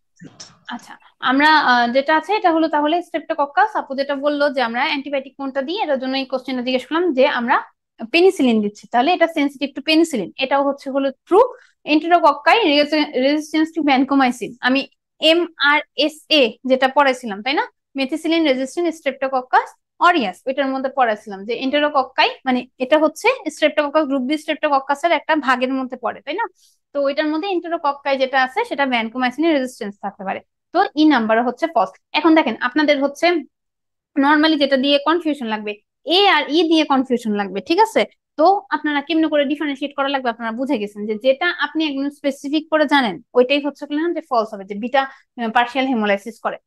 আচ্ছা, আমরা যেটা আছে এটা হলো তাহলে স্ট্রেপ্টোকক্কাস। আপু যেটা বললো যে আমরা অ্যান্টিবায়োটিক কোনটা দিই, এটার জন্য এই কোশ্চেনটা জিজ্ঞেস করলাম যে আমরা পেনিসিলিন দিচ্ছি, তাহলে এটা সেন্সিটিভ টু পেনিসিলিন, এটাও হচ্ছে হলো ট্রু। এন্টেরোকক্কাই রেজিস্ট্যান্স টু ভ্যানকোমাইসিন, আমি MRSA যেটা পড়াইছিলাম তাই না, মেথিসিলিন রেজিস্ট্যান্ট স্ট্রেপ্টোকক্কাস অরিয়াস, ওইটার মধ্যে পড়াইছিলাম যে এন্টেরোকক্কাই মানে এটা হচ্ছে স্ট্রেপ্টোকক্কাস গ্রুপ বি স্ট্রেপ্টোকক্কাসের একটা ভাগের মধ্যে পড়ে, তাই না? তো ওইটার মধ্যে এন্টেরোকক্কাই যেটা আছে সেটা ভ্যানকোমাইসিনের রেজিস্ট্যান্স থাকতে পারে। তো ই নাম্বার হচ্ছে ফলস। এখন দেখেন আপনাদের হচ্ছে নর্মালি যেটা দিয়ে কনফিউশন লাগবে, এ আর ই দিয়ে কনফিউশন লাগবে, ঠিক আছে? তো আপনারা কেমনে করে ডিফারেন্সিয়েট করা লাগবে আপনারা বুঝে গেছেন যে যেটা আপনি একদম স্পেসিফিক করে জানেন ওইটাই হচ্ছে কিনা যে ফলস হবে, যে বিটা পার্শিয়াল হেমোলাইসিস করে।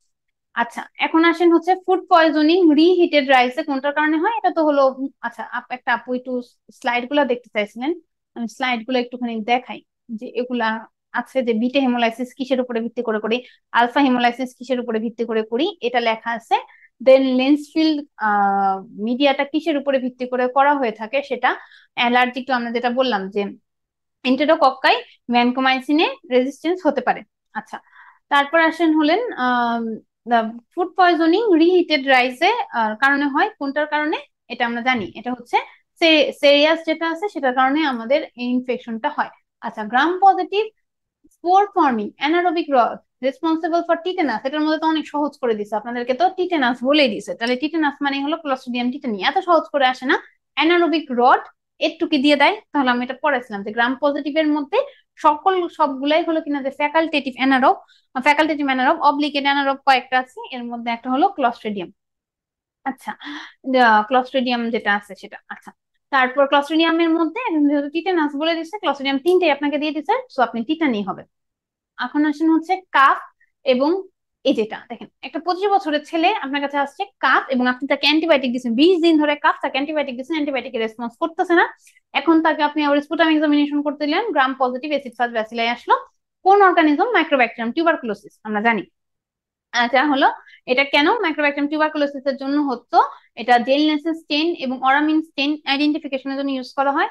আচ্ছা, এখন আসেন হচ্ছে ফুড পয়জনিং রিহিটেড রাইসে কোনটার কারণে হয়, এটা তো হলো আচ্ছা একটা আপু একটু স্লাইড গুলা দেখতে চাইছিলেন, আমি স্লাইড গুলো একটুখানি দেখাই যে এগুলা আছে যে বিটা হেমোলাইসিস কিসের উপরে ভিত্তি করে করি, আলফা হেমোলাইসিস কিসের উপরে ভিত্তি করে করি, এটা লেখা আছে। দেন লেন্সফিল্ড মিডিয়াটা কিসের উপরে ভিত্তি করে করা হয়ে থাকে, সেটা অ্যালার্জিক টু আমরা যেটা বললাম যে এন্টেরোকক্কাই ভ্যানকোমাইসিনে রেজিস্ট্যান্স হতে পারে। আচ্ছা, তারপর আসেন হলেন ফুড পয়জনিং রিহিটেড রাইসে কারণে হয়, কোনটার কারণে এটা আমরা জানি, এটা হচ্ছে সেরিয়াস যেটা আছে সেটার কারণে আমাদের এই ইনফেকশনটা হয়। আচ্ছা, gram positive spore forming anaerobic rod responsible for tetanus, এটার মধ্যে তো অনেক সহজ করে দিছে, আপনাদেরকে তো টিটেনাস বলেই দিছে, তাহলে টিটেনাস মানে হলো ক্লস্ট্রিডিয়াম টিটানি, এত সহজ করে আসে না। অ্যানারোবিক রড একটুকি দিয়ে দেয়, তাহলে আমি এটা পড়েছিলাম যে গ্রাম পজিটিভের মধ্যে সবগুলাই হলো কিনা যে ফ্যাকাল্টেটিভ অ্যানারোব অব্লিগেট অ্যানারোব কয়েকটা আছে, এর মধ্যে একটা হলো ক্লস্ট্রিডিয়াম। আচ্ছা, ক্লস্ট্রিডিয়াম যেটা আছে সেটা। আচ্ছা, তারপর ক্লস্ট্রিডিয়ামের মধ্যে যেহেতু টিটেনাস বলে দিচ্ছে, ক্লস্ট্রিডিয়াম তিনটাই আপনাকে দিয়ে দিচ্ছে, সো আপনি টিটানি হবে। এখন আসেন হচ্ছে কাফ এবং এই যেটা দেখেন, একটা 25 বছরের ছেলে আপনার কাছে আসছে কাফ, এবং আপনি তাকে অ্যান্টিবায়োটিক দিচ্ছেন 20 দিন ধরে, কাফ তাকে অ্যান্টিবায়োটিক দিচ্ছেন, অ্যান্টিবায়োটিকের রেসপন্স করতেছে না। এখন তাকে আপনি আবার স্পুটাম এক্সামিনেশন করতে দিলেন, gram positive acid fast bacilli আসলো। কোন অর্গানিজম? মাইক্রোব্যাকটেরিয়াম টিউবারকুলোসিস, আমরা জানি। আচ্ছা, হলো এটা কেন মাইক্রোব্যাকটেরিয়াম টিউবারকুলোসিস এর জন্য হতো? এটা জেলনেসেস স্টেন এবং অরামিন স্টেন আইডেন্টিফিকেশনের জন্য ইউজ করা হয়।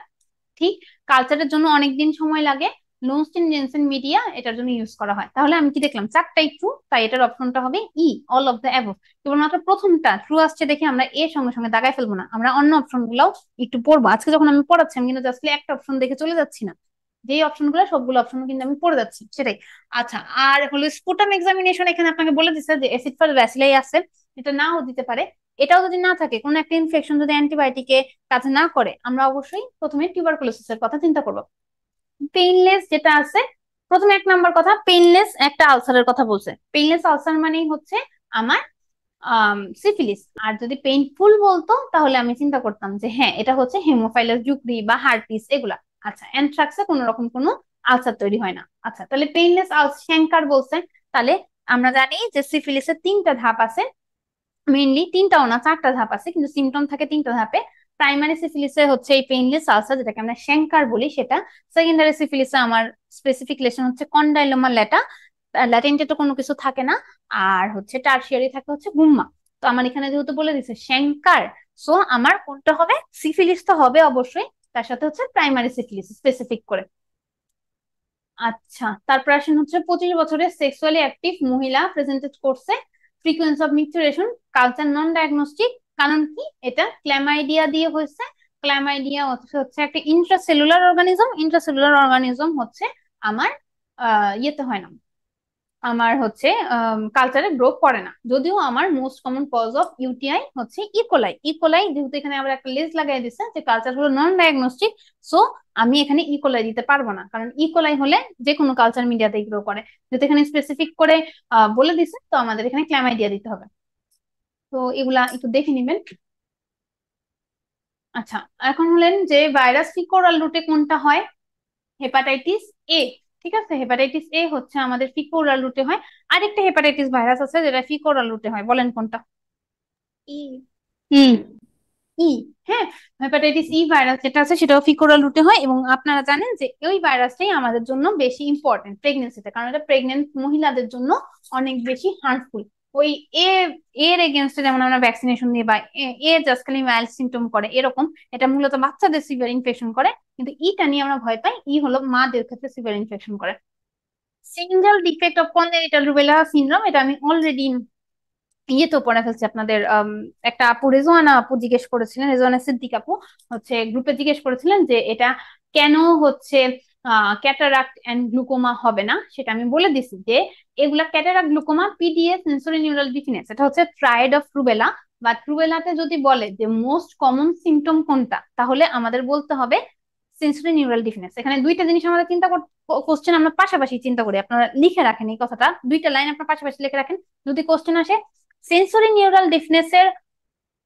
ঠিক, কালচারের জন্য অনেকদিন সময় লাগে। লোনস্টিন জেনসেন মিডিয়া এটার জন্য ইউজ করা হয়। তাহলে আমি কি দেখলাম? চারটাই ট্রু, তাই এটার অপশনটা হবে ই, অল অফ দ্য অ্যাবভ। কেবলমাত্র প্রথমটা ট্রু আসছে দেখে আমরা এর সঙ্গে সঙ্গে দাগায় ফেলবো না, আমরা অন্য অপশন গুলাও একটু পড়বো। আজকে যখন আমি পড়াচ্ছি আমি কিন্তু জাস্ট একটা অপশন দেখে চলে যাচ্ছি না, যেই অপশন গুলো সবগুলো অপশন কিন্তু আমি পড়ে যাচ্ছি সেটাই। আচ্ছা, আর হলো স্পুটাম এক্সামিনেশন, এখানে আপনাকে বলে দিচ্ছে যে অ্যাসিড ফাস্ট ব্যাসিলাই আছে, এটা নাও দিতে পারে। এটাও যদি না থাকে, কোনো একটা ইনফেকশন যদি অ্যান্টিবায়োটিকে কাজ না করে, আমরা অবশ্যই প্রথমে টিউবারকুলোসিসের কথা চিন্তা করবো। পেইনলেস যেটা আছে, প্রথমে 1 নাম্বার কথা, পেইনলেস একটা আলসারের কথা বলছে। পেইনলেস আলসার মানেই হচ্ছে আমার সিফিলিস। আর যদি পেইনফুল বলতো তাহলে আমি চিন্তা করতাম যে হ্যাঁ, এটা হচ্ছে হেমোফাইলাস জুকরি বা হার্পিস এগুলা। আচ্ছা, অ্যানথ্রাক্সে কোনো রকম কোনো আলসার তৈরি হয় না। আচ্ছা, তাহলে পেইনলেস শ্যাঙ্কার বলছে। তাহলে আমরা জানি যে সিফিলিসের 3টা ধাপ আছে, মেইনলি 3টাও না 4টা ধাপ আছে, কিন্তু সিমটম থাকে 3টা ধাপে। প্রাইমারি সিফিলিসে হচ্ছে এই পেইনলেস আলসার, যেটাকে আমরা শ্যাঙ্কার বলি সেটা। সেকেন্ডারি সিফিলিসে আমার স্পেসিফিক লেশন হচ্ছে কন্ডাইলোমা ল্যাটা, ল্যাটেন্টে তো কোনো কিছু থাকে না। আর হচ্ছে টারশিয়ারি থাকে হচ্ছে গুম্মা। তো আমার এখানে যেহেতু বলে দিচ্ছে শ্যাঙ্কার, সো আমার কোনটা হবে? সিফিলিস তো হবে অবশ্যই, তার সাথে হচ্ছে প্রাইমারি সিফিলিস স্পেসিফিক করে। আচ্ছা, তারপর আসেন হচ্ছে 25 বছরের সেক্সুয়ালি অ্যাক্টিভ মহিলা প্রেজেন্টেড করছে, frequency of micturition culture non diagnostic. কারণ কি? এটা ক্ল্যামাইডিয়া দিয়ে হয়েছে। ক্ল্যামাইডিয়া হচ্ছে একটা ইন্ট্রাসেলুলার অর্গানিজম হচ্ছে আমার ইয়েতে হয় না, আমার হচ্ছে কালচারে গ্রো করে না। যদিও আমার most common cause of UTI হচ্ছে ইকোলাই। ইকোলাই যেহেতু এখানে আবার একটা লেজ লাগাই দিচ্ছে যে কালচার হলো নন ডায়াগনস্টিক, সো আমি এখানে ইকোলাই দিতে পারবো না, কারণ ইকোলাই হলে যে কোনো কালচার মিডিয়াতেই গ্রো করে। যেহেতু এখানে স্পেসিফিক করে বলে দিচ্ছে, তো আমাদের এখানে ক্ল্যামাইডিয়া দিতে হবে। তো এগুলা একটু দেখে নিবেন। আচ্ছা, এখন হলেন যে ভাইরাস ফিকোরাল রুটে কোনটা হয়? Hepatitis A. ঠিক আছে, হেপাটাইটিস এ হচ্ছে আমাদের ফিকোরাল রুটে হয়। আরেকটা হেপাটাইটিস ভাইরাস আছে যেটা ফিকোরাল রুটে হয়, বলেন কোনটা? ই। ই। ই। হ্যাঁ, হেপাটাইটিস ই ভাইরাস যেটা আছে সেটাও ফিকোরাল রুটে হয়, এবং আপনারা জানেন যে ওই ভাইরাসটাই আমাদের জন্য বেশি ইম্পর্টেন্ট প্রেগনেন্সিতে, কারণ এটা প্রেগনেন্ট মহিলাদের জন্য অনেক বেশি হার্মফুল। ওই এ এর এগেনস্টে যেমন আমরা ভ্যাকসিনেশন দিই, বা এ জাস্ট খালি মাইল্ড সিমটম করে এরকম, এটা মূলত বাচ্চাদের সিভিয়ার ইনফেকশন করে, কিন্তু ইটা নিয়ে আমরা ভয় পাই। ই হলো মাদের ক্ষেত্রে সিভিয়ার ইনফেকশন করে। Single defect of congenital rubella syndrome, এটা আমি অলরেডি তো পড়ে ফেলছি আপনাদের। একটা আপু, রেজওয়ানা আপু জিজ্ঞেস করেছিলেন, রেজওয়ানা সিদ্দিক আপু হচ্ছে গ্রুপে জিজ্ঞেস করেছিলেন যে এটা কেন হচ্ছে ক্যাটারাক্ট এন্ড গ্লুকোমা হবে না। সেটা আমি বলে দিছি যে এগুলা cataract, glaucoma, PDS, sensory neural deafness, এটা হচ্ছে ট্রায়েড অফ রুবেলা। বা রুবেলাতে যদি বলে যে মোস্ট কমন সিমটম কোনটা, তাহলে আমাদের বলতে হবে সেন্সরি নিউরাল ডিফিনেন্স। এখানে দুইটা জিনিস আমাদের কোশ্চেন আমরা পাশাপাশি চিন্তা করি, আপনারা লিখে রাখেন এই কথাটা, দুইটা লাইন আপনার পাশাপাশি লিখে রাখেন। যদি কোশ্চেন আসে সেন্সরি নিউরাল ডিফিনেন্স এর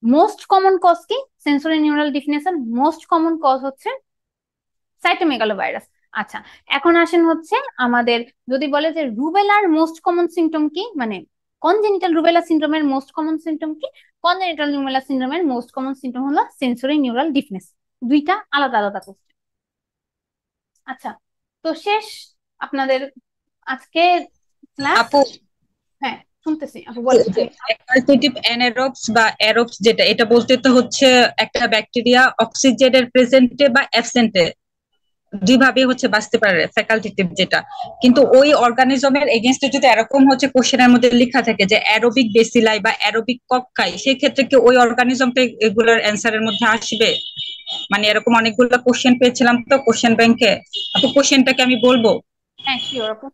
মোস্ট কমন কজ কি? সেন্সরি নিউরাল ডিফিনেন্স এর মোস্ট কমন কজ হচ্ছে সাইটোমেগালোভাইরাস। আচ্ছা, এখন আসেন হচ্ছে আমাদের যদি বলে যে রুবেলার মোস্ট কমন সিমটম কি, মানে কনজেনিটাল রুবেলা সিনড্রোমের মোস্ট কমন সিমটম কি? কনজেনিটাল রুবেলা সিনড্রোমের মোস্ট কমন সিমটম হলো সেন্সরি নিউরাল ডিফিনেন্স। দুইটা আলাদা আলাদা কোশ্চেন। আচ্ছা, তো শেষ আপনাদের আজকে ক্লাস। আপু, হ্যাঁ, শুনতেছি আপু, বলেন। ফ্যাকাল্টেটিভ অ্যানারোবস বা অ্যারোবস যেটা, এটা বলতে তো হচ্ছে একটা ব্যাকটেরিয়া অক্সিজেনের প্রেজেন্টে বা অ্যাবসেন্টে দুইভাবে হচ্ছে বাঁচতে পারে ফ্যাকাল্টেটিভ যেটা, কিন্তু ওই অর্গানিজমের এগেনস্টে যদি এরকম হচ্ছে কোশ্চেনের মধ্যে লেখা থাকে যে অ্যারোবিক বেসিলাই বা অ্যারোবিক কক্কাই, সেক্ষেত্রে কি ওই অর্গানিজমটা এগুলোর অ্যান্সারের মধ্যে আসবে? মানে এরকম অনেকগুলো কোশ্চেন পেয়েছিলাম তো কোশ্চেন ব্যাংকে। আপু কোশ্চেনটাকে আমি বলবো। হ্যাঁ শিওর আপু।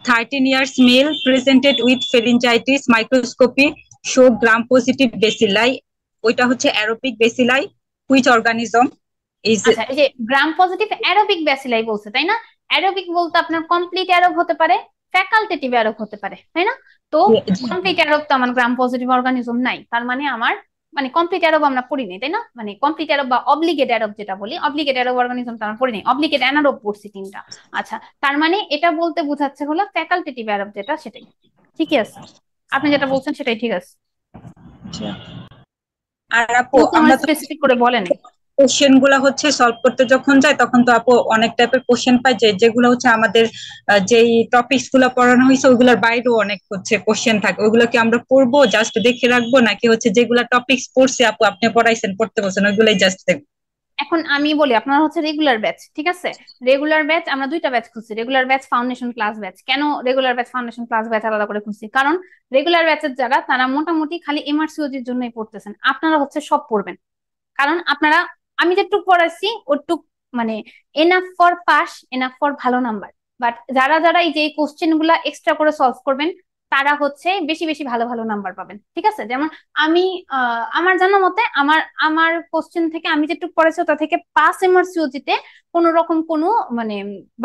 13 years male presented with pharyngitis microscopy show gram positive bacilli, ওইটা হচ্ছে অ্যারোবিক বেসিলাই, হুইচ অর্গানিজম ইজ। আচ্ছা, এই যে গ্রাম পজিটিভ অ্যারোবিক ব্যাসিলাই বলছে তাই না? অ্যারোবিক বলতে আপনার কমপ্লিট অ্যারোব হতে পারে, ফ্যাকাল্টেটিভ অ্যারোব হতে পারে, তাই না? তো কমপ্লিট অ্যারোব তো আমার গ্রাম পজিটিভ অর্গানিজম নাই, তার মানে আমার মানে কমপ্লিট অ্যারোব আমরা পড়িনি তাই না? মানে কমপ্লিট অ্যারোব বা অব্লিগেট অ্যারোব যেটা বলি, অব্লিগেট অ্যারোব অর্গানিজম তো আমরা পড়িনি, অব্লিগেট অ্যানারোব পড়ছি তিনটা। আচ্ছা, তার মানে এটা বলতে বোঝাচ্ছে হলো ফ্যাকাল্টেটিভ অ্যারোব যেটা, সেটাই ঠিকই আছে। আপনি যেটা বলছেন সেটাই ঠিক আছে, আর আপু কিন্তু আমার আমরা তো স্পেসিফিক করে বলেন। কোশ্চেন গুলা হচ্ছে সলভ করতে যখন যাই তখন তো আপু অনেক টাইপের কোশ্চেন পাই, যেগুলো হচ্ছে আমাদের যেই টপিকস গুলা পড়ানো হয়েছে ওইগুলোর বাইরেও অনেক হচ্ছে কোশ্চেন থাকে, ওইগুলো কি আমরা পড়বো জাস্ট দেখে রাখবো, নাকি হচ্ছে যেগুলা টপিকস পড়ছে আপু আপনি পড়াইছেন পড়তে বলছেন ওইগুলাই জাস্ট দেখবো? এখন আমি বলি, আপনার হচ্ছে রেগুলার ব্যাচ, ঠিক আছে? রেগুলার ব্যাচ আমরা দুইটা ব্যাচ খুঁজছি, regular batch, foundation class batch. কেন regular batch foundation class batch আলাদা করে খুঁজছি? কারণ রেগুলার ব্যাচের যারা, তারা মোটামুটি খালি এমআরসিওজির জন্যই পড়তেছেন, আপনারা হচ্ছে সব পড়বেন। কারণ আপনারা, আমি যেটুক পড়াইছি ওটুক মানে enough for pass, enough for ভালো নাম্বার। বাট যারা যারা এই যে কোশ্চেন গুলা এক্সট্রা করে সলভ করবেন, তারা হচ্ছে বেশি বেশি ভালো ভালো নাম্বার পাবেন, ঠিক আছে? যেমন আমি আমার জানা মতে আমার আমার কোশ্চেন থেকে আমি যেটুকু পড়েছি ওটা থেকে পাস এমআরসিওজিতে কোনো রকম কোনো মানে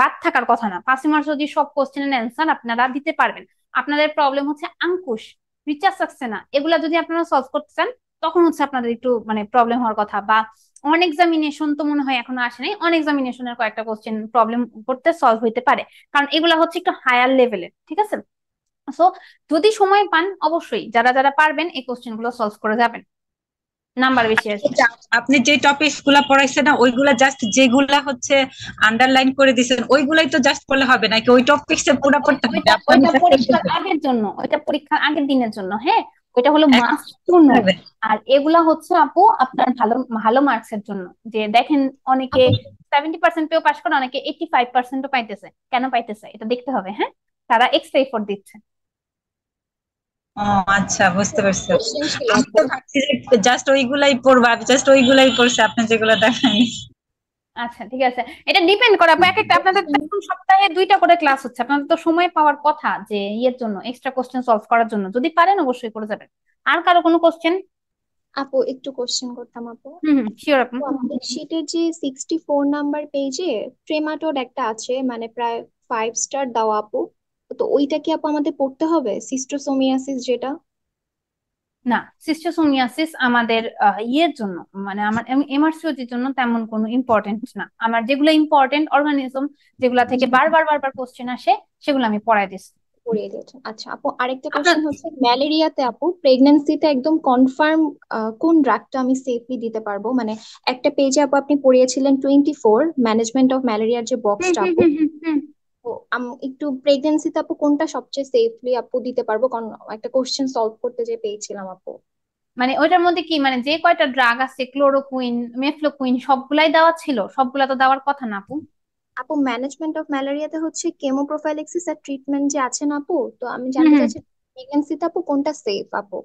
বাদ থাকার কথা না। পাস এমআরসিওজি সব কোশ্চেনের অ্যান্সার আপনারা দিতে পারবেন। আপনাদের প্রবলেম হচ্ছে আঙ্কুশ, রিচার্জ আসছে না, এগুলা যদি আপনারা সলভ করতে চান তখন হচ্ছে আপনাদের একটু মানে প্রবলেম হওয়ার কথা। বা অন এক্সামিনেশন তো মনে হয় এখনো আসে নাই, অন এক্সামিনেশনের কয়েকটা কোশ্চেন প্রবলেম করতে সলভ হইতে পারে, কারণ এগুলা হচ্ছে একটু হায়ার লেভেলের, ঠিক আছে? সো যদি সময় পান অবশ্যই যারা যারা পারবেন এই কোশ্চেন গুলো সলভ করে যাবেন, নাম্বার বেশি আসবে। আপনি যে টপিকস গুলা পড়াইছেন না ওইগুলা জাস্ট যেগুলা হচ্ছে আন্ডারলাইন করে দিয়েছেন ওইগুলাই তো জাস্ট পড়লে হবে নাকি ওই টপিকস এ পুরো পড়তে হবে? ওইটা পরীক্ষার আগের জন্য, ওইটা পরীক্ষার আগের দিনের জন্য, হ্যাঁ ওইটা হলো মাস্ট টু নো। আর এগুলা হচ্ছে আপু আপনার ভালো ভালো মার্কস এর জন্য। যে দেখেন অনেকে 70% পেও পাস করে, অনেকে 85%ও পাইতেছে, কেন পাইতেছে এটা দেখতে হবে, হ্যাঁ তারা এক্সট্রা এফোর্ট দিচ্ছে। ও আচ্ছা, বুঝতে পারছি। আমি তো ভাবছি যে জাস্ট ওইগুলাই পড়বা, জাস্ট ওইগুলাই পড়ছে আপনি যেগুলো দেখানি। আচ্ছা ঠিক আছে, এটা ডিপেন্ড করে আপু, এক একটা আপনাদের তো এখন সপ্তাহে 2টা করে ক্লাস হচ্ছে, আপনাদের তো সময় পাওয়ার কথা যে ইয়ের জন্য, এক্সট্রা কোশ্চেন সলভ করার জন্য। যদি পারেন অবশ্যই করে যাবেন। আর কারো কোনো কোশ্চেন? আপু একটু কোশ্চেন করতাম আপু। শিওর আপু। তো আমাদের শীটের যে 64 নাম্বার পেজে ট্রেমাটোড একটা আছে, মানে প্রায় 5 স্টার দাও আপু। তো ওইটা কি আপু আমাদের পড়তে হবে, সিস্টোসোমিয়াসিস যেটা? না, সিস্টোসোমিয়াসিস আমাদের ইয়ের জন্য, মানে আমার এমআরসিওজির জন্য তেমন কোনো ইম্পর্টেন্ট না। আমার যেগুলো ইম্পর্টেন্ট অর্গানিজম, যেগুলা থেকে বারবার বারবার কোশ্চেন আসে, সেগুলো আমি পড়াই দিচ্ছি। পড়িয়ে দিয়েছেন। আচ্ছা আপু, আরেকটা কোশ্চেন হচ্ছে ম্যালেরিয়াতে আপু প্রেগন্যান্সিতে একদম কনফার্ম কোন ড্রাগটা আমি সেফলি দিতে পারবো? মানে একটা পেজে আপু আপনি পড়িয়েছিলেন 24 ম্যানেজমেন্ট অফ ম্যালেরিয়ার যে বক্সটা আপু, তো একটু প্রেগন্যান্সিতে আপু কোনটা সবচেয়ে সেফলি আপু দিতে পারবো? কারণ একটা কোশ্চেন সলভ করতে যে পেয়েছিলাম আপু। মানে ওইটার মধ্যে কি মানে যে কয়টা ড্রাগ আছে, ক্লোরোকুইন, মেফ্লোকুইন, সবগুলাই দেওয়া ছিল? সবগুলা তো দেওয়ার কথা না আপু। আপু ম্যানেজমেন্ট অফ ম্যালেরিয়াতে হচ্ছে কেমোপ্রোফাইলেক্সিস আর ট্রিটমেন্ট যে আছে না আপু, তো আমি জানতে চাইছি প্রেগন্যান্সিতে আপু কোনটা সেফ আপু?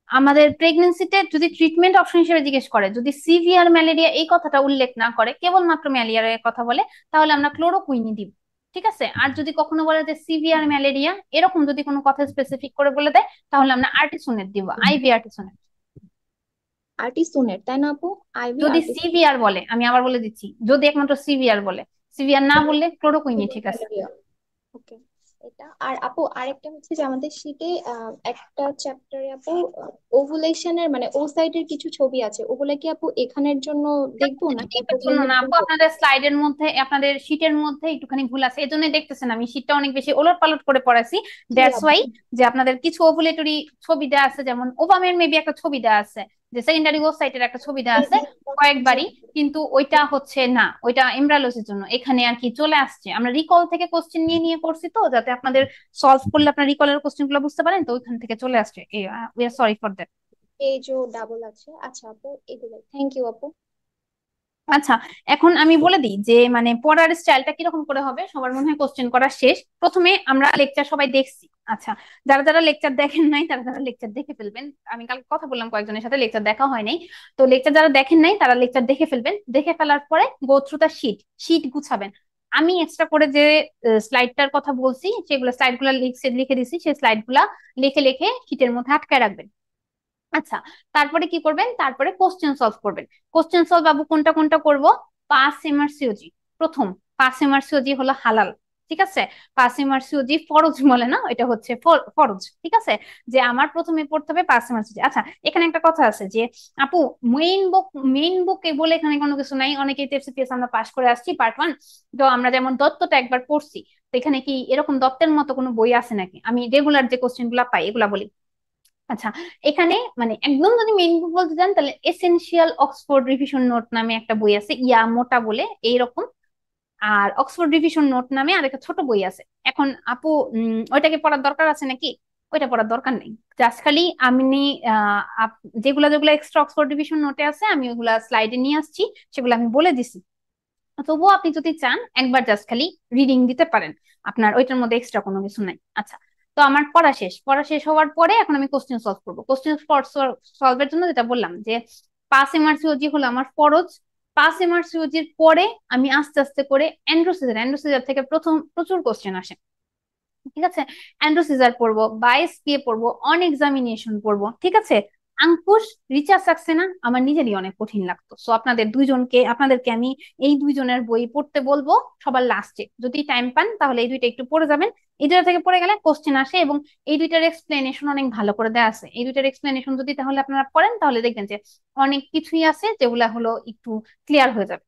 আমাদের প্রেগনেন্সিতে যদি ট্রিটমেন্ট অপশন হিসেবে জিজ্ঞেস করে, যদি সিভিয়ার ম্যালেরিয়া এই কথাটা উল্লেখ না করে, কেবলমাত্র ম্যালেরিয়ার কথা বলে, তাহলে আমরা ক্লোরোকুইনই দিব, ঠিক আছে? আর যদি কখনো বলে যে সিভিয়ার ম্যালেরিয়া এরকম যদি কোনো কথা স্পেসিফিক করে বলে দেয়, তাহলে আমরা আর্টিসোনেট দিব, আইভি আর্টিসোনেট। আর্টিসোনেট তাই না আপু? আইভি যদি আর্টিসোনেট। সিভিয়ার বলে, আমি আবার বলে দিচ্ছি, যদি একমাত্র সিভিয়ার বলে, সিভিয়ার না বললে ক্লোরোকুইনই ঠিক আছে। ওকে, এটা। আর আপু আরেকটা হচ্ছে যে আমাদের শীটে একটা চ্যাপ্টারে আপু ওভুলেশনের মানে ওসাইটের কিছু ছবি আছে, ওগুলা কি আপু এখানের জন্য দেখবো না এটার জন্য না আপু, আপনাদের স্লাইডের মধ্যে, আপনাদের শীটের মধ্যে একটুখানি ভুল আছে, এজন্যই দেখতেছেন আমি শীটটা অনেক বেশি ওলট পালট করে পড়াইছি। দ্যাটস ওয়াই যে আপনাদের কিছু ওভুলেটরি ছবি দেওয়া আছে, যেমন ওভামের মেবি একটা ছবি দেওয়া আছে, যে সেকেন্ডারি ওসাইটের একটা ছবি দেওয়া আছে কয়েকবারই, কিন্তু ওইটা হচ্ছে না, ওইটা এমব্রায়োলজির জন্য। এখানে আর কি চলে আসছে, আমরা রিকল থেকে কোশ্চেন নিয়ে নিয়ে করছি তো, যাতে আপনাদের সলভ করলে আপনার রিকলের কোশ্চেন গুলো বুঝতে পারেন, তো ওইখান থেকে চলে আসছে। We are sorry for that. পেজও ডাবল আছে। আচ্ছা আপু, এগুলো থ্যাংক ইউ আপু। আচ্ছা, এখন আমি বলে দিই যে মানে পড়ার স্টাইলটা কিরকম করে হবে। সবার মনে হয় কোশ্চেন করা শেষ, প্রথমে আমরা লেকচার সবাই দেখছি। আচ্ছা, যারা যারা লেকচার দেখেন নাই তারা তারা লেকচার দেখে ফেলবেন। আমি কালকে কথা বললাম কয়েকজনের সাথে, লেকচার দেখা হয় নাই। তো লেকচার যারা দেখেন নাই তারা লেকচার দেখে ফেলবেন, দেখে ফেলার পরে go through the sheet, sheet গুছাবেন। আমি এক্সট্রা করে যে স্লাইডটার কথা বলছি সেগুলো স্লাইড গুলা লিখে দিছি, সেই স্লাইড গুলা লিখে লিখে শিটের মধ্যে আটকায় রাখবেন। আচ্ছা, তারপরে কি করবেন, তারপরে কোশ্চেন সলভ করবেন। কোশ্চেন সলভ বাবু কোনটা কোনটা করব? পাস এমআরসিওজি প্রথম, পাস এমআরসিওজি হলো হালাল, ঠিক আছে। পাস এমআরসিওজি ফরজ বলে না, এটা হচ্ছে ফরজ, ঠিক আছে। যে আমার প্রথমে পড়তে হবে পাস এমআরসিওজি। আচ্ছা, এখানে একটা কথা আছে যে আপু মেইন বুকে বলে এখানে কোনো কিছু নাই, অনেকেই টিএস আমরা পাস করে আসছি পার্ট 1। তো আমরা যেমন দত্তটা একবার পড়ছি, তো এখানে কি এরকম দত্তের মতো কোনো বই আছে নাকি? আমি রেগুলার যে কোশ্চেন গুলা পাই এগুলা বলি। আচ্ছা, এখানে মানে একদম যদি মেইন বুক বলতে চান তাহলে এসেনশিয়াল অক্সফোর্ড রিভিশন নোট নামে একটা বই আছে, ইয়া মোটা বলে এইরকম। আর অক্সফোর্ড রিভিশন নোট নামে আরেকটা ছোট বই আছে। এখন আপু ওইটাকে পড়ার দরকার আছে নাকি? ওইটা পড়ার দরকার নেই। জাস্ট খালি আমি যেগুলা যেগুলা এক্সট্রা অক্সফোর্ড রিভিশন নোটে আছে আমি ওগুলা স্লাইডে নিয়ে আসছি, সেগুলো আমি বলে দিছি। তবুও আপনি যদি চান একবার জাস্ট খালি রিডিং দিতে পারেন, আপনার ওইটার মধ্যে এক্সট্রা কোনো কিছু নাই। আচ্ছা, তো আমার পড়া শেষ হওয়ার পরে এখন আমি কোশ্চেন সলভ করবো। কোশ্চেন সলভের জন্য যেটা বললাম যে পাস এমআরসিওজি হলো আমার ফরজ। পাস এমআরসিওজির পরে আমি আস্তে আস্তে করে অ্যান্ড্রোসিজার থেকে প্রথম প্রচুর কোশ্চেন আসে, ঠিক আছে। অ্যান্ড্রোসিজার পড়বো, বাইস দিয়ে পড়বো, অন এক্সামিনেশন পড়বো, ঠিক আছে। আঙ্কুশ রিচার্জ সাকসেনা আমার নিজেরই অনেক কঠিন লাগতো, সো আপনাদেরকে আমি এই দুইজনের বই পড়তে বলবো সবার লাস্টে। যদি টাইম পান তাহলে এই দুইটা একটু পড়ে যাবেন। এই দুইটা থেকে পড়ে গেলে কোশ্চেন আসে এবং এই দুইটার এক্সপ্লেনেশন অনেক ভালো করে দেওয়া আছে। এই দুইটার এক্সপ্লেনেশন যদি তাহলে আপনারা পড়েন তাহলে দেখবেন যে অনেক কিছুই আছে যেগুলা হলো একটু ক্লিয়ার হয়ে যাবে।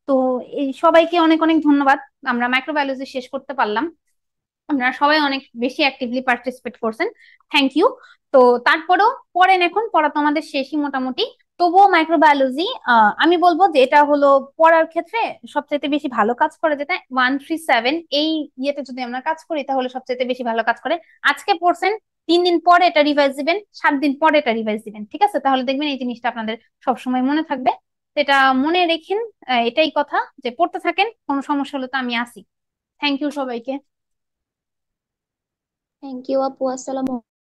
তো এই সবাইকে অনেক অনেক ধন্যবাদ, আমরা মাইক্রোবায়োলজি শেষ করতে পারলাম। আপনারা সবাই অনেক বেশি অ্যাক্টিভলি পার্টিসিপেট করছেন, থ্যাংক ইউ। তো তারপরেও পড়েন, এখন পড়া তো আমাদের শেষই মোটামুটি। তবুও মাইক্রোবায়োলজি আমি বলবো যে এটা হলো পড়ার ক্ষেত্রে সবচেয়ে বেশি ভালো কাজ করে, যেটা 137 এই ইয়েতে যদি আমরা কাজ করি তাহলে সবচেয়ে বেশি ভালো কাজ করে। আজকে পড়ছেন, 3 দিন পরে এটা রিভাইজ দিবেন, 7 দিন পরে এটা রিভাইজ দিবেন, ঠিক আছে। তাহলে দেখবেন এই জিনিসটা আপনাদের সবসময় মনে থাকবে। তো এটা মনে রেখেন, এটাই কথা, যে পড়তে থাকেন, কোনো সমস্যা হলে তো আমি আছি। থ্যাংক ইউ সবাইকে। থ্যাংক ইউ আপু, আসসালামু